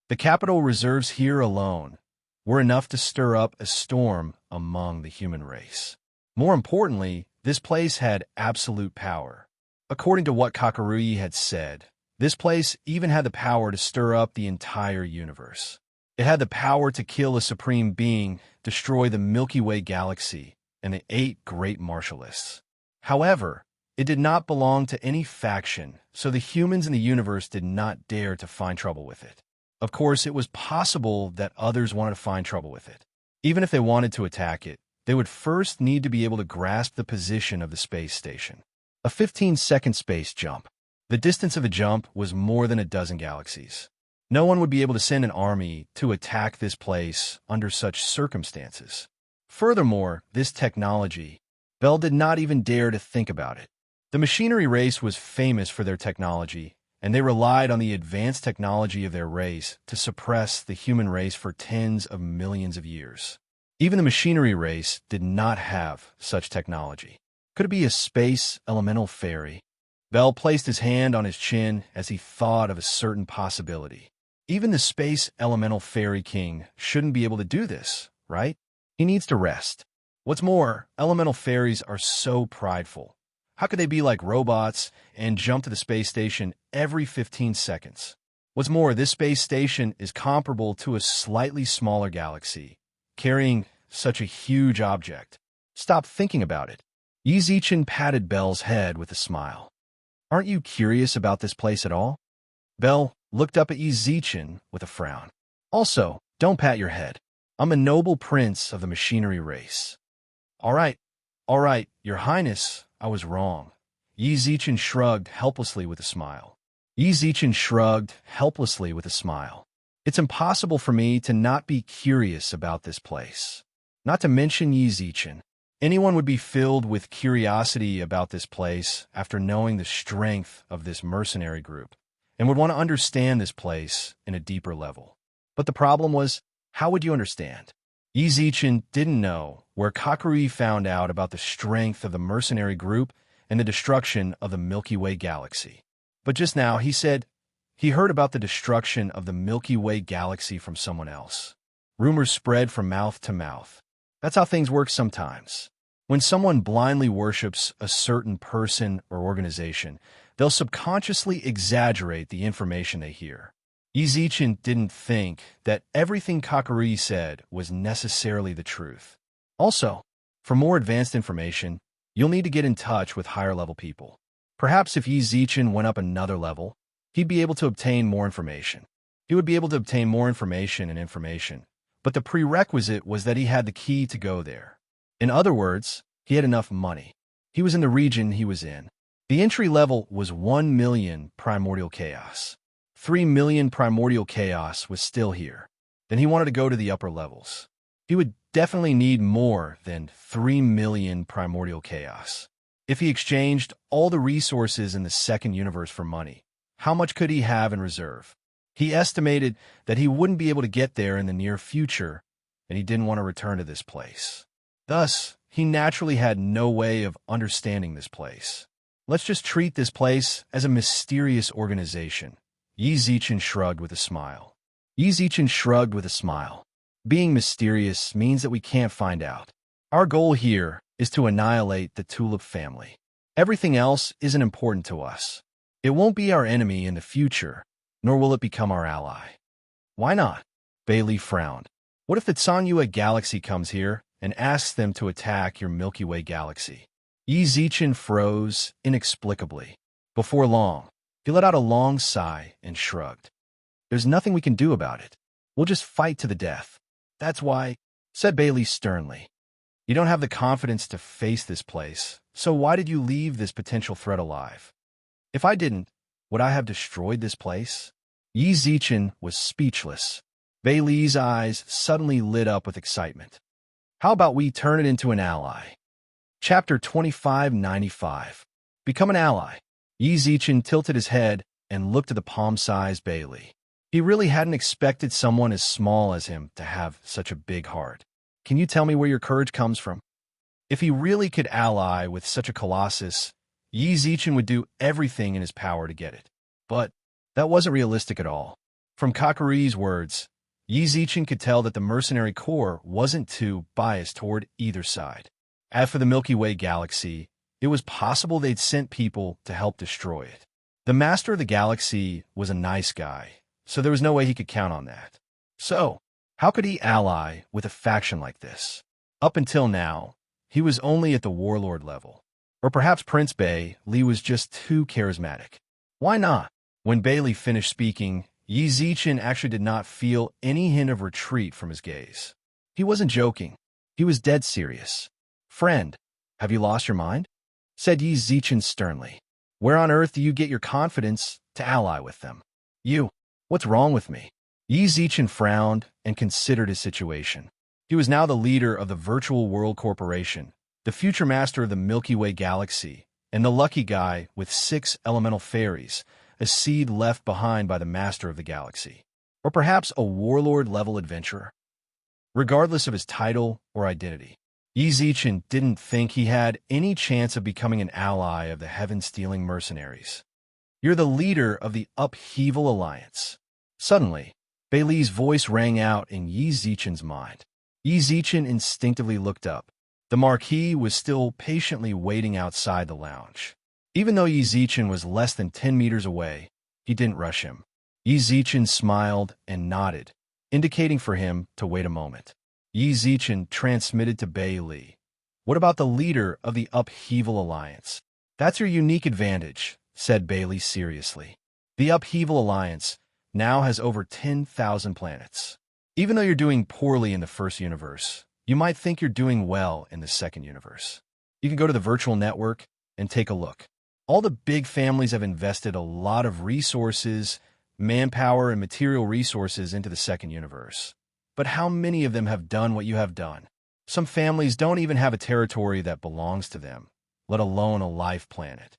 The capital reserves here alone were enough to stir up a storm among the human race. More importantly, this place had absolute power. According to what Kakarui had said, this place even had the power to stir up the entire universe. It had the power to kill a supreme being, destroy the Milky Way galaxy, and the 8 great martialists. However, it did not belong to any faction, so the humans in the universe did not dare to find trouble with it. Of course, it was possible that others wanted to find trouble with it. Even if they wanted to attack it, they would first need to be able to grasp the position of the space station. A 15-second space jump. The distance of a jump was more than a dozen galaxies. No one would be able to send an army to attack this place under such circumstances. Furthermore, this technology, Bell did not even dare to think about it. The machinery race was famous for their technology, and they relied on the advanced technology of their race to suppress the human race for tens of millions of years. Even the machinery race did not have such technology. Could it be a space elemental fairy? Bell placed his hand on his chin as he thought of a certain possibility. Even the space elemental fairy king shouldn't be able to do this, right? He needs to rest. What's more, elemental fairies are so prideful. How could they be like robots and jump to the space station every 15 seconds? What's more, this space station is comparable to a slightly smaller galaxy, carrying such a huge object. Stop thinking about it. Yi Zichen patted Bell's head with a smile. Aren't you curious about this place at all? Bell looked up at Yi Zichen with a frown. Also, don't pat your head. I'm a noble prince of the machinery race. All right, Your Highness, I was wrong. Yi Zichen shrugged helplessly with a smile. It's impossible for me to not be curious about this place. Not to mention Yi Zichen. Anyone would be filled with curiosity about this place after knowing the strength of this mercenary group, and would want to understand this place in a deeper level. But the problem was, how would you understand? Yi Zichen didn't know where Kakarui found out about the strength of the mercenary group and the destruction of the Milky Way galaxy. But just now, he said he heard about the destruction of the Milky Way galaxy from someone else. Rumors spread from mouth to mouth. That's how things work sometimes. When someone blindly worships a certain person or organization, they'll subconsciously exaggerate the information they hear. Yi Zichen didn't think that everything Kakarui said was necessarily the truth. Also, for more advanced information, you'll need to get in touch with higher-level people. Perhaps if Yi Zichen went up another level, he'd be able to obtain more information. He would be able to obtain more information, but the prerequisite was that he had the key to go there. In other words, he had enough money. He was in the region he was in. The entry level was 1 million primordial chaos. 3 million primordial chaos was still here. Then he wanted to go to the upper levels. He would definitely need more than 3 million primordial chaos. If he exchanged all the resources in the second universe for money, how much could he have in reserve? He estimated that he wouldn't be able to get there in the near future, and he didn't want to return to this place. Thus, he naturally had no way of understanding this place. Let's just treat this place as a mysterious organization. Yi Zichen shrugged with a smile. Yi Zichen shrugged with a smile. Being mysterious means that we can't find out. Our goal here is to annihilate the Tulip family. Everything else isn't important to us. It won't be our enemy in the future, nor will it become our ally. Why not? Bailey frowned. What if the Tsanyua galaxy comes here and asks them to attack your Milky Way galaxy? Yi Zichen froze inexplicably. Before long, he let out a long sigh and shrugged. There's nothing we can do about it. We'll just fight to the death. That's why, said Bailey sternly. You don't have the confidence to face this place, so why did you leave this potential threat alive? If I didn't, would I have destroyed this place? Yi Zichen was speechless. Bailey's eyes suddenly lit up with excitement. How about we turn it into an ally? Chapter 2595. Become an ally. Yi Zichen tilted his head and looked at the palm-sized Bailey. He really hadn't expected someone as small as him to have such a big heart. Can you tell me where your courage comes from? If he really could ally with such a colossus, Yi Zichen would do everything in his power to get it. But that wasn't realistic at all. From Kakari's words, Yi Zichen could tell that the mercenary corps wasn't too biased toward either side. As for the Milky Way galaxy, it was possible they'd sent people to help destroy it. The master of the galaxy was a nice guy, so there was no way he could count on that. So, how could he ally with a faction like this? Up until now, he was only at the warlord level. Or perhaps Prince Bailey was just too charismatic. Why not? When Bailey finished speaking, Yi Zichen actually did not feel any hint of retreat from his gaze. He wasn't joking. He was dead serious. Friend, have you lost your mind? Said Yi Zichen sternly. Where on earth do you get your confidence to ally with them? You. What's wrong with me? Yi Zichen frowned and considered his situation. He was now the leader of the Virtual World Corporation, the future master of the Milky Way galaxy, and the lucky guy with 6 elemental fairies, a seed left behind by the master of the galaxy. Or perhaps a warlord-level adventurer. Regardless of his title or identity, Yi Zichen didn't think he had any chance of becoming an ally of the heaven-stealing mercenaries. You're the leader of the Upheaval Alliance. Suddenly, Bailey's voice rang out in Yi Zichen's mind. Yi Zichen instinctively looked up. The Marquis was still patiently waiting outside the lounge. Even though Yi Zichen was less than 10 meters away, he didn't rush him. Yi Zichen smiled and nodded, indicating for him to wait a moment. Yi Zichen transmitted to Bailey. What about the leader of the Upheaval Alliance? That's your unique advantage, said Bailey seriously. The Upheaval Alliance now has over 10,000 planets. Even though you're doing poorly in the first universe, you might think you're doing well in the second universe. You can go to the virtual network and take a look. All the big families have invested a lot of resources, manpower, and material resources into the second universe. But how many of them have done what you have done? Some families don't even have a territory that belongs to them, let alone a life planet.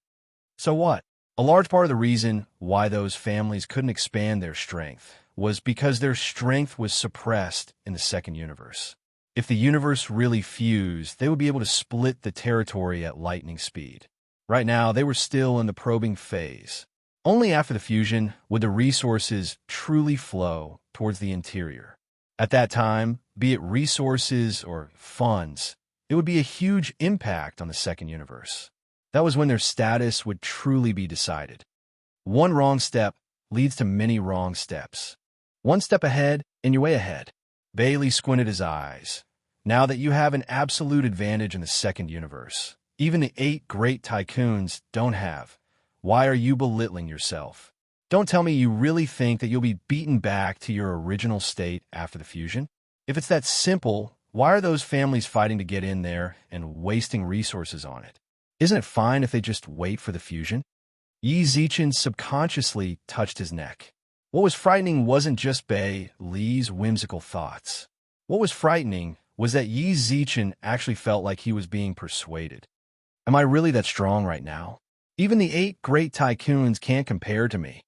So what? A large part of the reason why those families couldn't expand their strength was because their strength was suppressed in the second universe. If the universe really fused, they would be able to split the territory at lightning speed. Right now, they were still in the probing phase. Only after the fusion would the resources truly flow towards the interior. At that time, be it resources or funds, it would be a huge impact on the second universe. That was when their status would truly be decided. One wrong step leads to many wrong steps. One step ahead, and you're way ahead. Bailey squinted his eyes. Now that you have an absolute advantage in the second universe, even the 8 great tycoons don't have, why are you belittling yourself? Don't tell me you really think that you'll be beaten back to your original state after the fusion? If it's that simple, why are those families fighting to get in there and wasting resources on it? Isn't it fine if they just wait for the fusion? Yi Zichen subconsciously touched his neck. What was frightening wasn't just Bailey's whimsical thoughts. What was frightening was that Yi Zichen actually felt like he was being persuaded. Am I really that strong right now? Even the 8 great tycoons can't compare to me.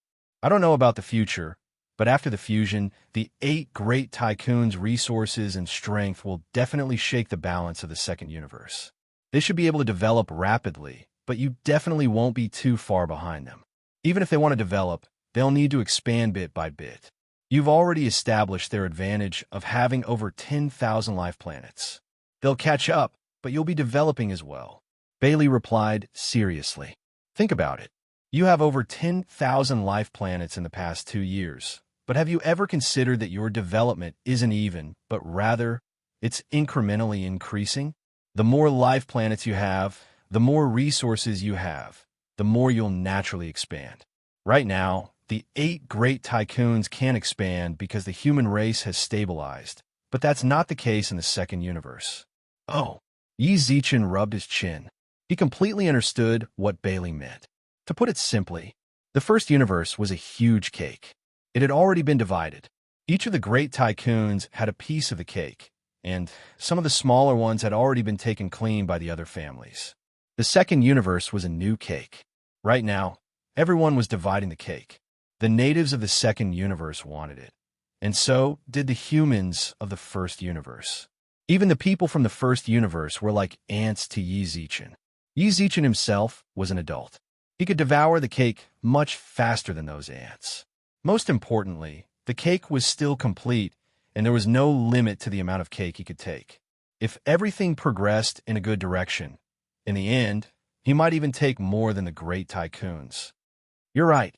I don't know about the future, But after the fusion, the 8 great tycoons' resources and strength will definitely shake the balance of the second universe. They should be able to develop rapidly, but you definitely won't be too far behind them. Even if they want to develop, they'll need to expand bit by bit. You've already established their advantage of having over 10,000 life planets. They'll catch up, but you'll be developing as well. Bailey replied seriously. Think about it. You have over 10,000 life planets in the past 2 years. But have you ever considered that your development isn't even, but rather, it's incrementally increasing? The more life planets you have, the more resources you have, the more you'll naturally expand. Right now, the 8 great tycoons can't expand because the human race has stabilized, but that's not the case in the second universe. Oh, Yi Zichen rubbed his chin. He completely understood what Bailey meant. To put it simply, the first universe was a huge cake. It had already been divided. Each of the great tycoons had a piece of the cake, and some of the smaller ones had already been taken clean by the other families. The second universe was a new cake. Right now, everyone was dividing the cake. The natives of the second universe wanted it, and so did the humans of the first universe. Even the people from the first universe were like ants to Yi Zichen. Yi Zichen himself was an adult. He could devour the cake much faster than those ants. Most importantly, the cake was still complete, and there was no limit to the amount of cake he could take. If everything progressed in a good direction, in the end, he might even take more than the great tycoons. You're right.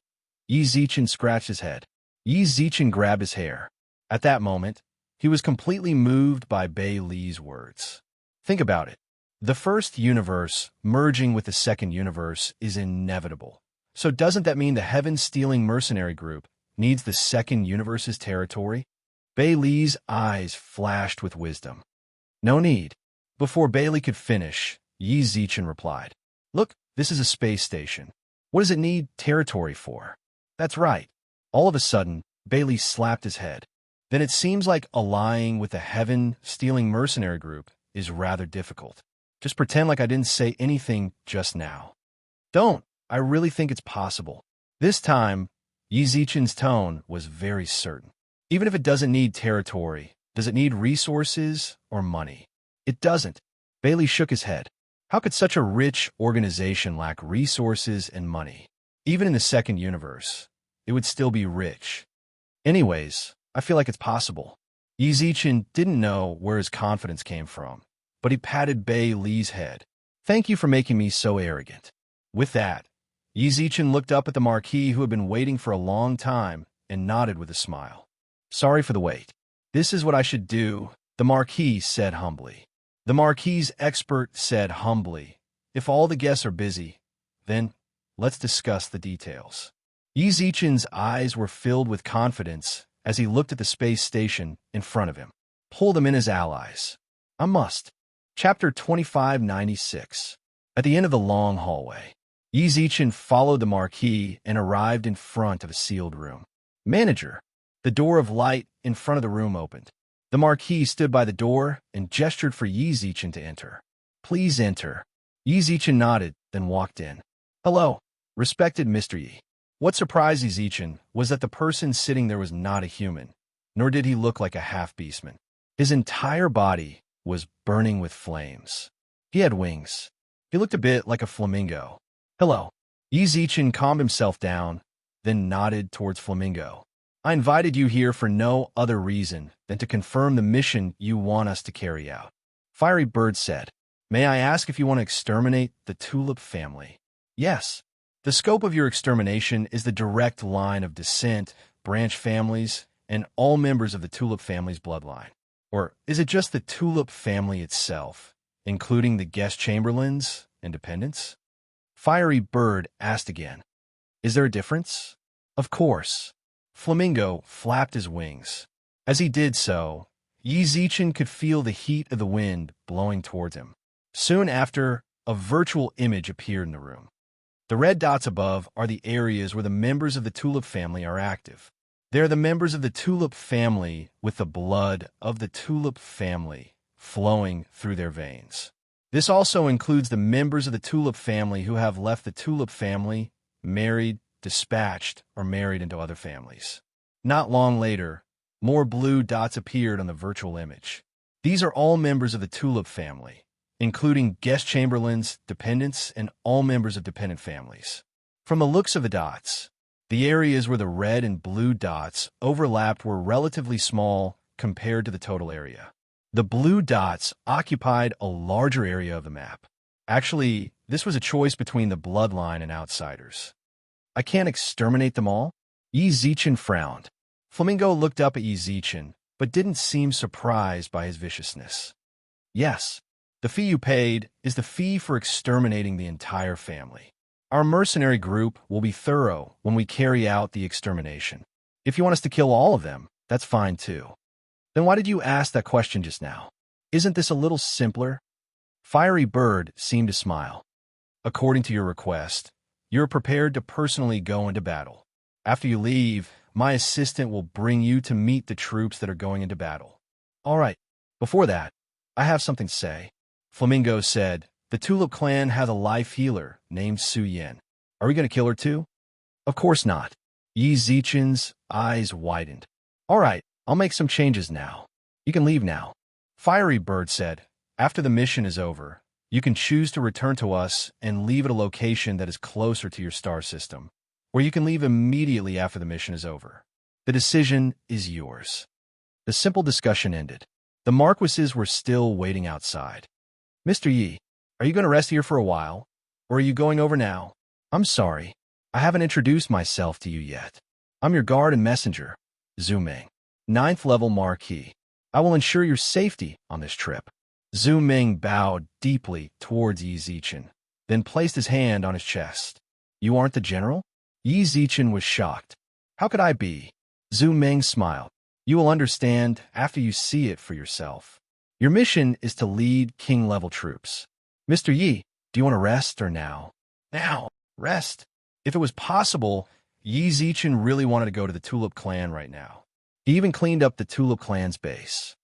Yi Zichen scratched his head. Yi Zichen grabbed his hair. At that moment, he was completely moved by Bailey's words. Think about it. The first universe merging with the second universe is inevitable. So doesn't that mean the heaven-stealing mercenary group needs the second universe's territory? Bailey's eyes flashed with wisdom. No need. Before Bailey could finish, Yi Zichen replied, Look, this is a space station. What does it need territory for? That's right. All of a sudden, Bailey slapped his head. Then it seems like allying with the heaven-stealing mercenary group is rather difficult. Just pretend like I didn't say anything just now. Don't. I really think it's possible. This time, Yi Zichen's tone was very certain. Even if it doesn't need territory, does it need resources or money? It doesn't. Bailey shook his head. How could such a rich organization lack resources and money? Even in the second universe, it would still be rich. Anyways, I feel like it's possible. Yi Zichen didn't know where his confidence came from, but he patted Bailey's head. Thank you for making me so arrogant. With that, Yi Zichen looked up at the Marquis who had been waiting for a long time and nodded with a smile. Sorry for the wait. This is what I should do, the Marquis said humbly. The Marquis's expert said humbly, If all the guests are busy, then let's discuss the details. Yi Zichen's eyes were filled with confidence as he looked at the space station in front of him. Pull them in as allies. I must. Chapter 2596. At the end of the long hallway, Yi Zichen followed the Marquis and arrived in front of a sealed room. Manager. The door of light in front of the room opened. The Marquis stood by the door and gestured for Yi Zichen to enter. Please enter. Yi Zichen nodded, then walked in. Hello, respected Mr. Yi. What surprised Yi Zichen was that the person sitting there was not a human, nor did he look like a half-beastman. His entire body was burning with flames. He had wings. He looked a bit like a flamingo. Hello. Yi Zichen calmed himself down, then nodded towards Flamingo. I invited you here for no other reason than to confirm the mission you want us to carry out. Fiery Bird said, May I ask if you want to exterminate the Tulip family? Yes. The scope of your extermination is the direct line of descent, branch families, and all members of the Tulip family's bloodline. Or is it just the Tulip family itself, including the guest chamberlains and dependents? Fiery Bird asked again, Is there a difference? Of course. Flamingo flapped his wings. As he did so, Yi Zichen could feel the heat of the wind blowing towards him. Soon after, a virtual image appeared in the room. The red dots above are the areas where the members of the Tulip family are active. They are the members of the Tulip family with the blood of the Tulip family flowing through their veins. This also includes the members of the Tulip family who have left the Tulip family, married, dispatched, or married into other families. Not long later, more blue dots appeared on the virtual image. These are all members of the Tulip family, including guest chamberlains, dependents, and all members of dependent families. From the looks of the dots, the areas where the red and blue dots overlapped were relatively small compared to the total area. The blue dots occupied a larger area of the map. Actually, this was a choice between the bloodline and outsiders. I can't exterminate them all? Yi Zichen frowned. Flamingo looked up at Yi Zichen, but didn't seem surprised by his viciousness. Yes, the fee you paid is the fee for exterminating the entire family. Our mercenary group will be thorough when we carry out the extermination. If you want us to kill all of them, that's fine too. Then why did you ask that question just now? Isn't this a little simpler? Fiery Bird seemed to smile. According to your request, you're prepared to personally go into battle. After you leave, my assistant will bring you to meet the troops that are going into battle. All right, before that, I have something to say. Flamingo said, the Tulip clan has a life healer named Su Yin. Are we going to kill her too? Of course not. Yi Zichen's eyes widened. All right, I'll make some changes now. You can leave now. Fiery Bird said, after the mission is over, you can choose to return to us and leave at a location that is closer to your star system, or you can leave immediately after the mission is over. The decision is yours. The simple discussion ended. The Marquises were still waiting outside. Mr. Yi, are you going to rest here for a while, or are you going over now? I'm sorry, I haven't introduced myself to you yet. I'm your guard and messenger, Zhu Ming, 9th level Marquis. I will ensure your safety on this trip. Zhu Ming bowed deeply towards Yi Zichen, then placed his hand on his chest. You aren't the general? Yi Zichen was shocked. How could I be? Zhu Ming smiled. You will understand after you see it for yourself. Your mission is to lead king-level troops. Mr. Yi, do you want to rest or now? Now, rest. If it was possible, Yi Zichen really wanted to go to the Tulip clan right now. He even cleaned up the Tulip clan's base.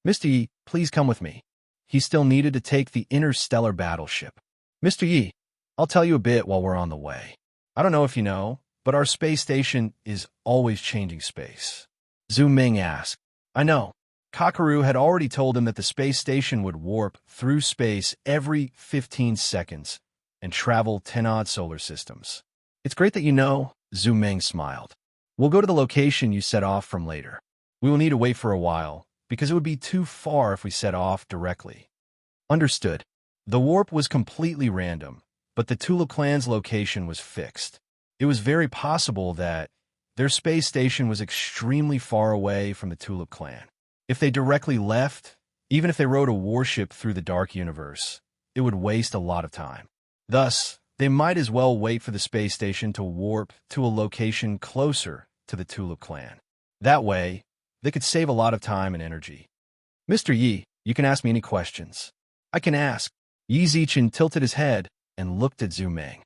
Mr. Yi, please come with me. He still needed to take the interstellar battleship. Mr. Yi, I'll tell you a bit while we're on the way. I don't know if you know, but our space station is always changing space. Zhu Ming asked. I know. Kakaru had already told him that the space station would warp through space every 15 seconds and travel 10-odd solar systems. It's great that you know, Zhu Ming smiled. We'll go to the location you set off from later. We will need to wait for a while, because it would be too far if we set off directly. Understood. The warp was completely random, but the Tulip clan's location was fixed. It was very possible that their space station was extremely far away from the Tulip clan. If they directly left, even if they rode a warship through the dark universe, it would waste a lot of time. Thus, they might as well wait for the space station to warp to a location closer to the Tulip clan. That way, they could save a lot of time and energy. Mr. Yi, you can ask me any questions. I can ask. Yi Zichen tilted his head and looked at Zhu Ming.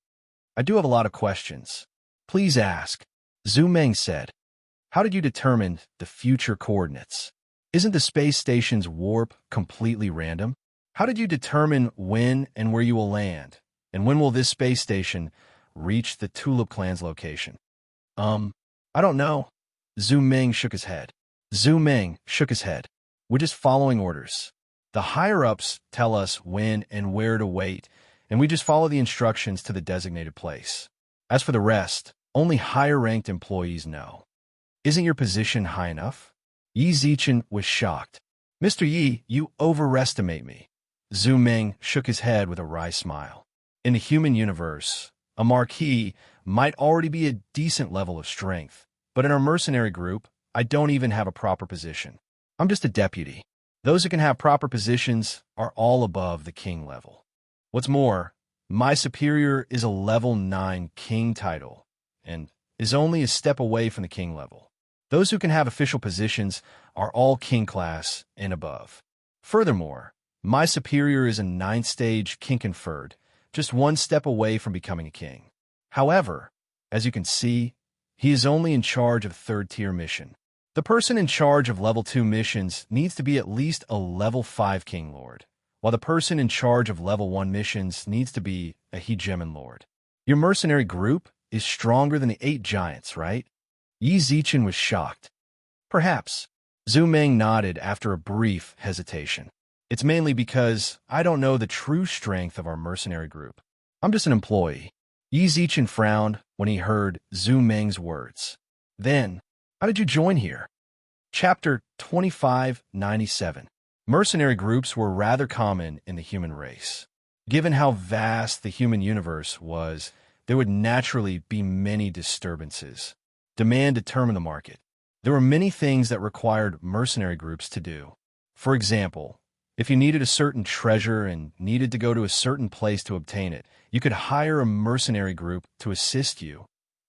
I do have a lot of questions. Please ask. Zhu Ming said. How did you determine the future coordinates? Isn't the space station's warp completely random? How did you determine when and where you will land? And when will this space station reach the Tulip clan's location? I don't know. Zhu Ming shook his head. We're just following orders. The higher-ups tell us when and where to wait, and we just follow the instructions to the designated place. As for the rest, only higher-ranked employees know. Isn't your position high enough? Yi Zichen was shocked. Mr. Yi, you overestimate me. Zhu Ming shook his head with a wry smile. In the human universe, a Marquis might already be a decent level of strength, but in our mercenary group, I don't even have a proper position. I'm just a deputy. Those who can have proper positions are all above the king level. What's more, my superior is a level 9 king title and is only a step away from the king level. Those who can have official positions are all king class and above. Furthermore, my superior is a 9th stage king conferred, just one step away from becoming a king. However, as you can see, he is only in charge of 3rd tier mission. The person in charge of level 2 missions needs to be at least a level 5 king lord, while the person in charge of level 1 missions needs to be a hegemon lord. Your mercenary group is stronger than the 8 giants, right? Yi Zichen was shocked. Perhaps. Zhu Meng nodded after a brief hesitation. It's mainly because I don't know the true strength of our mercenary group. I'm just an employee. Yi Zichen frowned when he heard Zhu Meng's words. Then, how did you join here? Chapter 2597. Mercenary groups were rather common in the human race. Given how vast the human universe was, there would naturally be many disturbances. Demand determined the market. There were many things that required mercenary groups to do. For example, if you needed a certain treasure and needed to go to a certain place to obtain it, you could hire a mercenary group to assist you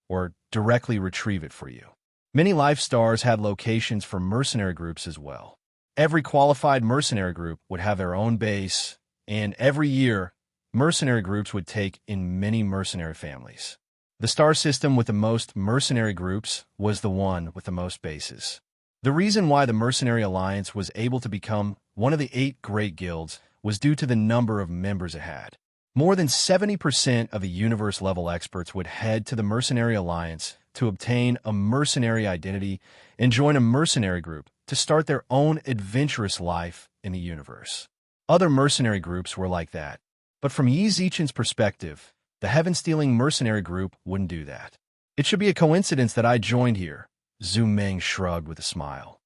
or directly retrieve it for you. Many life stars had locations for mercenary groups as well. Every qualified mercenary group would have their own base, and every year, mercenary groups would take in many mercenary families. The star system with the most mercenary groups was the one with the most bases. The reason why the Mercenary Alliance was able to become one of the 8 great guilds was due to the number of members it had. More than 70% of the universe-level experts would head to the Mercenary Alliance to obtain a mercenary identity and join a mercenary group to start their own adventurous life in the universe. Other mercenary groups were like that, but from Yi Zichen's perspective, the heaven-stealing mercenary group wouldn't do that. It should be a coincidence that I joined here. Zhu Meng shrugged with a smile.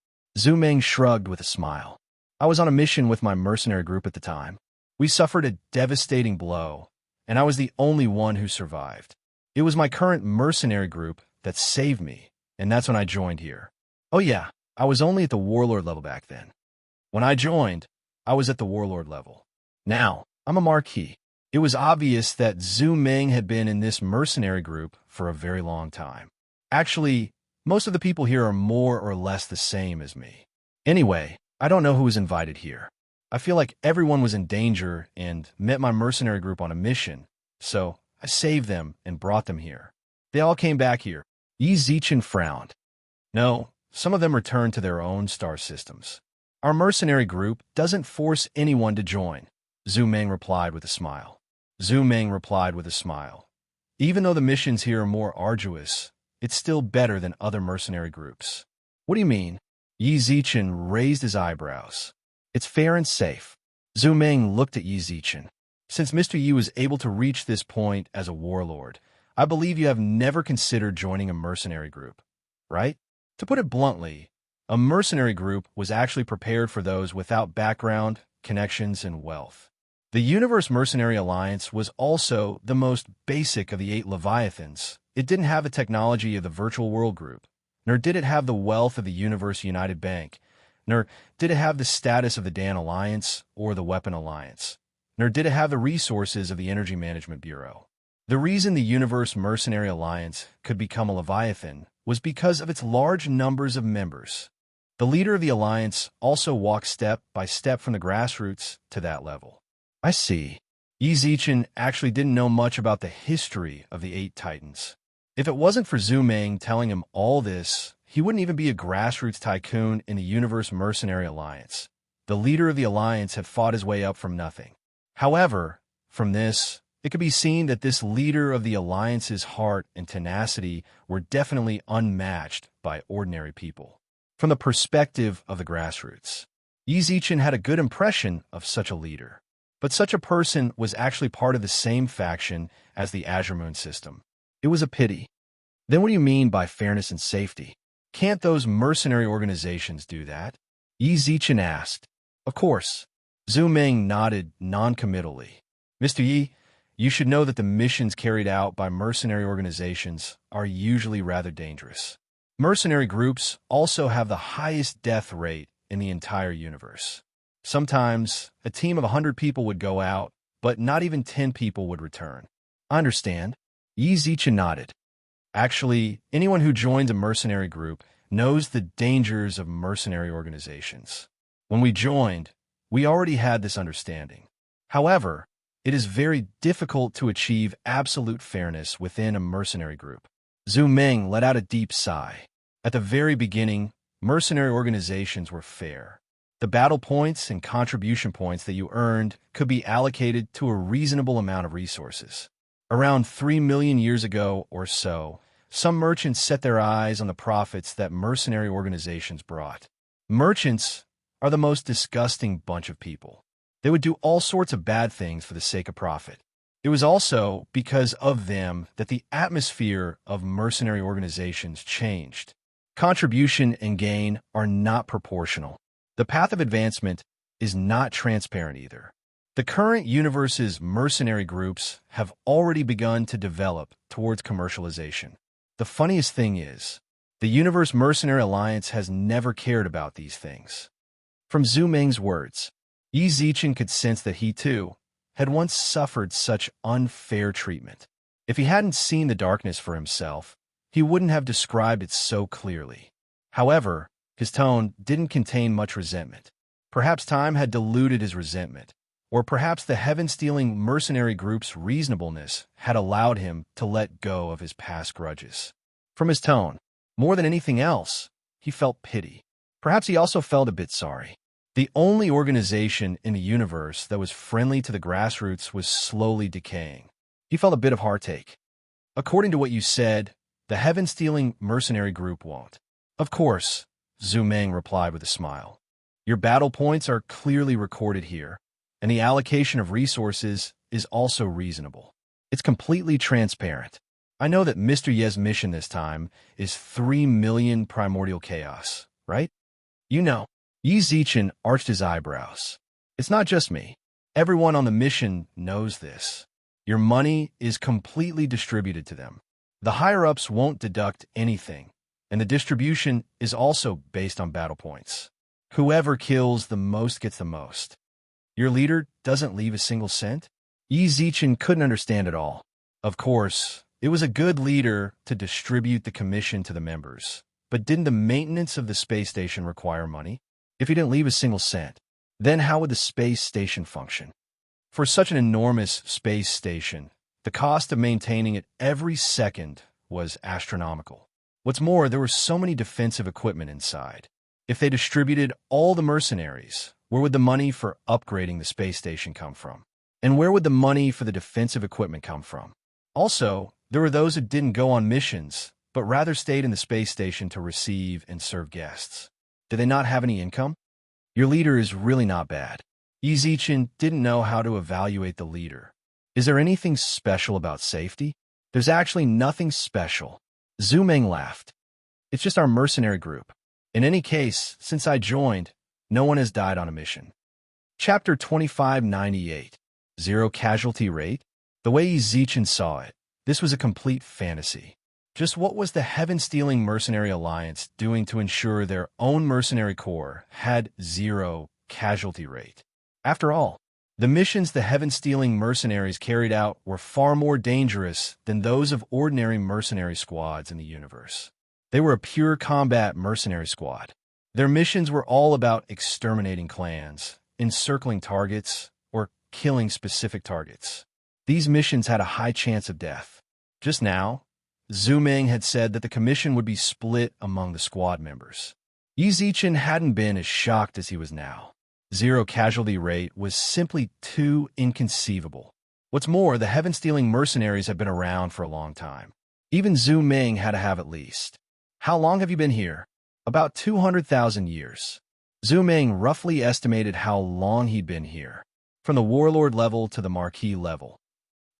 I was on a mission with my mercenary group at the time. We suffered a devastating blow, and I was the only one who survived. It was my current mercenary group that saved me, and that's when I joined here. Oh yeah, I was only at the warlord level back then. When I joined, I was at the warlord level. Now, I'm a marquis. It was obvious that Zhu Meng had been in this mercenary group for a very long time. Actually, most of the people here are more or less the same as me. Anyway, I don't know who was invited here. I feel like everyone was in danger and met my mercenary group on a mission, so I saved them and brought them here. They all came back here. Yi Zichen frowned. No, some of them returned to their own star systems. Our mercenary group doesn't force anyone to join, Zhu Meng replied with a smile. Even though the missions here are more arduous, it's still better than other mercenary groups. What do you mean? Yi Zichen raised his eyebrows. It's fair and safe. Zhu Meng looked at Yi Zichen. Since Mr. Yi was able to reach this point as a warlord, I believe you have never considered joining a mercenary group, right? To put it bluntly, a mercenary group was actually prepared for those without background, connections, and wealth. The Universe Mercenary Alliance was also the most basic of the 8 Leviathans. It didn't have the technology of the Virtual World Group, nor did it have the wealth of the Universe United Bank, nor did it have the status of the Dan Alliance or the Weapon Alliance, nor did it have the resources of the Energy Management Bureau. The reason the Universe Mercenary Alliance could become a Leviathan was because of its large numbers of members. The leader of the alliance also walked step by step from the grassroots to that level. I see. Yi Zichen actually didn't know much about the history of the 8 Titans. If it wasn't for Zhu Meng telling him all this, he wouldn't even be a grassroots tycoon in the Universe Mercenary Alliance. The leader of the alliance had fought his way up from nothing. However, from this, it could be seen that this leader of the alliance's heart and tenacity were definitely unmatched by ordinary people. From the perspective of the grassroots, Yi Zichen had a good impression of such a leader. But such a person was actually part of the same faction as the Azure Moon system. It was a pity. Then what do you mean by fairness and safety? Can't those mercenary organizations do that? Yi Zichen asked. Of course. Zhu Meng nodded non-committally. Mr. Yi, you should know that the missions carried out by mercenary organizations are usually rather dangerous. Mercenary groups also have the highest death rate in the entire universe. Sometimes, a team of 100 people would go out, but not even 10 people would return. I understand. Yi Zichen nodded. Actually, anyone who joins a mercenary group knows the dangers of mercenary organizations. When we joined, we already had this understanding. However, it is very difficult to achieve absolute fairness within a mercenary group. Zhu Meng let out a deep sigh. At the very beginning, mercenary organizations were fair. The battle points and contribution points that you earned could be allocated to a reasonable amount of resources. Around 3 million years ago or so, some merchants set their eyes on the profits that mercenary organizations brought. Merchants are the most disgusting bunch of people. They would do all sorts of bad things for the sake of profit. It was also because of them that the atmosphere of mercenary organizations changed. Contribution and gain are not proportional. The path of advancement is not transparent either. The current universe's mercenary groups have already begun to develop towards commercialization. The funniest thing is, the Universe Mercenary Alliance has never cared about these things. From Zhu Meng's words, Yi Zichen could sense that he, too, had once suffered such unfair treatment. If he hadn't seen the darkness for himself, he wouldn't have described it so clearly. However, his tone didn't contain much resentment. Perhaps time had diluted his resentment, or perhaps the heaven-stealing mercenary group's reasonableness had allowed him to let go of his past grudges. From his tone, more than anything else, he felt pity. Perhaps he also felt a bit sorry. The only organization in the universe that was friendly to the grassroots was slowly decaying. He felt a bit of heartache. According to what you said, the heaven-stealing mercenary group won't. Of course, Zhu Meng replied with a smile. Your battle points are clearly recorded here, and the allocation of resources is also reasonable. It's completely transparent. I know that Mr. Ye's mission this time is 3 million primordial chaos, right? You know. Yi Zichen arched his eyebrows. It's not just me. Everyone on the mission knows this. Your money is completely distributed to them. The higher-ups won't deduct anything, and the distribution is also based on battle points. Whoever kills the most gets the most. Your leader doesn't leave a single cent? Yi Zichen couldn't understand it all. Of course, it was a good leader to distribute the commission to the members, but didn't the maintenance of the space station require money? If he didn't leave a single cent, then how would the space station function? For such an enormous space station, the cost of maintaining it every second was astronomical. What's more, there were so many defensive equipment inside. If they distributed all the mercenaries, where would the money for upgrading the space station come from? And where would the money for the defensive equipment come from? Also, there were those who didn't go on missions, but rather stayed in the space station to receive and serve guests. Did they not have any income? Your leader is really not bad. Yi Zichen didn't know how to evaluate the leader. Is there anything special about safety? There's actually nothing special. Zhu Meng laughed. It's just our mercenary group. In any case, since I joined, no one has died on a mission. Chapter 2598. Zero casualty rate? The way Yi Zichen saw it, this was a complete fantasy. Just what was the heaven-stealing mercenary alliance doing to ensure their own mercenary corps had zero casualty rate? After all, the missions the heaven-stealing mercenaries carried out were far more dangerous than those of ordinary mercenary squads in the universe. They were a pure combat mercenary squad. Their missions were all about exterminating clans, encircling targets, or killing specific targets. These missions had a high chance of death. Just now, Zhu Meng had said that the commission would be split among the squad members. Yi Zichen hadn't been as shocked as he was now. Zero casualty rate was simply too inconceivable. What's more, the heaven-stealing mercenaries have been around for a long time. Even Zhu Meng had to have at least. How long have you been here? About 200,000 years. Zhu Meng roughly estimated how long he'd been here, from the warlord level to the marquis level.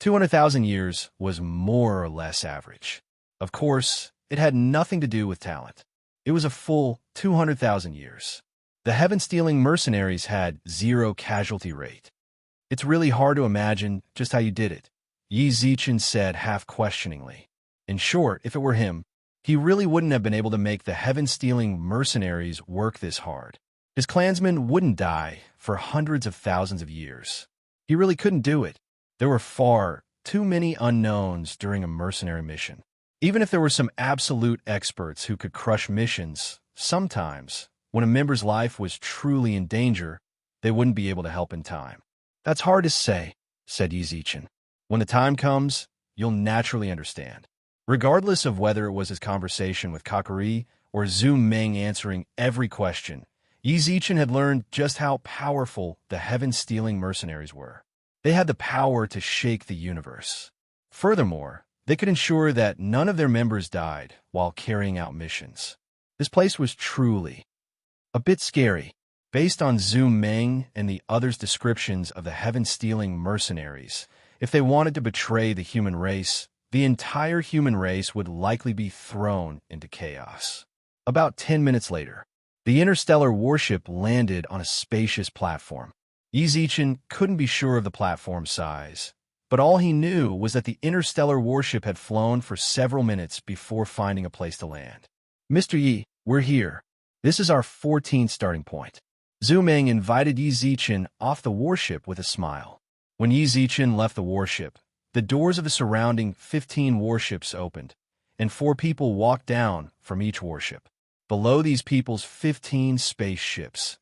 200,000 years was more or less average. Of course, it had nothing to do with talent. It was a full 200,000 years. The heaven-stealing mercenaries had zero casualty rate. It's really hard to imagine just how you did it, Yi Zichen said half-questioningly. In short, if it were him, he really wouldn't have been able to make the heaven-stealing mercenaries work this hard. His clansmen wouldn't die for hundreds of thousands of years. He really couldn't do it. There were far too many unknowns during a mercenary mission. Even if there were some absolute experts who could crush missions, sometimes, when a member's life was truly in danger, they wouldn't be able to help in time. That's hard to say, said Yi Zichen. When the time comes, you'll naturally understand. Regardless of whether it was his conversation with Kakari or Zhu Meng answering every question, Yi Zichen had learned just how powerful the heaven-stealing mercenaries were. They had the power to shake the universe. Furthermore, They could ensure that none of their members died while carrying out missions. This place was truly a bit scary. Based on Zhu Meng and the others' descriptions of the heaven-stealing mercenaries, if they wanted to betray the human race, the entire human race would likely be thrown into chaos. About 10 minutes later, the interstellar warship landed on a spacious platform. Yi Zichen couldn't be sure of the platform's size, but all he knew was that the interstellar warship had flown for several minutes before finding a place to land. "Mr. Yi, we're here. This is our 14th starting point." Zhu Meng invited Yi Zichen off the warship with a smile. When Yi Zichen left the warship, the doors of the surrounding 15 warships opened, and 4 people walked down from each warship. Below these people's 15 spaceships.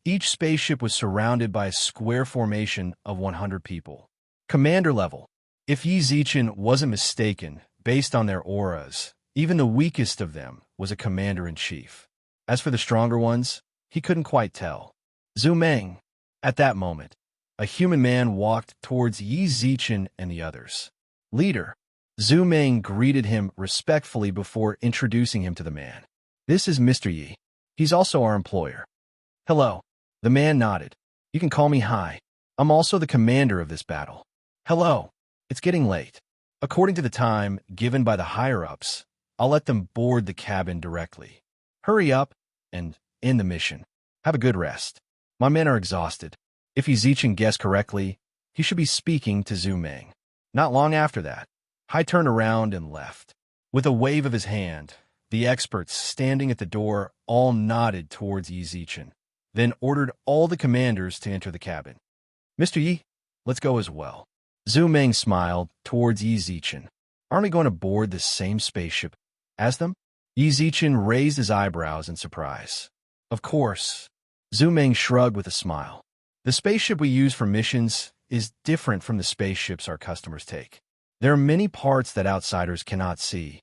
Each spaceship was surrounded by a square formation of 100 people. Commander level. If Yi Zichen wasn't mistaken, based on their auras, even the weakest of them was a commander-in-chief. As for the stronger ones, he couldn't quite tell. Zhu Meng. At that moment, a human man walked towards Yi Zichen and the others. "Leader." Zhu Meng greeted him respectfully before introducing him to the man. "This is Mr. Yi. He's also our employer." "Hello." The man nodded. "You can call me Hai. I'm also the commander of this battle." "Hello. It's getting late. According to the time given by the higher-ups, I'll let them board the cabin directly. Hurry up and end the mission. Have a good rest. My men are exhausted." If Yi Zichen guessed correctly, he should be speaking to Zhu Meng. Not long after that, Hai turned around and left. With a wave of his hand, the experts standing at the door all nodded towards Yi Zichen, then ordered all the commanders to enter the cabin. "Mr. Yi, let's go as well." Zhu Meng smiled towards Yi Zichen. "Aren't we going to board the same spaceship as them?" Yi Zichen raised his eyebrows in surprise. "Of course." Zhu Meng shrugged with a smile. "The spaceship we use for missions is different from the spaceships our customers take. There are many parts that outsiders cannot see."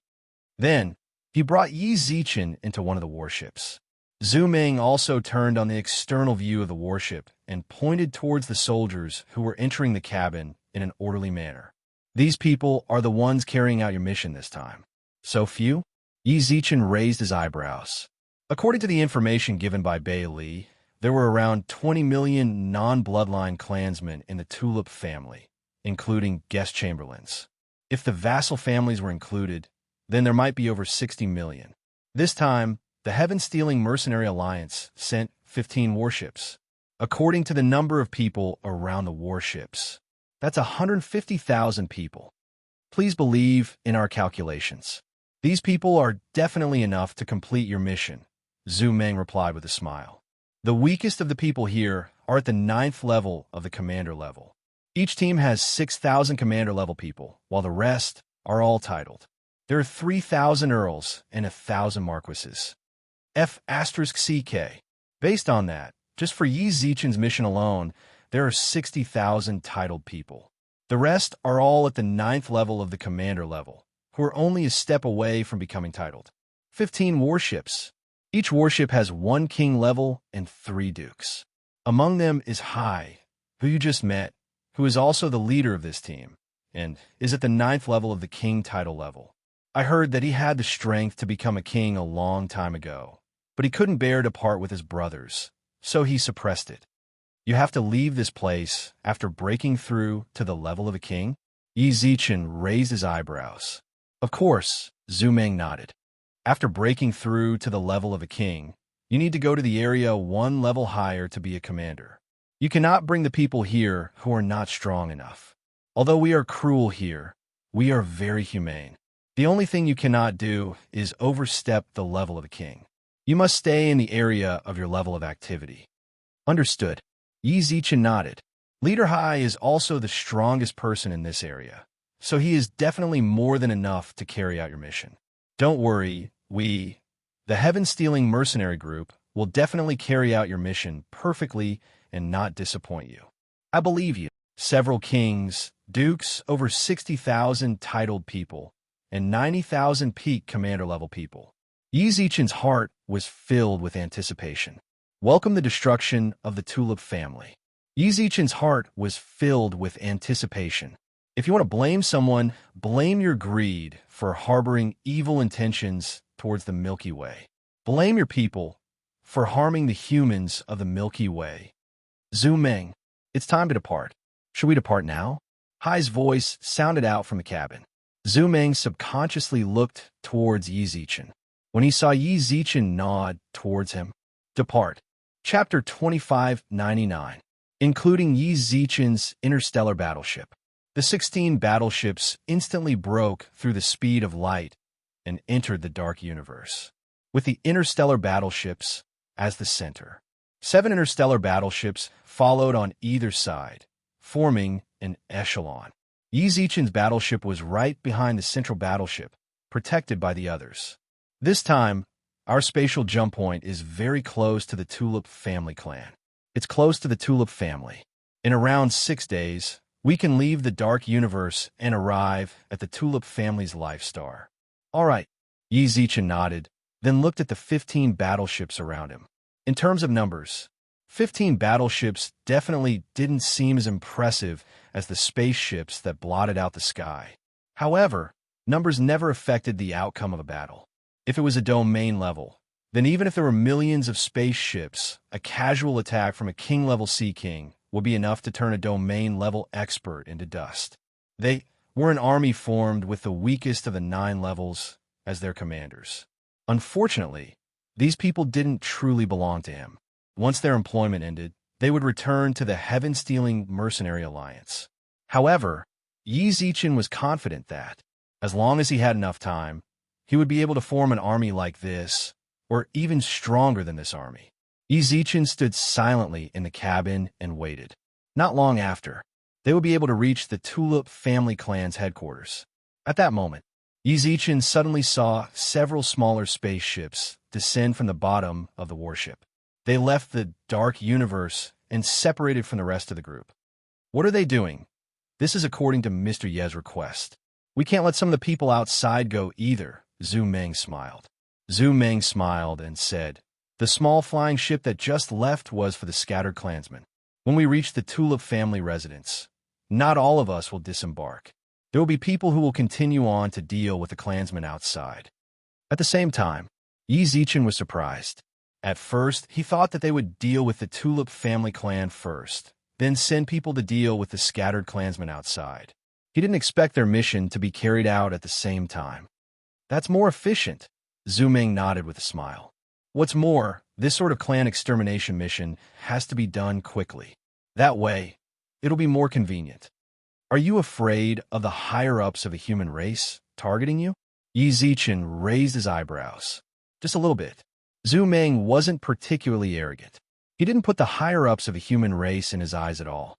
Then, he brought Yi Zichen into one of the warships. Zhu Meng also turned on the external view of the warship and pointed towards the soldiers who were entering the cabin in an orderly manner. "These people are the ones carrying out your mission this time." "So few?" Yi Zichen raised his eyebrows. According to the information given by Bei Li, there were around 20 million non-bloodline clansmen in the Tulip family, including guest chamberlains. If the vassal families were included, then there might be over 60 million. This time, the Heaven-Stealing Mercenary Alliance sent 15 warships. According to the number of people around the warships, that's 150,000 people. Please believe in our calculations. These people are definitely enough to complete your mission, Zhu Meng replied with a smile. The weakest of the people here are at the 9th level of the commander level. Each team has 6,000 commander level people, while the rest are all titled. There are 3,000 earls and 1,000 marquises. F*CK. Based on that, just for Yi Zichen's mission alone, there are 60,000 titled people. The rest are all at the 9th level of the commander level, who are only a step away from becoming titled. 15 warships. Each warship has 1 king level and 3 dukes. Among them is Hai, who you just met, who is also the leader of this team, and is at the 9th level of the king title level. I heard that he had the strength to become a king a long time ago, but he couldn't bear to part with his brothers, so he suppressed it. You have to leave this place after breaking through to the level of a king? Yi Zichen raised his eyebrows. Of course, Zhu Meng nodded. After breaking through to the level of a king, you need to go to the area 1 level higher to be a commander. You cannot bring the people here who are not strong enough. Although we are cruel here, we are very humane. The only thing you cannot do is overstep the level of a king. You must stay in the area of your level of activity. Understood. Yi Zichen nodded. Leader Hai is also the strongest person in this area, so he is definitely more than enough to carry out your mission. Don't worry, the Heaven-Stealing Mercenary Group, will definitely carry out your mission perfectly and not disappoint you. I believe you. Several kings, dukes, over 60,000 titled people, and 90,000 peak commander-level people. Yi Zichen's heart was filled with anticipation. Welcome the destruction of the Tulip family. Yi Zichen's heart was filled with anticipation. If you want to blame someone, blame your greed for harboring evil intentions towards the Milky Way. Blame your people for harming the humans of the Milky Way. Zhu Meng, it's time to depart. Should we depart now? Hai's voice sounded out from the cabin. Zhu Meng subconsciously looked towards Yi Zichen. When he saw Yi Zichen nod towards him, depart. Chapter 2599, including Yi Zichen's interstellar battleship. The 16 battleships instantly broke through the speed of light and entered the dark universe, with the interstellar battleships as the center. 7 interstellar battleships followed on either side, forming an echelon. Yi Zichen's battleship was right behind the central battleship, protected by the others. This time, our spatial jump point is very close to the Tulip family clan. It's close to the Tulip family. In around 6 days, we can leave the dark universe and arrive at the Tulip family's life star. All right, Yi Zichen nodded, then looked at the 15 battleships around him. In terms of numbers, 15 battleships definitely didn't seem as impressive as the spaceships that blotted out the sky. However, numbers never affected the outcome of a battle. If it was a domain level, then even if there were millions of spaceships, a casual attack from a king-level Sea King would be enough to turn a domain-level expert into dust. They were an army formed with the weakest of the 9 levels as their commanders. Unfortunately, these people didn't truly belong to him. Once their employment ended, they would return to the heaven-stealing mercenary alliance. However, Yi Zichen was confident that, as long as he had enough time, he would be able to form an army like this, or even stronger than this army. Yi Zichen stood silently in the cabin and waited. Not long after, they would be able to reach the Tulip family clan's headquarters. At that moment, Yi Zichen suddenly saw several smaller spaceships descend from the bottom of the warship. They left the dark universe and separated from the rest of the group. What are they doing? This is according to Mr. Ye's request. We can't let some of the people outside go either, Zhu Meng smiled. Zhu Meng smiled and said, the small flying ship that just left was for the scattered clansmen. When we reach the Tulip family residence, not all of us will disembark. There will be people who will continue on to deal with the clansmen outside. At the same time, Yi Zichen was surprised. At first, he thought that they would deal with the Tulip family clan first, then send people to deal with the scattered clansmen outside. He didn't expect their mission to be carried out at the same time. That's more efficient, Zhu Meng nodded with a smile. What's more, this sort of clan extermination mission has to be done quickly. That way, it'll be more convenient. Are you afraid of the higher-ups of a human race targeting you? Yi Zichen raised his eyebrows. Just a little bit. Zhu Meng wasn't particularly arrogant. He didn't put the higher-ups of a human race in his eyes at all.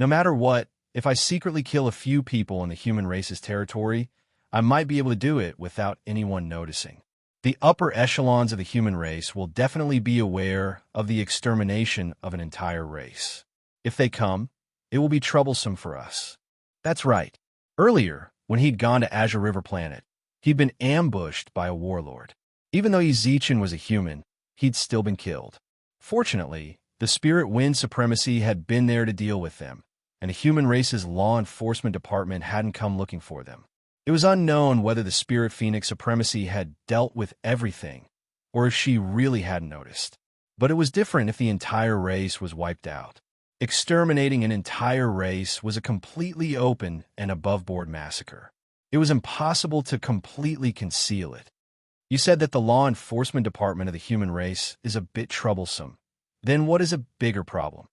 No matter what, if I secretly kill a few people in the human race's territory, I might be able to do it without anyone noticing. The upper echelons of the human race will definitely be aware of the extermination of an entire race. If they come, it will be troublesome for us. That's right. Earlier, when he'd gone to Azure River Planet, he'd been ambushed by a warlord. Even though Yi Zichen was a human, he'd still been killed. Fortunately, the Spirit Wind Supremacy had been there to deal with them, and the human race's law enforcement department hadn't come looking for them. It was unknown whether the Spirit Phoenix Supremacy had dealt with everything, or if she really hadn't noticed. But it was different if the entire race was wiped out. Exterminating an entire race was a completely open and above-board massacre. It was impossible to completely conceal it. You said that the law enforcement department of the human race is a bit troublesome. Then what is a bigger problem?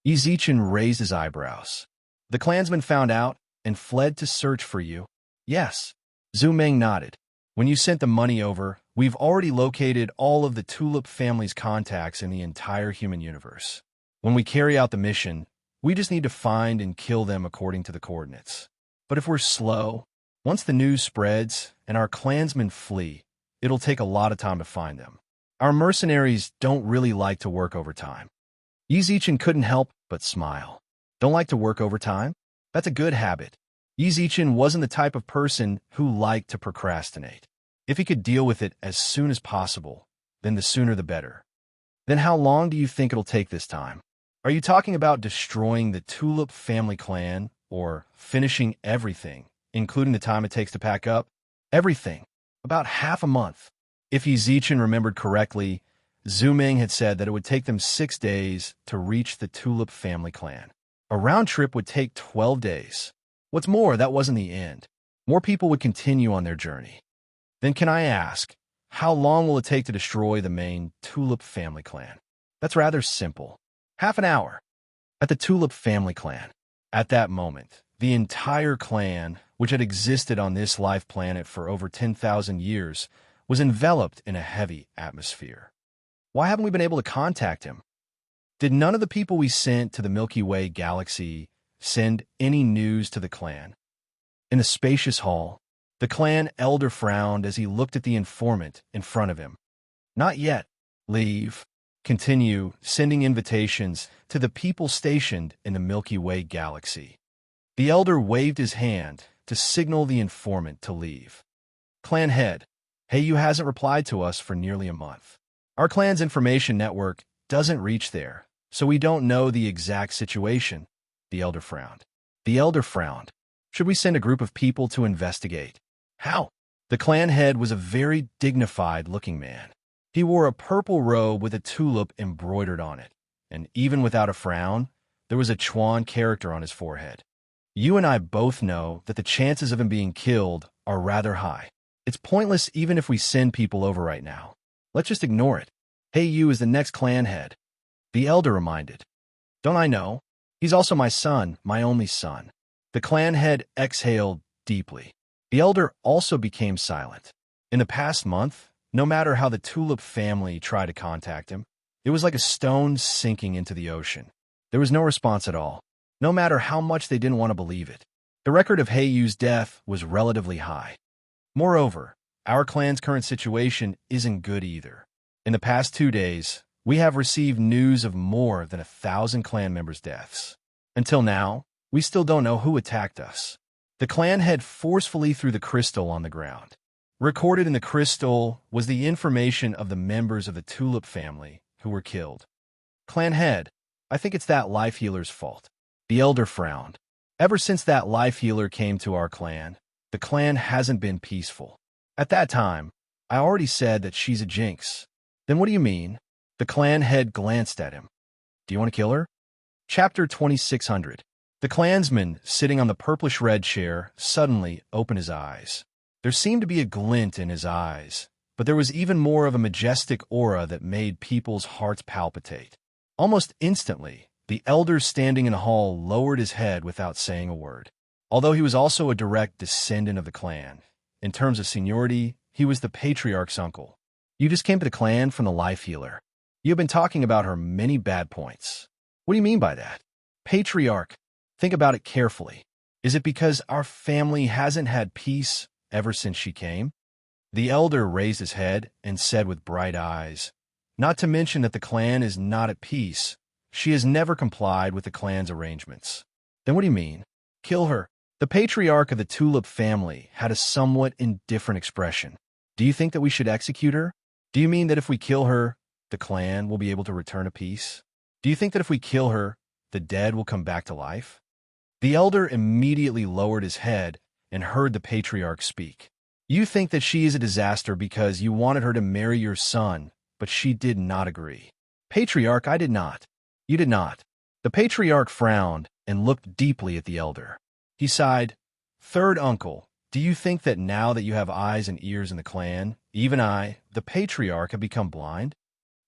Yi Zichen raised his eyebrows. The clansmen found out and fled to search for you. Yes. Zhu Meng nodded. When you sent the money over, we've already located all of the Tulip family's contacts in the entire human universe. When we carry out the mission, we just need to find and kill them according to the coordinates. But if we're slow, once the news spreads and our clansmen flee, it'll take a lot of time to find them. Our mercenaries don't really like to work overtime. Yi Zichen couldn't help but smile. Don't like to work overtime? That's a good habit. Yi Zichen wasn't the type of person who liked to procrastinate. If he could deal with it as soon as possible, then the sooner the better. Then how long do you think it'll take this time? Are you talking about destroying the Tulip family clan or finishing everything, including the time it takes to pack up? Everything. About half a month. If Yizichin remembered correctly, Zhu Ming had said that it would take them 6 days to reach the Tulip family clan. A round trip would take 12 days. What's more, that wasn't the end. More people would continue on their journey. Then can I ask, how long will it take to destroy the main Tulip family clan? That's rather simple. Half an hour. At the Tulip family clan. At that moment, the entire clan, which had existed on this life planet for over 10,000 years, was enveloped in a heavy atmosphere. Why haven't we been able to contact him? Did none of the people we sent to the Milky Way galaxy send any news to the clan? In the spacious hall, the clan elder frowned as he looked at the informant in front of him. Not yet. Leave. Continue sending invitations to the people stationed in the Milky Way galaxy. The elder waved his hand to signal the informant to leave. Clan head, Heiyu hasn't replied to us for nearly a month. Our clan's information network doesn't reach there, so we don't know the exact situation. The elder frowned. Should we send a group of people to investigate? How? The clan head was a very dignified-looking man. He wore a purple robe with a tulip embroidered on it, and even without a frown, there was a Chuan character on his forehead. You and I both know that the chances of him being killed are rather high. It's pointless even if we send people over right now. Let's just ignore it. Heiyu is the next clan head. The elder reminded. Don't I know? He's also my son, my only son. The clan head exhaled deeply. The elder also became silent. In the past month, no matter how the Tulip family tried to contact him, it was like a stone sinking into the ocean. There was no response at all, no matter how much they didn't want to believe it. The record of Heiyu's death was relatively high. Moreover, our clan's current situation isn't good either. In the past 2 days, we have received news of more than 1,000 clan members' deaths. Until now, we still don't know who attacked us. The clan head forcefully threw the crystal on the ground. Recorded in the crystal was the information of the members of the Tulip family who were killed. Clan head, I think it's that life healer's fault. The elder frowned. Ever since that life healer came to our clan, the clan hasn't been peaceful. At that time, I already said that she's a jinx. Then what do you mean? The clan head glanced at him. Do you want to kill her? Chapter 2600. The clansman, sitting on the purplish-red chair, suddenly opened his eyes. There seemed to be a glint in his eyes, but there was even more of a majestic aura that made people's hearts palpitate. Almost instantly, the elder standing in the hall lowered his head without saying a word. Although he was also a direct descendant of the clan, in terms of seniority, he was the patriarch's uncle. You just came to the clan from the life healer. You have been talking about her many bad points. What do you mean by that? Patriarch, think about it carefully. Is it because our family hasn't had peace ever since she came? The elder raised his head and said with bright eyes, not to mention that the clan is not at peace. She has never complied with the clan's arrangements. Then what do you mean? Kill her. The patriarch of the Tulip family had a somewhat indifferent expression. Do you think that we should execute her? Do you mean that if we kill her, the clan will be able to return to peace? Do you think that if we kill her, the dead will come back to life? The elder immediately lowered his head and heard the patriarch speak. You think that she is a disaster because you wanted her to marry your son, but she did not agree. Patriarch, I did not. You did not. The patriarch frowned and looked deeply at the elder. He sighed. Third uncle, do you think that now that you have eyes and ears in the clan, even I, the patriarch, have become blind?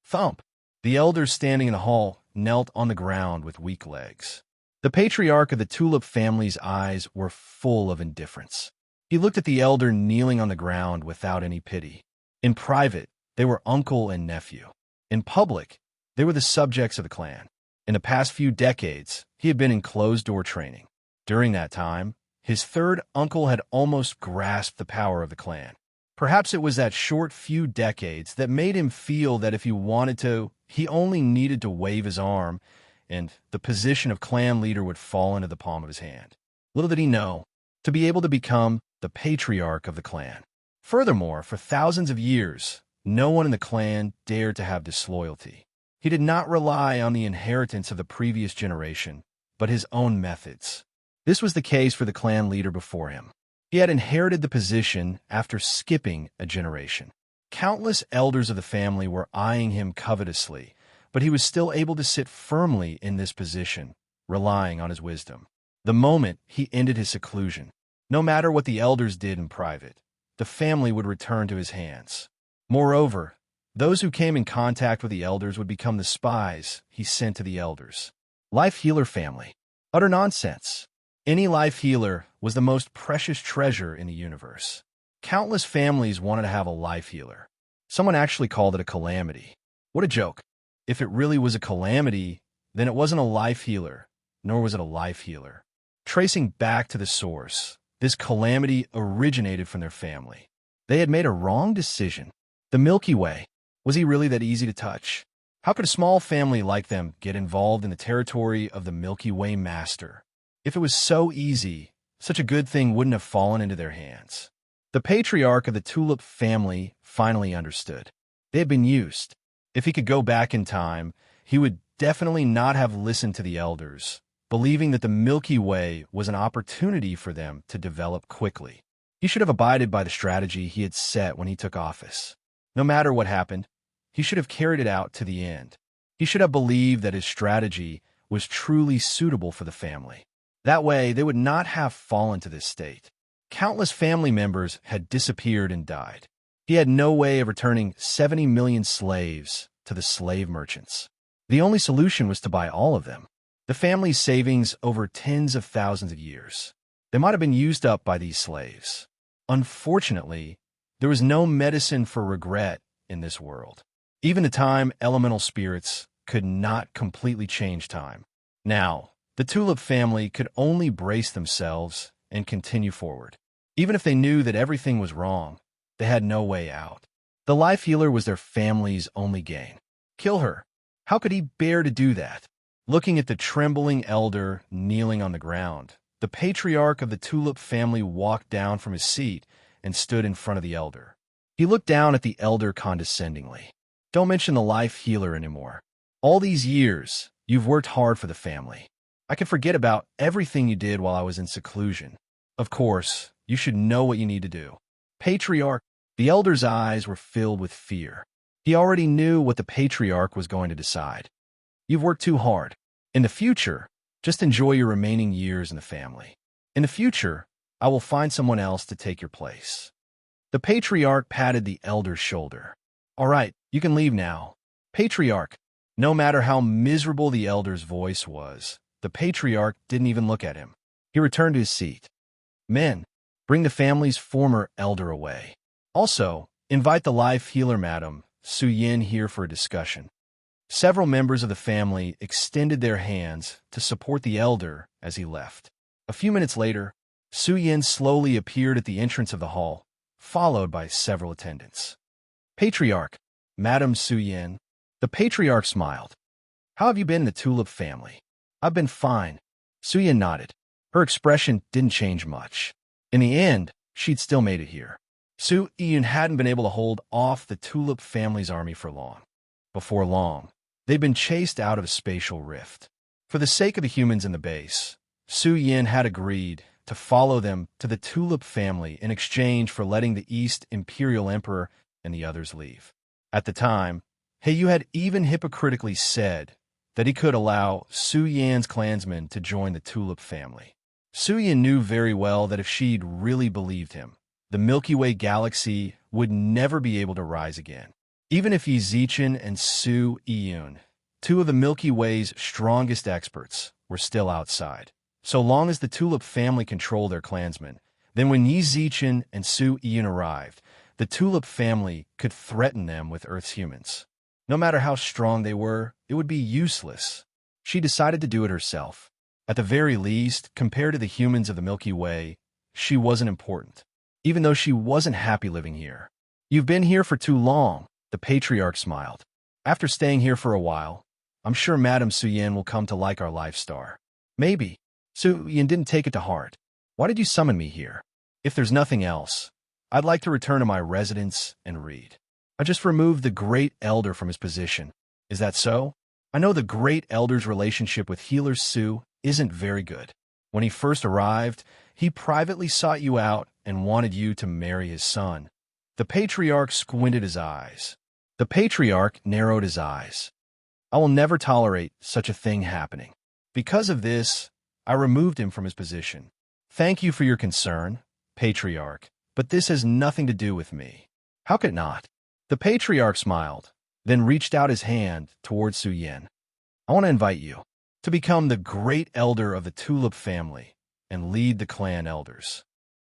Thump. The elder standing in the hall knelt on the ground with weak legs. The patriarch of the Tulip family's eyes were full of indifference. He looked at the elder kneeling on the ground without any pity. In private, they were uncle and nephew. In public, they were the subjects of the clan. In the past few decades, he had been in closed-door training. During that time, his third uncle had almost grasped the power of the clan. Perhaps it was that short few decades that made him feel that if he wanted to, he only needed to wave his arm, and the position of clan leader would fall into the palm of his hand. Little did he know, to be able to become the patriarch of the clan. Furthermore, for thousands of years, no one in the clan dared to have disloyalty. He did not rely on the inheritance of the previous generation, but his own methods. This was the case for the clan leader before him. He had inherited the position after skipping a generation. Countless elders of the family were eyeing him covetously, but he was still able to sit firmly in this position, relying on his wisdom. The moment he ended his seclusion, no matter what the elders did in private, the family would return to his hands. Moreover, those who came in contact with the elders would become the spies he sent to the elders. Life healer family. Utter nonsense. Any life healer was the most precious treasure in the universe. Countless families wanted to have a life healer. Someone actually called it a calamity. What a joke. If it really was a calamity, then it wasn't a life healer, nor was it a life healer. Tracing back to the source, this calamity originated from their family. They had made a wrong decision. The Milky Way. Was he really that easy to touch? How could a small family like them get involved in the territory of the Milky Way master? If it was so easy, such a good thing wouldn't have fallen into their hands. The patriarch of the Tulip family finally understood. They had been used. If he could go back in time, he would definitely not have listened to the elders, believing that the Milky Way was an opportunity for them to develop quickly. He should have abided by the strategy he had set when he took office. No matter what happened, he should have carried it out to the end. He should have believed that his strategy was truly suitable for the family. That way, they would not have fallen to this state. Countless family members had disappeared and died. He had no way of returning 70 million slaves to the slave merchants. The only solution was to buy all of them. The family's savings over tens of thousands of years. They might have been used up by these slaves. Unfortunately, there was no medicine for regret in this world. Even the time elemental spirits could not completely change time. Now, the Tulip family could only brace themselves and continue forward. Even if they knew that everything was wrong, they had no way out. The life healer was their family's only gain. Kill her. How could he bear to do that? Looking at the trembling elder kneeling on the ground, the patriarch of the Tulip family walked down from his seat and stood in front of the elder. He looked down at the elder condescendingly. Don't mention the life healer anymore. All these years, you've worked hard for the family. I can forget about everything you did while I was in seclusion. Of course, you should know what you need to do. Patriarch, the elder's eyes were filled with fear. He already knew what the patriarch was going to decide. You've worked too hard. In the future, just enjoy your remaining years in the family. In the future, I will find someone else to take your place. The patriarch patted the elder's shoulder. All right, you can leave now. Patriarch, no matter how miserable the elder's voice was, the patriarch didn't even look at him. He returned to his seat. Men, bring the family's former elder away. Also, invite the life healer Madam Su Yin here for a discussion. Several members of the family extended their hands to support the elder as he left. A few minutes later, Su Yin slowly appeared at the entrance of the hall, followed by several attendants. Patriarch, Madam Su Yin. The patriarch smiled. How have you been in the Tulip family? I've been fine. Su Yin nodded. Her expression didn't change much. In the end, she'd still made it here. Su Yin hadn't been able to hold off the Tulip family's army for long. Before long, they'd been chased out of a spatial rift. For the sake of the humans in the base, Su Yin had agreed to follow them to the Tulip family in exchange for letting the East Imperial Emperor and the others leave. At the time, Heiyu had even hypocritically said that he could allow Su Yan's clansmen to join the Tulip family. Su Yan knew very well that if she'd really believed him, the Milky Way galaxy would never be able to rise again. Even if Yi Zichen and Su Yun, two of the Milky Way's strongest experts, were still outside. So long as the Tulip family controlled their clansmen, then when Yi Zichen and Su Yun arrived, the Tulip family could threaten them with Earth's humans. No matter how strong they were, it would be useless. She decided to do it herself. At the very least, compared to the humans of the Milky Way, she wasn't important, even though she wasn't happy living here. You've been here for too long, the patriarch smiled. After staying here for a while, I'm sure Madame Su Yin will come to like our life star. Maybe. Su Yin didn't take it to heart. Why did you summon me here? If there's nothing else, I'd like to return to my residence and read. I just removed the Great Elder from his position. Is that so? I know the Great Elder's relationship with Healer Su isn't very good. When he first arrived, he privately sought you out and wanted you to marry his son. The patriarch squinted his eyes. The patriarch narrowed his eyes. I will never tolerate such a thing happening. Because of this, I removed him from his position. Thank you for your concern, patriarch, but this has nothing to do with me. How could it not? The patriarch smiled, then reached out his hand towards Su Yin. I want to invite you to become the great elder of the Tulip family and lead the clan elders.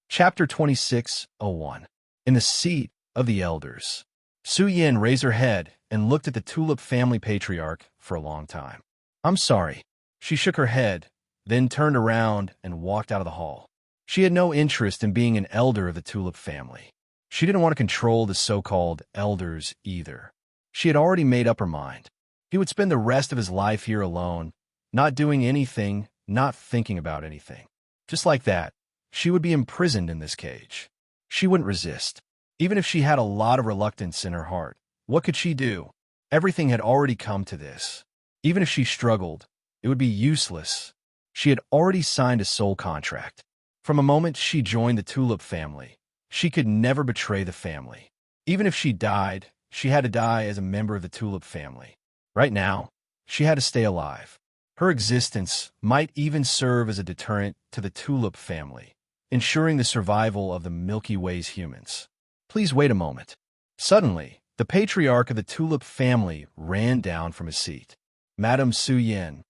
Chapter 26:01. In the seat of the elders. Su Yin raised her head and looked at the Tulip family patriarch for a long time. I'm sorry. She shook her head, then turned around and walked out of the hall. She had no interest in being an elder of the Tulip family. She didn't want to control the so-called elders either. She had already made up her mind. He would spend the rest of his life here alone, not doing anything, not thinking about anything. Just like that, she would be imprisoned in this cage. She wouldn't resist. Even if she had a lot of reluctance in her heart, what could she do? Everything had already come to this. Even if she struggled, it would be useless. She had already signed a soul contract. From the moment she joined the Tulip family, she could never betray the family. Even if she died, she had to die as a member of the Tulip family. Right now, she had to stay alive. Her existence might even serve as a deterrent to the Tulip family, ensuring the survival of the Milky Way's humans. Please wait a moment. Suddenly, the patriarch of the Tulip family ran down from his seat. Madam Su Yin,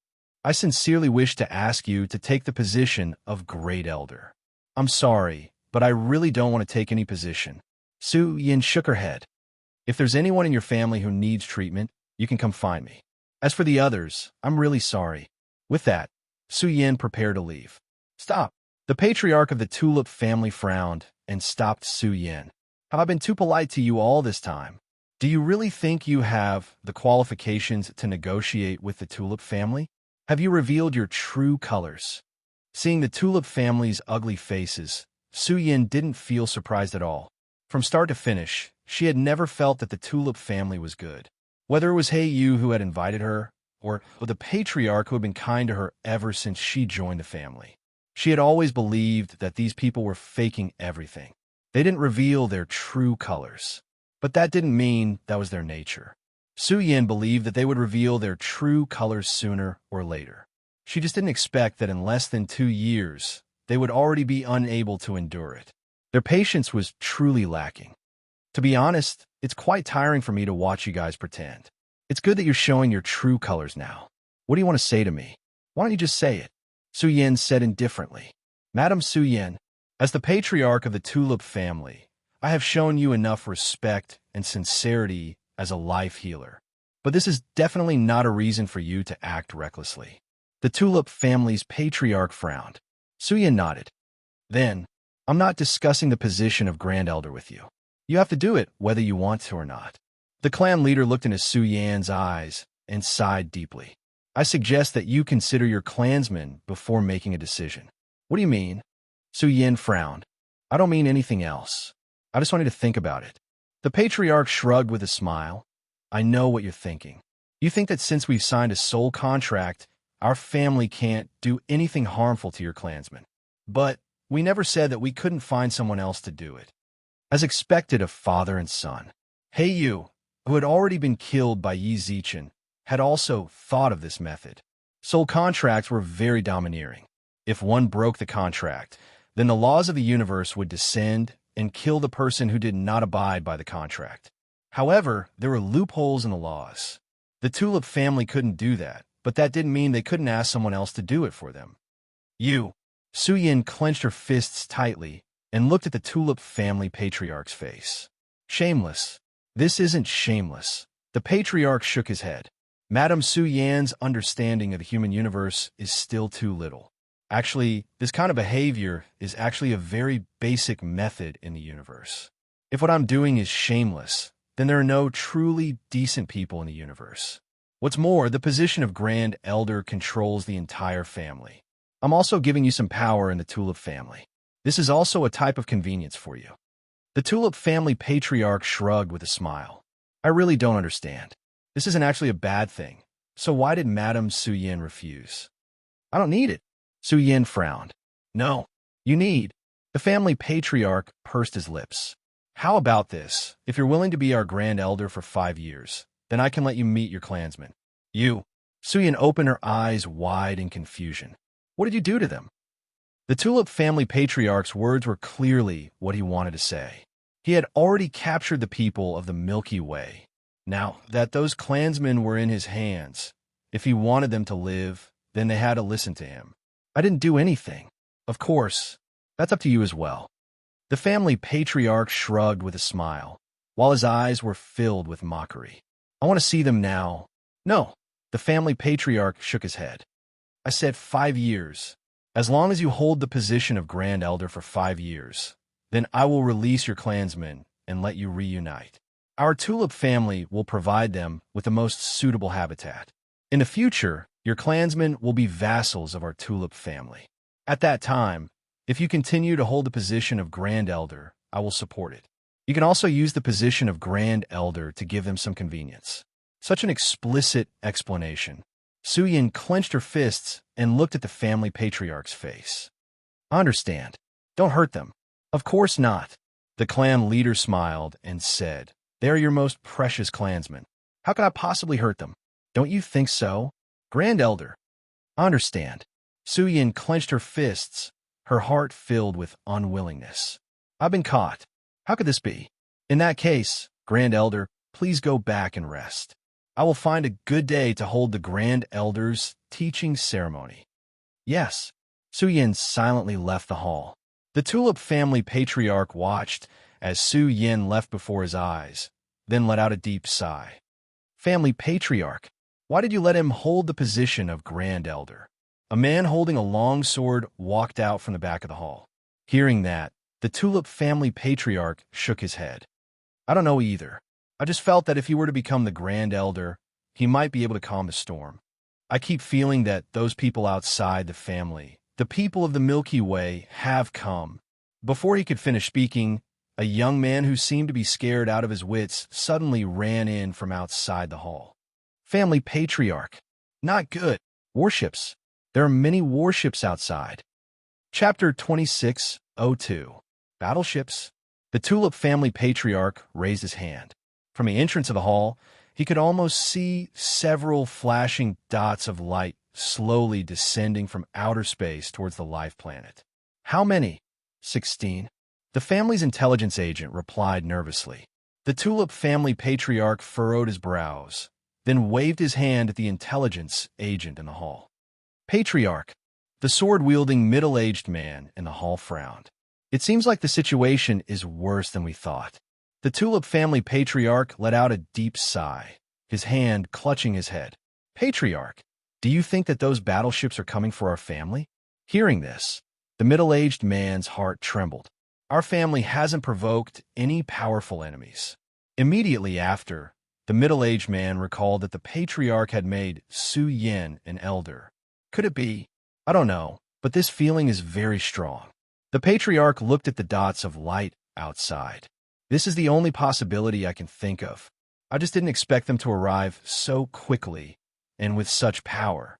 I sincerely wish to ask you to take the position of Great Elder. I'm sorry, but I really don't want to take any position. Su Yin shook her head. If there's anyone in your family who needs treatment, you can come find me. As for the others, I'm really sorry. With that, Su Yin prepared to leave. Stop. The patriarch of the Tulip family frowned and stopped Su Yin. Have I been too polite to you all this time? Do you really think you have the qualifications to negotiate with the Tulip family? Have you revealed your true colors? Seeing the Tulip family's ugly faces, Su Yin didn't feel surprised at all. From start to finish, she had never felt that the Tulip family was good. Whether it was Hey Yu who had invited her, or the patriarch who had been kind to her ever since she joined the family. She had always believed that these people were faking everything. They didn't reveal their true colors. But that didn't mean that was their nature. Su Yin believed that they would reveal their true colors sooner or later. She just didn't expect that in less than 2 years, they would already be unable to endure it. Their patience was truly lacking. To be honest, it's quite tiring for me to watch you guys pretend. It's good that you're showing your true colors now. What do you want to say to me? Why don't you just say it? Su Yin said indifferently. Madam Su Yin, as the patriarch of the Tulip family, I have shown you enough respect and sincerity as a life healer. But this is definitely not a reason for you to act recklessly. The Tulip family's patriarch frowned. Su Yin nodded. Then, I'm not discussing the position of Grand Elder with you. You have to do it whether you want to or not. The clan leader looked into Su Yin's eyes and sighed deeply. I suggest that you consider your clansmen before making a decision. What do you mean? Su Yin frowned. I don't mean anything else. I just want you to think about it. The patriarch shrugged with a smile. I know what you're thinking. You think that since we've signed a soul contract, our family can't do anything harmful to your clansmen. But we never said that we couldn't find someone else to do it. As expected of father and son, Hey Yu, who had already been killed by Yi Zichen, had also thought of this method. Soul contracts were very domineering. If one broke the contract, then the laws of the universe would descend and kill the person who did not abide by the contract. However, there were loopholes in the laws. The Tulip family couldn't do that, but that didn't mean they couldn't ask someone else to do it for them. You. Su Yin clenched her fists tightly and looked at the Tulip family patriarch's face. Shameless. This isn't shameless. The patriarch shook his head. Madam Su Yan's understanding of the human universe is still too little. Actually, this kind of behavior is actually a very basic method in the universe. If what I'm doing is shameless, then there are no truly decent people in the universe. What's more, the position of Grand Elder controls the entire family. I'm also giving you some power in the Tulip family. This is also a type of convenience for you. The Tulip family patriarch shrugged with a smile. I really don't understand. This isn't actually a bad thing. So why did Madame Su Yin refuse? I don't need it. Su Yin frowned. No, you need. The family patriarch pursed his lips. How about this? If you're willing to be our grand elder for 5 years, then I can let you meet your clansmen. You. Su Yin opened her eyes wide in confusion. What did you do to them? The Tulip family patriarch's words were clearly what he wanted to say. He had already captured the people of the Milky Way. Now that those clansmen were in his hands, if he wanted them to live, then they had to listen to him. I didn't do anything. Of course, that's up to you as well. The family patriarch shrugged with a smile, while his eyes were filled with mockery. I want to see them now. No, the family patriarch shook his head. I said 5 years. As long as you hold the position of Grand Elder for 5 years, then I will release your clansmen and let you reunite. Our Tulip family will provide them with the most suitable habitat. In the future, your clansmen will be vassals of our Tulip family. At that time, if you continue to hold the position of Grand Elder, I will support it. You can also use the position of Grand Elder to give them some convenience. Such an explicit explanation. Su Yin clenched her fists and looked at the family patriarch's face. I understand. Don't hurt them. Of course not. The clan leader smiled and said, They are your most precious clansmen. How could I possibly hurt them? Don't you think so? Grand Elder. I understand. Su Yin clenched her fists, her heart filled with unwillingness. I've been caught. How could this be? In that case, Grand Elder, please go back and rest. I will find a good day to hold the Grand Elder's teaching ceremony. Yes. Su Yin silently left the hall. The Tulip family patriarch watched as Su Yin left before his eyes, then let out a deep sigh. Family patriarch, why did you let him hold the position of Grand Elder? A man holding a long sword walked out from the back of the hall. Hearing that, the Tulip family patriarch shook his head. I don't know either. I just felt that if he were to become the Grand Elder, he might be able to calm the storm. I keep feeling that those people outside the family, the people of the Milky Way, have come. Before he could finish speaking, a young man who seemed to be scared out of his wits suddenly ran in from outside the hall. Family patriarch. Not good. Warships. There are many warships outside. Chapter 26:02. Battleships. The Tulip family patriarch raised his hand. From the entrance of the hall, he could almost see several flashing dots of light slowly descending from outer space towards the life planet. How many? 16. The family's intelligence agent replied nervously. The Tulip family patriarch furrowed his brows, then waved his hand at the intelligence agent in the hall. Patriarch. The sword-wielding middle-aged man in the hall frowned. It seems like the situation is worse than we thought. The Tulip family patriarch let out a deep sigh, his hand clutching his head. Patriarch, do you think that those battleships are coming for our family? Hearing this, the middle-aged man's heart trembled. Our family hasn't provoked any powerful enemies. Immediately after, the middle-aged man recalled that the patriarch had made Su Yin an elder. Could it be? I don't know, but this feeling is very strong. The patriarch looked at the dots of light outside. This is the only possibility I can think of. I just didn't expect them to arrive so quickly and with such power.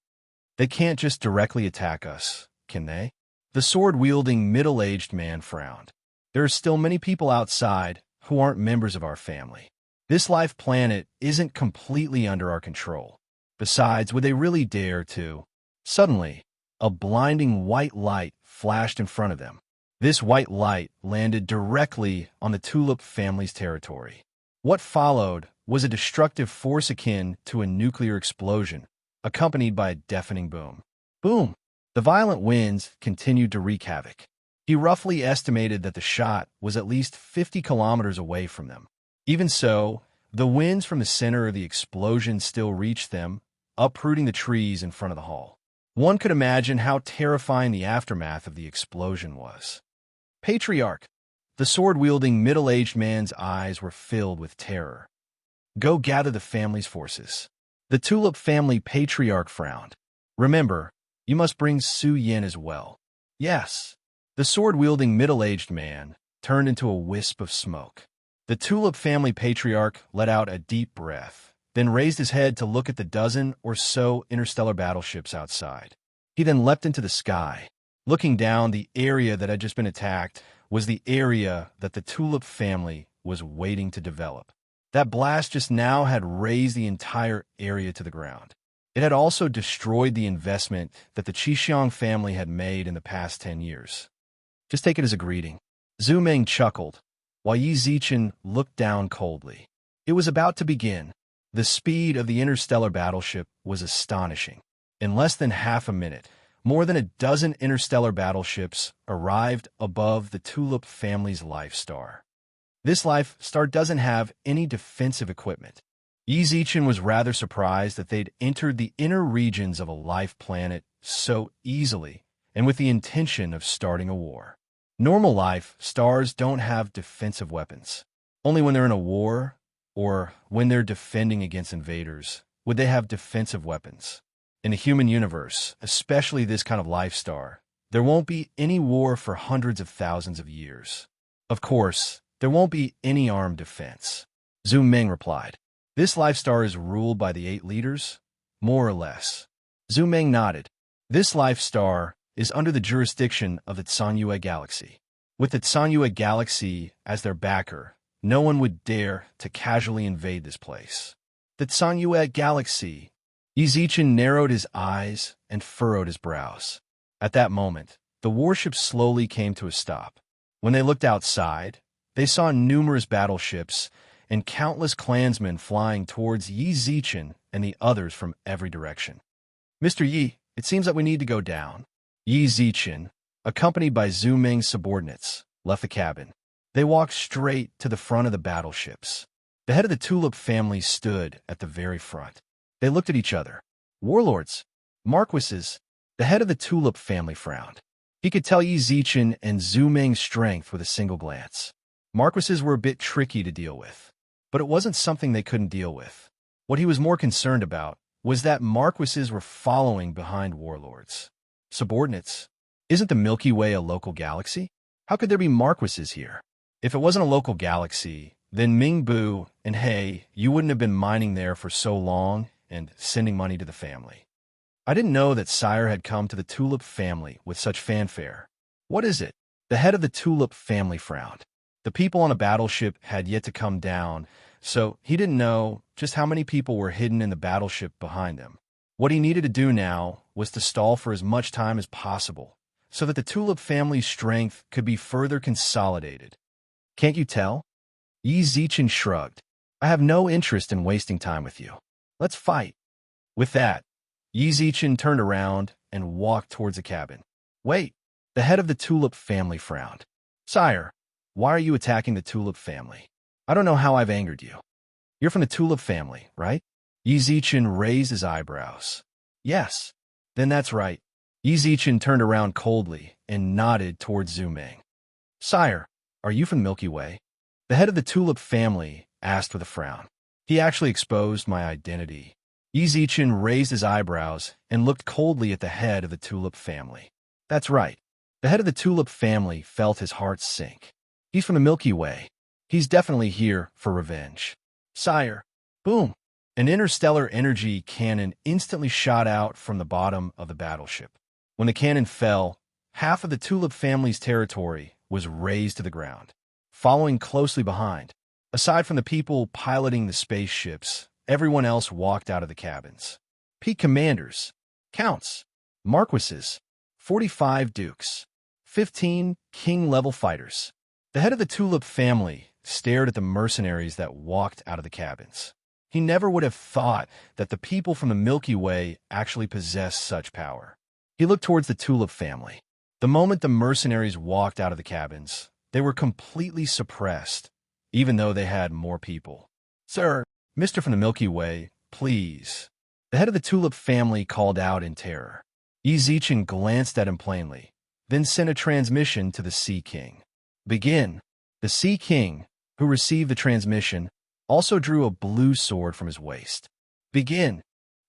They can't just directly attack us, can they? The sword-wielding middle-aged man frowned. There are still many people outside who aren't members of our family. This life planet isn't completely under our control. Besides, would they really dare to? Suddenly, a blinding white light flashed in front of them. This white light landed directly on the Tulip family's territory. What followed was a destructive force akin to a nuclear explosion, accompanied by a deafening boom. Boom! The violent winds continued to wreak havoc. He roughly estimated that the shot was at least 50 kilometers away from them. Even so, the winds from the center of the explosion still reached them, uprooting the trees in front of the hall. One could imagine how terrifying the aftermath of the explosion was. Patriarch. The sword-wielding middle-aged man's eyes were filled with terror. Go gather the family's forces. The Tulip family patriarch frowned. Remember, you must bring Su Yin as well. Yes. The sword-wielding middle-aged man turned into a wisp of smoke. The Tulip family patriarch let out a deep breath, then raised his head to look at the dozen or so interstellar battleships outside. He then leapt into the sky. Looking down, the area that had just been attacked was the area that the tulip family was waiting to develop. That blast just now had razed the entire area to the ground. It had also destroyed the investment that the Qixing family had made in the past 10 years. Just take it as a greeting. Zhu Meng chuckled, while Yi Zichen looked down coldly. It was about to begin. The speed of the interstellar battleship was astonishing. In less than half a minute, more than a dozen interstellar battleships arrived above the Tulip family's life star. This life star doesn't have any defensive equipment. Yi Zichen was rather surprised that they'd entered the inner regions of a life planet so easily and with the intention of starting a war. Normal life stars don't have defensive weapons. Only when they're in a war or when they're defending against invaders would they have defensive weapons. In a human universe, especially this kind of life star, there won't be any war for hundreds of thousands of years. Of course, there won't be any armed defense. Zhu Meng replied. This life star is ruled by the 8 leaders, more or less. Zhu Meng nodded. This life star is under the jurisdiction of the Zhanyue Galaxy. With the Zhanyue Galaxy as their backer, no one would dare to casually invade this place. The Zhanyue Galaxy. Yi Zichen narrowed his eyes and furrowed his brows. At that moment, the warship slowly came to a stop. When they looked outside, they saw numerous battleships and countless clansmen flying towards Yi Zichen and the others from every direction. Mr. Yi, it seems that we need to go down. Yi Zichen, accompanied by Zhu Meng's subordinates, left the cabin. They walked straight to the front of the battleships. The head of the Tulip family stood at the very front. They looked at each other. Warlords, marquises. The head of the Tulip family frowned. He could tell Yi Zichen and Zhu Meng's strength with a single glance. Marquises were a bit tricky to deal with, but it wasn't something they couldn't deal with. What he was more concerned about was that marquises were following behind warlords. Subordinates. Isn't the Milky Way a local galaxy? How could there be marquises here? If it wasn't a local galaxy, then Mingbu and He, you wouldn't have been mining there for so long and sending money to the family. I didn't know that Sire had come to the Tulip family with such fanfare. What is it? The head of the Tulip family frowned. The people on a battleship had yet to come down, so he didn't know just how many people were hidden in the battleship behind them. What he needed to do now was to stall for as much time as possible, so that the Tulip family's strength could be further consolidated. Can't you tell? Yi Zichen shrugged. I have no interest in wasting time with you. Let's fight. With that, Yi Zichen turned around and walked towards the cabin. Wait, the head of the Tulip family frowned. Sire, why are you attacking the Tulip family? I don't know how I've angered you. You're from the Tulip family, right? Yi Zichen raised his eyebrows. Yes, then that's right. Yi Zichen turned around coldly and nodded towards Zhu Meng. Sire, are you from the Milky Way? The head of the Tulip family asked with a frown. He actually exposed my identity. Yi Zichen raised his eyebrows and looked coldly at the head of the Tulip family. That's right. The head of the Tulip family felt his heart sink. He's from the Milky Way. He's definitely here for revenge. Sire, boom! An interstellar energy cannon instantly shot out from the bottom of the battleship. When the cannon fell, half of the Tulip family's territory was razed to the ground. Following closely behind, aside from the people piloting the spaceships, everyone else walked out of the cabins. Peak commanders, counts, marquises, 45 dukes, 15 king-level fighters. The head of the Tulip family stared at the mercenaries that walked out of the cabins. He never would have thought that the people from the Milky Way actually possessed such power. He looked towards the Tulip family. The moment the mercenaries walked out of the cabins, they were completely suppressed, even though they had more people. Sir, Mr. from the Milky Way, please. The head of the Tulip family called out in terror. Yi Zichen glanced at him plainly, then sent a transmission to the Sea King. Begin. The Sea King, who received the transmission, also drew a blue sword from his waist. Begin.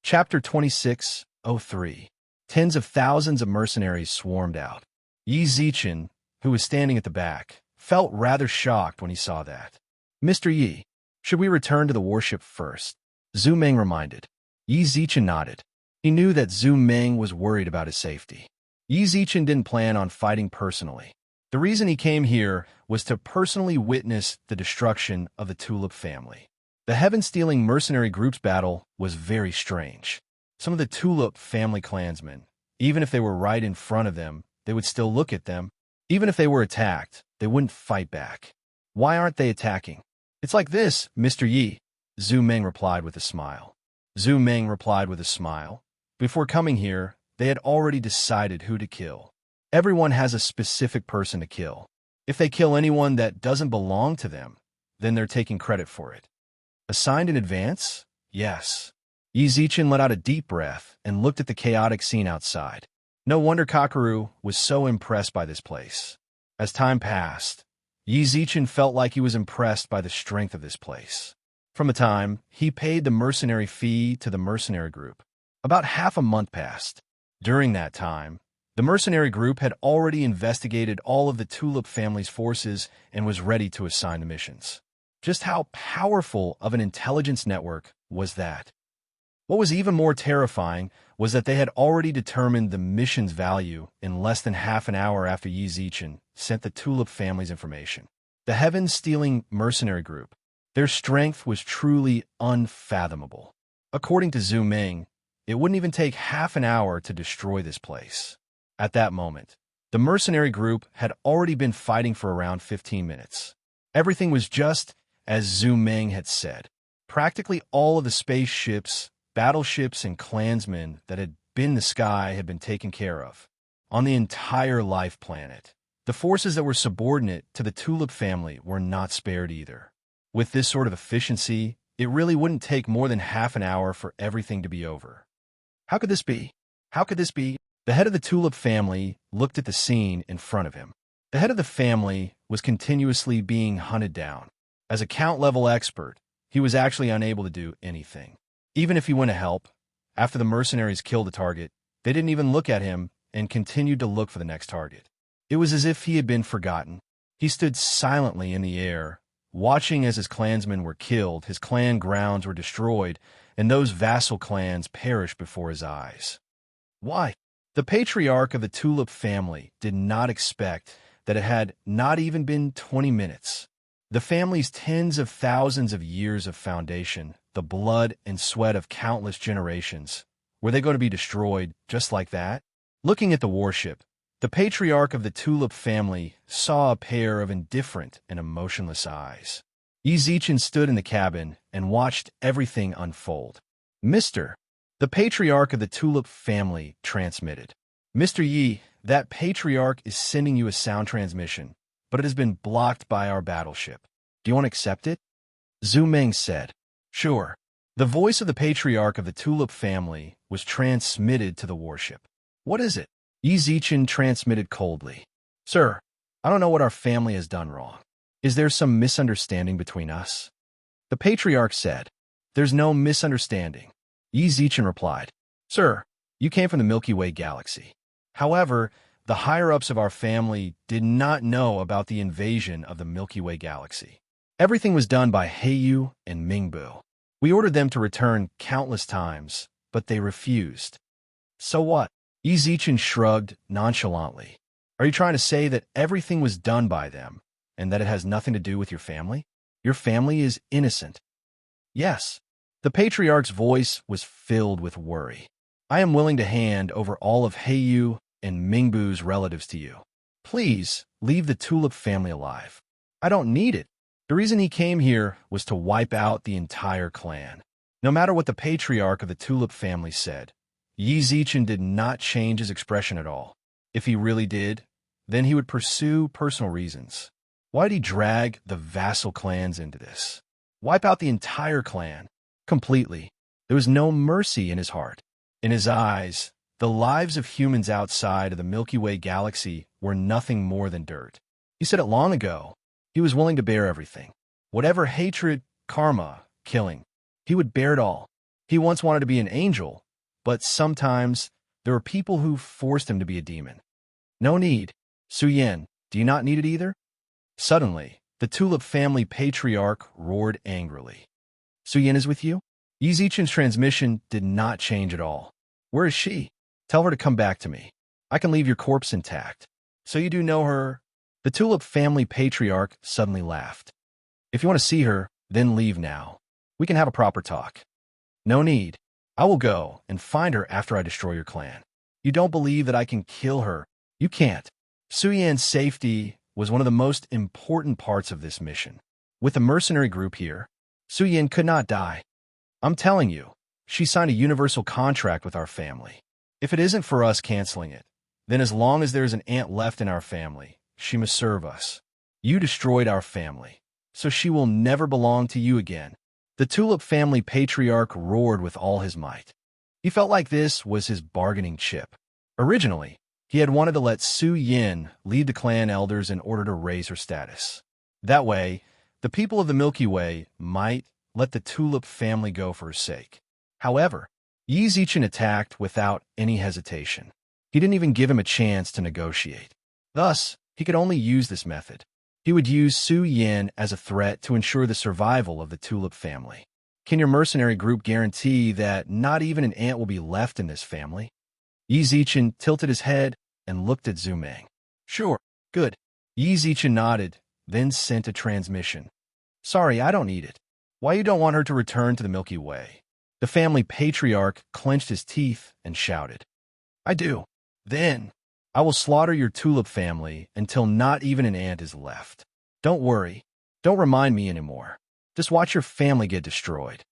Chapter 26:03. Tens of thousands of mercenaries swarmed out. Yi Zichen, who was standing at the back, felt rather shocked when he saw that. Mr. Yi, should we return to the warship first? Zhu Meng reminded. Yi Zichen nodded. He knew that Zhu Meng was worried about his safety. Yi Zichen didn't plan on fighting personally. The reason he came here was to personally witness the destruction of the Tulip family. The heaven-stealing mercenary group's battle was very strange. Some of the Tulip family clansmen, even if they were right in front of them, they would still look at them. Even if they were attacked, they wouldn't fight back. Why aren't they attacking? It's like this, Mr. Yi, Zhu Meng replied with a smile. Zhu Meng replied with a smile. Before coming here, they had already decided who to kill. Everyone has a specific person to kill. If they kill anyone that doesn't belong to them, then they're taking credit for it. Assigned in advance? Yes. Yi Zichen let out a deep breath and looked at the chaotic scene outside. No wonder Kakaru was so impressed by this place. As time passed, Yi Zichen felt like he was impressed by the strength of this place. From the time he paid the mercenary fee to the mercenary group, about half a month passed. During that time, the mercenary group had already investigated all of the Tulip family's forces and was ready to assign the missions. Just how powerful of an intelligence network was that? What was even more terrifying was that they had already determined the mission's value in less than half an hour after Yi Zichen sent the Tulip family's information. The heaven-stealing mercenary group, their strength was truly unfathomable. According to Zhu Meng, it wouldn't even take half an hour to destroy this place. At that moment, the mercenary group had already been fighting for around 15 minutes. Everything was just as Zhu Meng had said. Practically all of the spaceships, battleships, and clansmen that had been in the sky had been taken care of. On the entire life planet, the forces that were subordinate to the Tulip family were not spared either. With this sort of efficiency, it really wouldn't take more than half an hour for everything to be over. How could this be? How could this be? The head of the Tulip family looked at the scene in front of him. The head of the family was continuously being hunted down. As a count-level expert, he was actually unable to do anything. Even if he went to help, after the mercenaries killed the target, they didn't even look at him and continued to look for the next target. It was as if he had been forgotten. He stood silently in the air, watching as his clansmen were killed, his clan grounds were destroyed, and those vassal clans perished before his eyes. Why? The patriarch of the Tulip family did not expect that it had not even been 20 minutes. The family's tens of thousands of years of foundation, the blood and sweat of countless generations, were they going to be destroyed just like that? Looking at the warship, the patriarch of the Tulip family saw a pair of indifferent and emotionless eyes. Yi Zichen stood in the cabin and watched everything unfold. Mr. The patriarch of the Tulip family transmitted. Mr. Yi, that patriarch is sending you a sound transmission, but it has been blocked by our battleship. Do you want to accept it? Zhu Meng said. Sure. The voice of the patriarch of the Tulip family was transmitted to the warship. What is it? Yi Zichen transmitted coldly. Sir, I don't know what our family has done wrong. Is there some misunderstanding between us? The patriarch said. There's no misunderstanding. Yi Zichen replied. Sir, you came from the Milky Way galaxy. However, the higher-ups of our family did not know about the invasion of the Milky Way galaxy. Everything was done by Heiyu and Mingbu. We ordered them to return countless times, but they refused. So what? Yi Zichen shrugged nonchalantly. Are you trying to say that everything was done by them, and that it has nothing to do with your family? Your family is innocent. Yes. The patriarch's voice was filled with worry. I am willing to hand over all of Heiyu and Mingbu's relatives to you. Please, leave the Tulip family alive. I don't need it. The reason he came here was to wipe out the entire clan. No matter what the patriarch of the Tulip family said, Yi Zichen did not change his expression at all. If he really did, then he would pursue personal reasons. Why did he drag the vassal clans into this? Wipe out the entire clan. Completely. There was no mercy in his heart. In his eyes, the lives of humans outside of the Milky Way galaxy were nothing more than dirt. He said it long ago. He was willing to bear everything. Whatever hatred, karma, killing, he would bear it all. He once wanted to be an angel, but sometimes there were people who forced him to be a demon. No need. Su Yan, do you not need it either? Suddenly, the Tulip family patriarch roared angrily. Su Yan is with you? Yi Zichen's transmission did not change at all. Where is she? Tell her to come back to me. I can leave your corpse intact. So you do know her? The Tulip family patriarch suddenly laughed. If you want to see her, then leave now. We can have a proper talk. No need. I will go and find her after I destroy your clan. You don't believe that I can kill her? You can't. Su Yan's safety was one of the most important parts of this mission. With the mercenary group here, Su Yan could not die. I'm telling you, she signed a universal contract with our family. If it isn't for us canceling it, then as long as there's an aunt left in our family, she must serve us. You destroyed our family, so she will never belong to you again. The Tulip family patriarch roared with all his might. He felt like this was his bargaining chip. Originally, he had wanted to let Su Yan lead the clan elders in order to raise her status. That way, the people of the Milky Way might let the Tulip family go for her sake. However, Yi Zichen attacked without any hesitation. He didn't even give him a chance to negotiate. Thus, he could only use this method. He would use Su Yan as a threat to ensure the survival of the Tulip family. Can your mercenary group guarantee that not even an ant will be left in this family? Yi Zichen tilted his head and looked at Zhu Meng. Sure, good. Yi Zichen nodded, then sent a transmission. Sorry, I don't need it. Why you don't want her to return to the Milky Way? The family patriarch clenched his teeth and shouted. I do. Then, I will slaughter your Tulip family until not even an ant is left. Don't worry. Don't remind me anymore. Just watch your family get destroyed.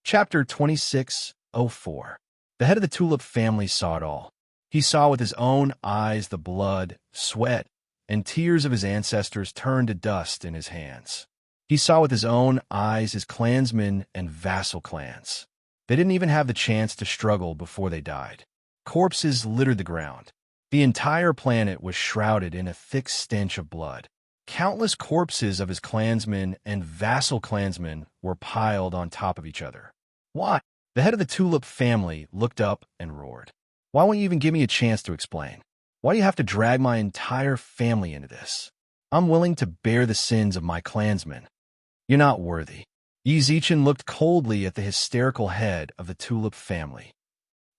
Chapter 26:04. The head of the Tulip family saw it all. He saw with his own eyes the blood, sweat, and tears of his ancestors turn to dust in his hands. He saw with his own eyes his clansmen and vassal clans. They didn't even have the chance to struggle before they died. Corpses littered the ground. The entire planet was shrouded in a thick stench of blood. Countless corpses of his clansmen and vassal clansmen were piled on top of each other. Why? The head of the Tulip family looked up and roared. Why won't you even give me a chance to explain? Why do you have to drag my entire family into this? I'm willing to bear the sins of my clansmen. You're not worthy. Yi Zichen looked coldly at the hysterical head of the Tulip family.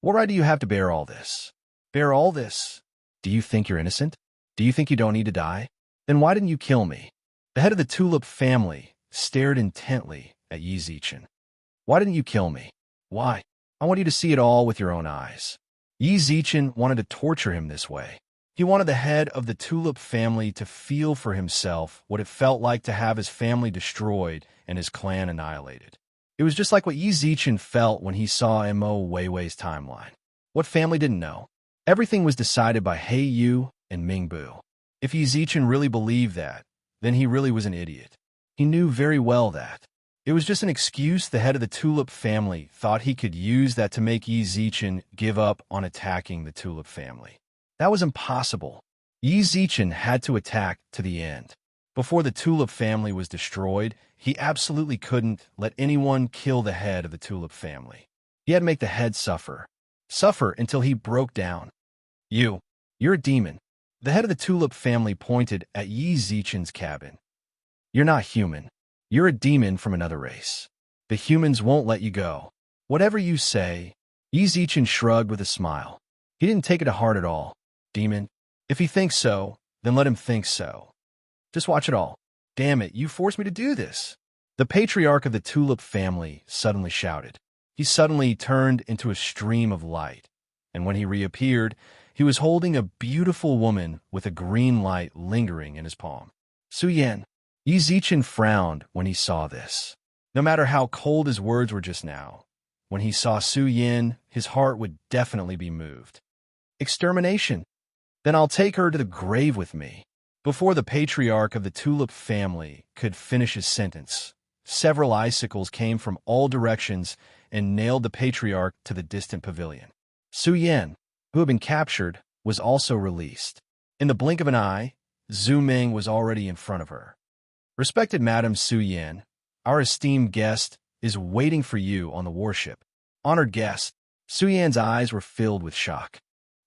What right do you have to bear all this? Bear all this? Do you think you're innocent? Do you think you don't need to die? Then why didn't you kill me? The head of the Tulip family stared intently at Yi Zichen. Why didn't you kill me? Why? I want you to see it all with your own eyes. Yi Zichen wanted to torture him this way. He wanted the head of the Tulip family to feel for himself what it felt like to have his family destroyed and his clan annihilated. It was just like what Yi Zichen felt when he saw Mo Weiwei's timeline. What family didn't know? Everything was decided by He Yu and Ming Bu. If Yi Zichen really believed that, then he really was an idiot. He knew very well that. It was just an excuse the head of the Tulip family thought he could use that to make Yi Zichen give up on attacking the Tulip family. That was impossible. Yi Zichen had to attack to the end. Before the Tulip family was destroyed, he absolutely couldn't let anyone kill the head of the Tulip family. He had to make the head suffer. Suffer until he broke down. You're a demon. The head of the Tulip family pointed at Yi Zichen's cabin. You're not human. You're a demon from another race. The humans won't let you go. Whatever you say. Yi Zichen shrugged with a smile. He didn't take it to heart at all. Demon. If he thinks so, then let him think so. Just watch it all. Damn it, you forced me to do this. The patriarch of the Tulip family suddenly shouted. He suddenly turned into a stream of light, and when he reappeared, he was holding a beautiful woman with a green light lingering in his palm. Su Yan. Yi Zichen frowned when he saw this. No matter how cold his words were just now, when he saw Su Yan, his heart would definitely be moved. Extermination. Then I'll take her to the grave with me. Before the patriarch of the Tulip family could finish his sentence, several icicles came from all directions and nailed the patriarch to the distant pavilion. Su Yan, who had been captured, was also released. In the blink of an eye, Zhu Meng was already in front of her. Respected Madam Su Yan, our esteemed guest is waiting for you on the warship. Honored guest, Su Yan's eyes were filled with shock.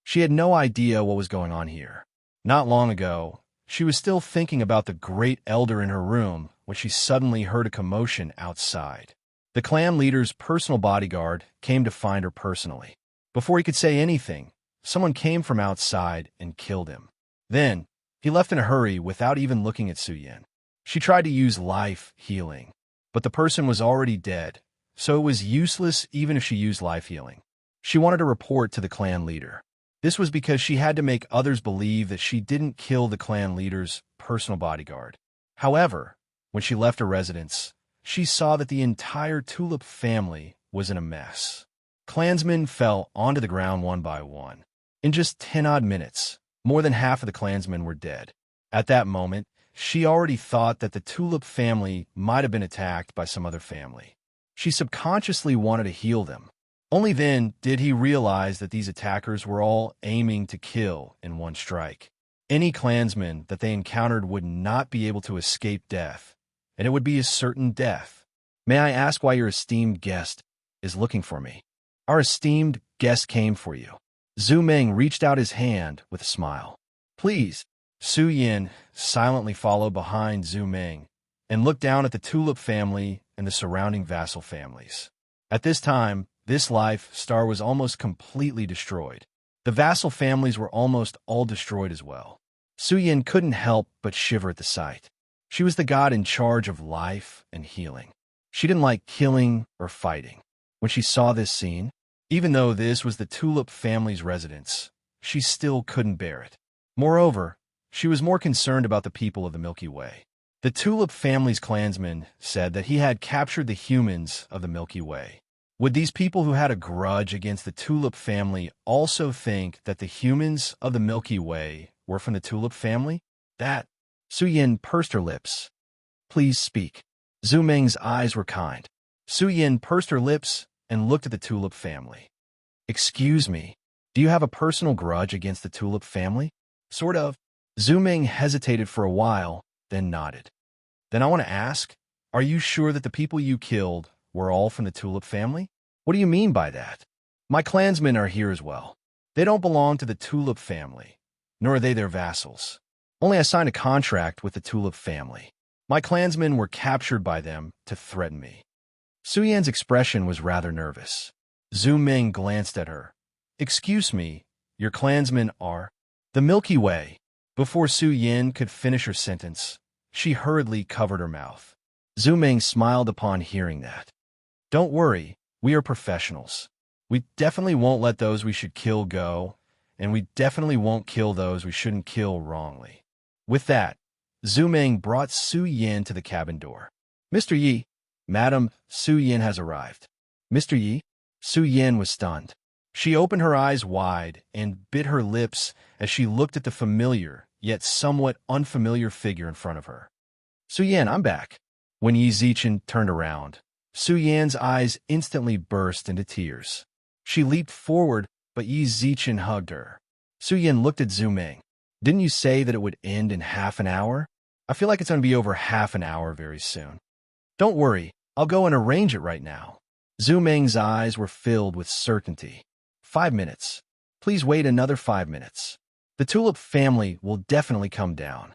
She had no idea what was going on here. Not long ago, she was still thinking about the great elder in her room when she suddenly heard a commotion outside. The clan leader's personal bodyguard came to find her personally. Before he could say anything, someone came from outside and killed him. Then, he left in a hurry without even looking at Su-Yin. She tried to use life healing, but the person was already dead, so it was useless even if she used life healing. She wanted to report to the clan leader. This was because she had to make others believe that she didn't kill the clan leader's personal bodyguard. However, when she left her residence, she saw that the entire Tulip family was in a mess. Clansmen fell onto the ground one by one. In just 10-odd minutes, more than half of the clansmen were dead. At that moment, she already thought that the Tulip family might have been attacked by some other family. She subconsciously wanted to heal them. Only then did he realize that these attackers were all aiming to kill in one strike. Any clansman that they encountered would not be able to escape death, and it would be a certain death. May I ask why your esteemed guest is looking for me? Our esteemed guest came for you. Zhu Meng reached out his hand with a smile. Please. Su-Yin silently followed behind Zhu Meng and looked down at the Tulip family and the surrounding vassal families. At this time, this life star was almost completely destroyed. The vassal families were almost all destroyed as well. Su-Yin couldn't help but shiver at the sight. She was the god in charge of life and healing. She didn't like killing or fighting. When she saw this scene, even though this was the Tulip family's residence, she still couldn't bear it. Moreover, she was more concerned about the people of the Milky Way. The Tulip family's clansmen said that he had captured the humans of the Milky Way. Would these people who had a grudge against the Tulip family also think that the humans of the Milky Way were from the Tulip family? Su-Yin pursed her lips. Please speak. Zhu Meng's eyes were kind. Su-Yin pursed her lips and looked at the Tulip family. Excuse me, do you have a personal grudge against the Tulip family? Sort of. Zhu Meng hesitated for a while, then nodded. Then I want to ask, are you sure that the people you killed were all from the Tulip family? What do you mean by that? My clansmen are here as well. They don't belong to the Tulip family, nor are they their vassals. Only I signed a contract with the Tulip family. My clansmen were captured by them to threaten me. Su-Yan's expression was rather nervous. Zhu Meng glanced at her. Excuse me, your clansmen are the Milky Way. Before Su-Yin could finish her sentence, she hurriedly covered her mouth. Zhu Meng smiled upon hearing that. Don't worry, we are professionals. We definitely won't let those we should kill go, and we definitely won't kill those we shouldn't kill wrongly. With that, Zhu Meng brought Su-Yin to the cabin door. Mr. Yi, Madam, Su-Yin has arrived. Mr. Yi? Su-Yin was stunned. She opened her eyes wide and bit her lips as she looked at the familiar, yet somewhat unfamiliar figure in front of her. Su-Yin, I'm back. When Yi Zichen turned around, Su-Yan's eyes instantly burst into tears. She leaped forward, but Yi Zichen hugged her. Su-Yin looked at Zhu Meng. Didn't you say that it would end in half an hour? I feel like it's going to be over half an hour very soon. Don't worry, I'll go and arrange it right now. Zhu Meng's eyes were filled with certainty. 5 minutes. Please wait another 5 minutes. The Tulip family will definitely come down.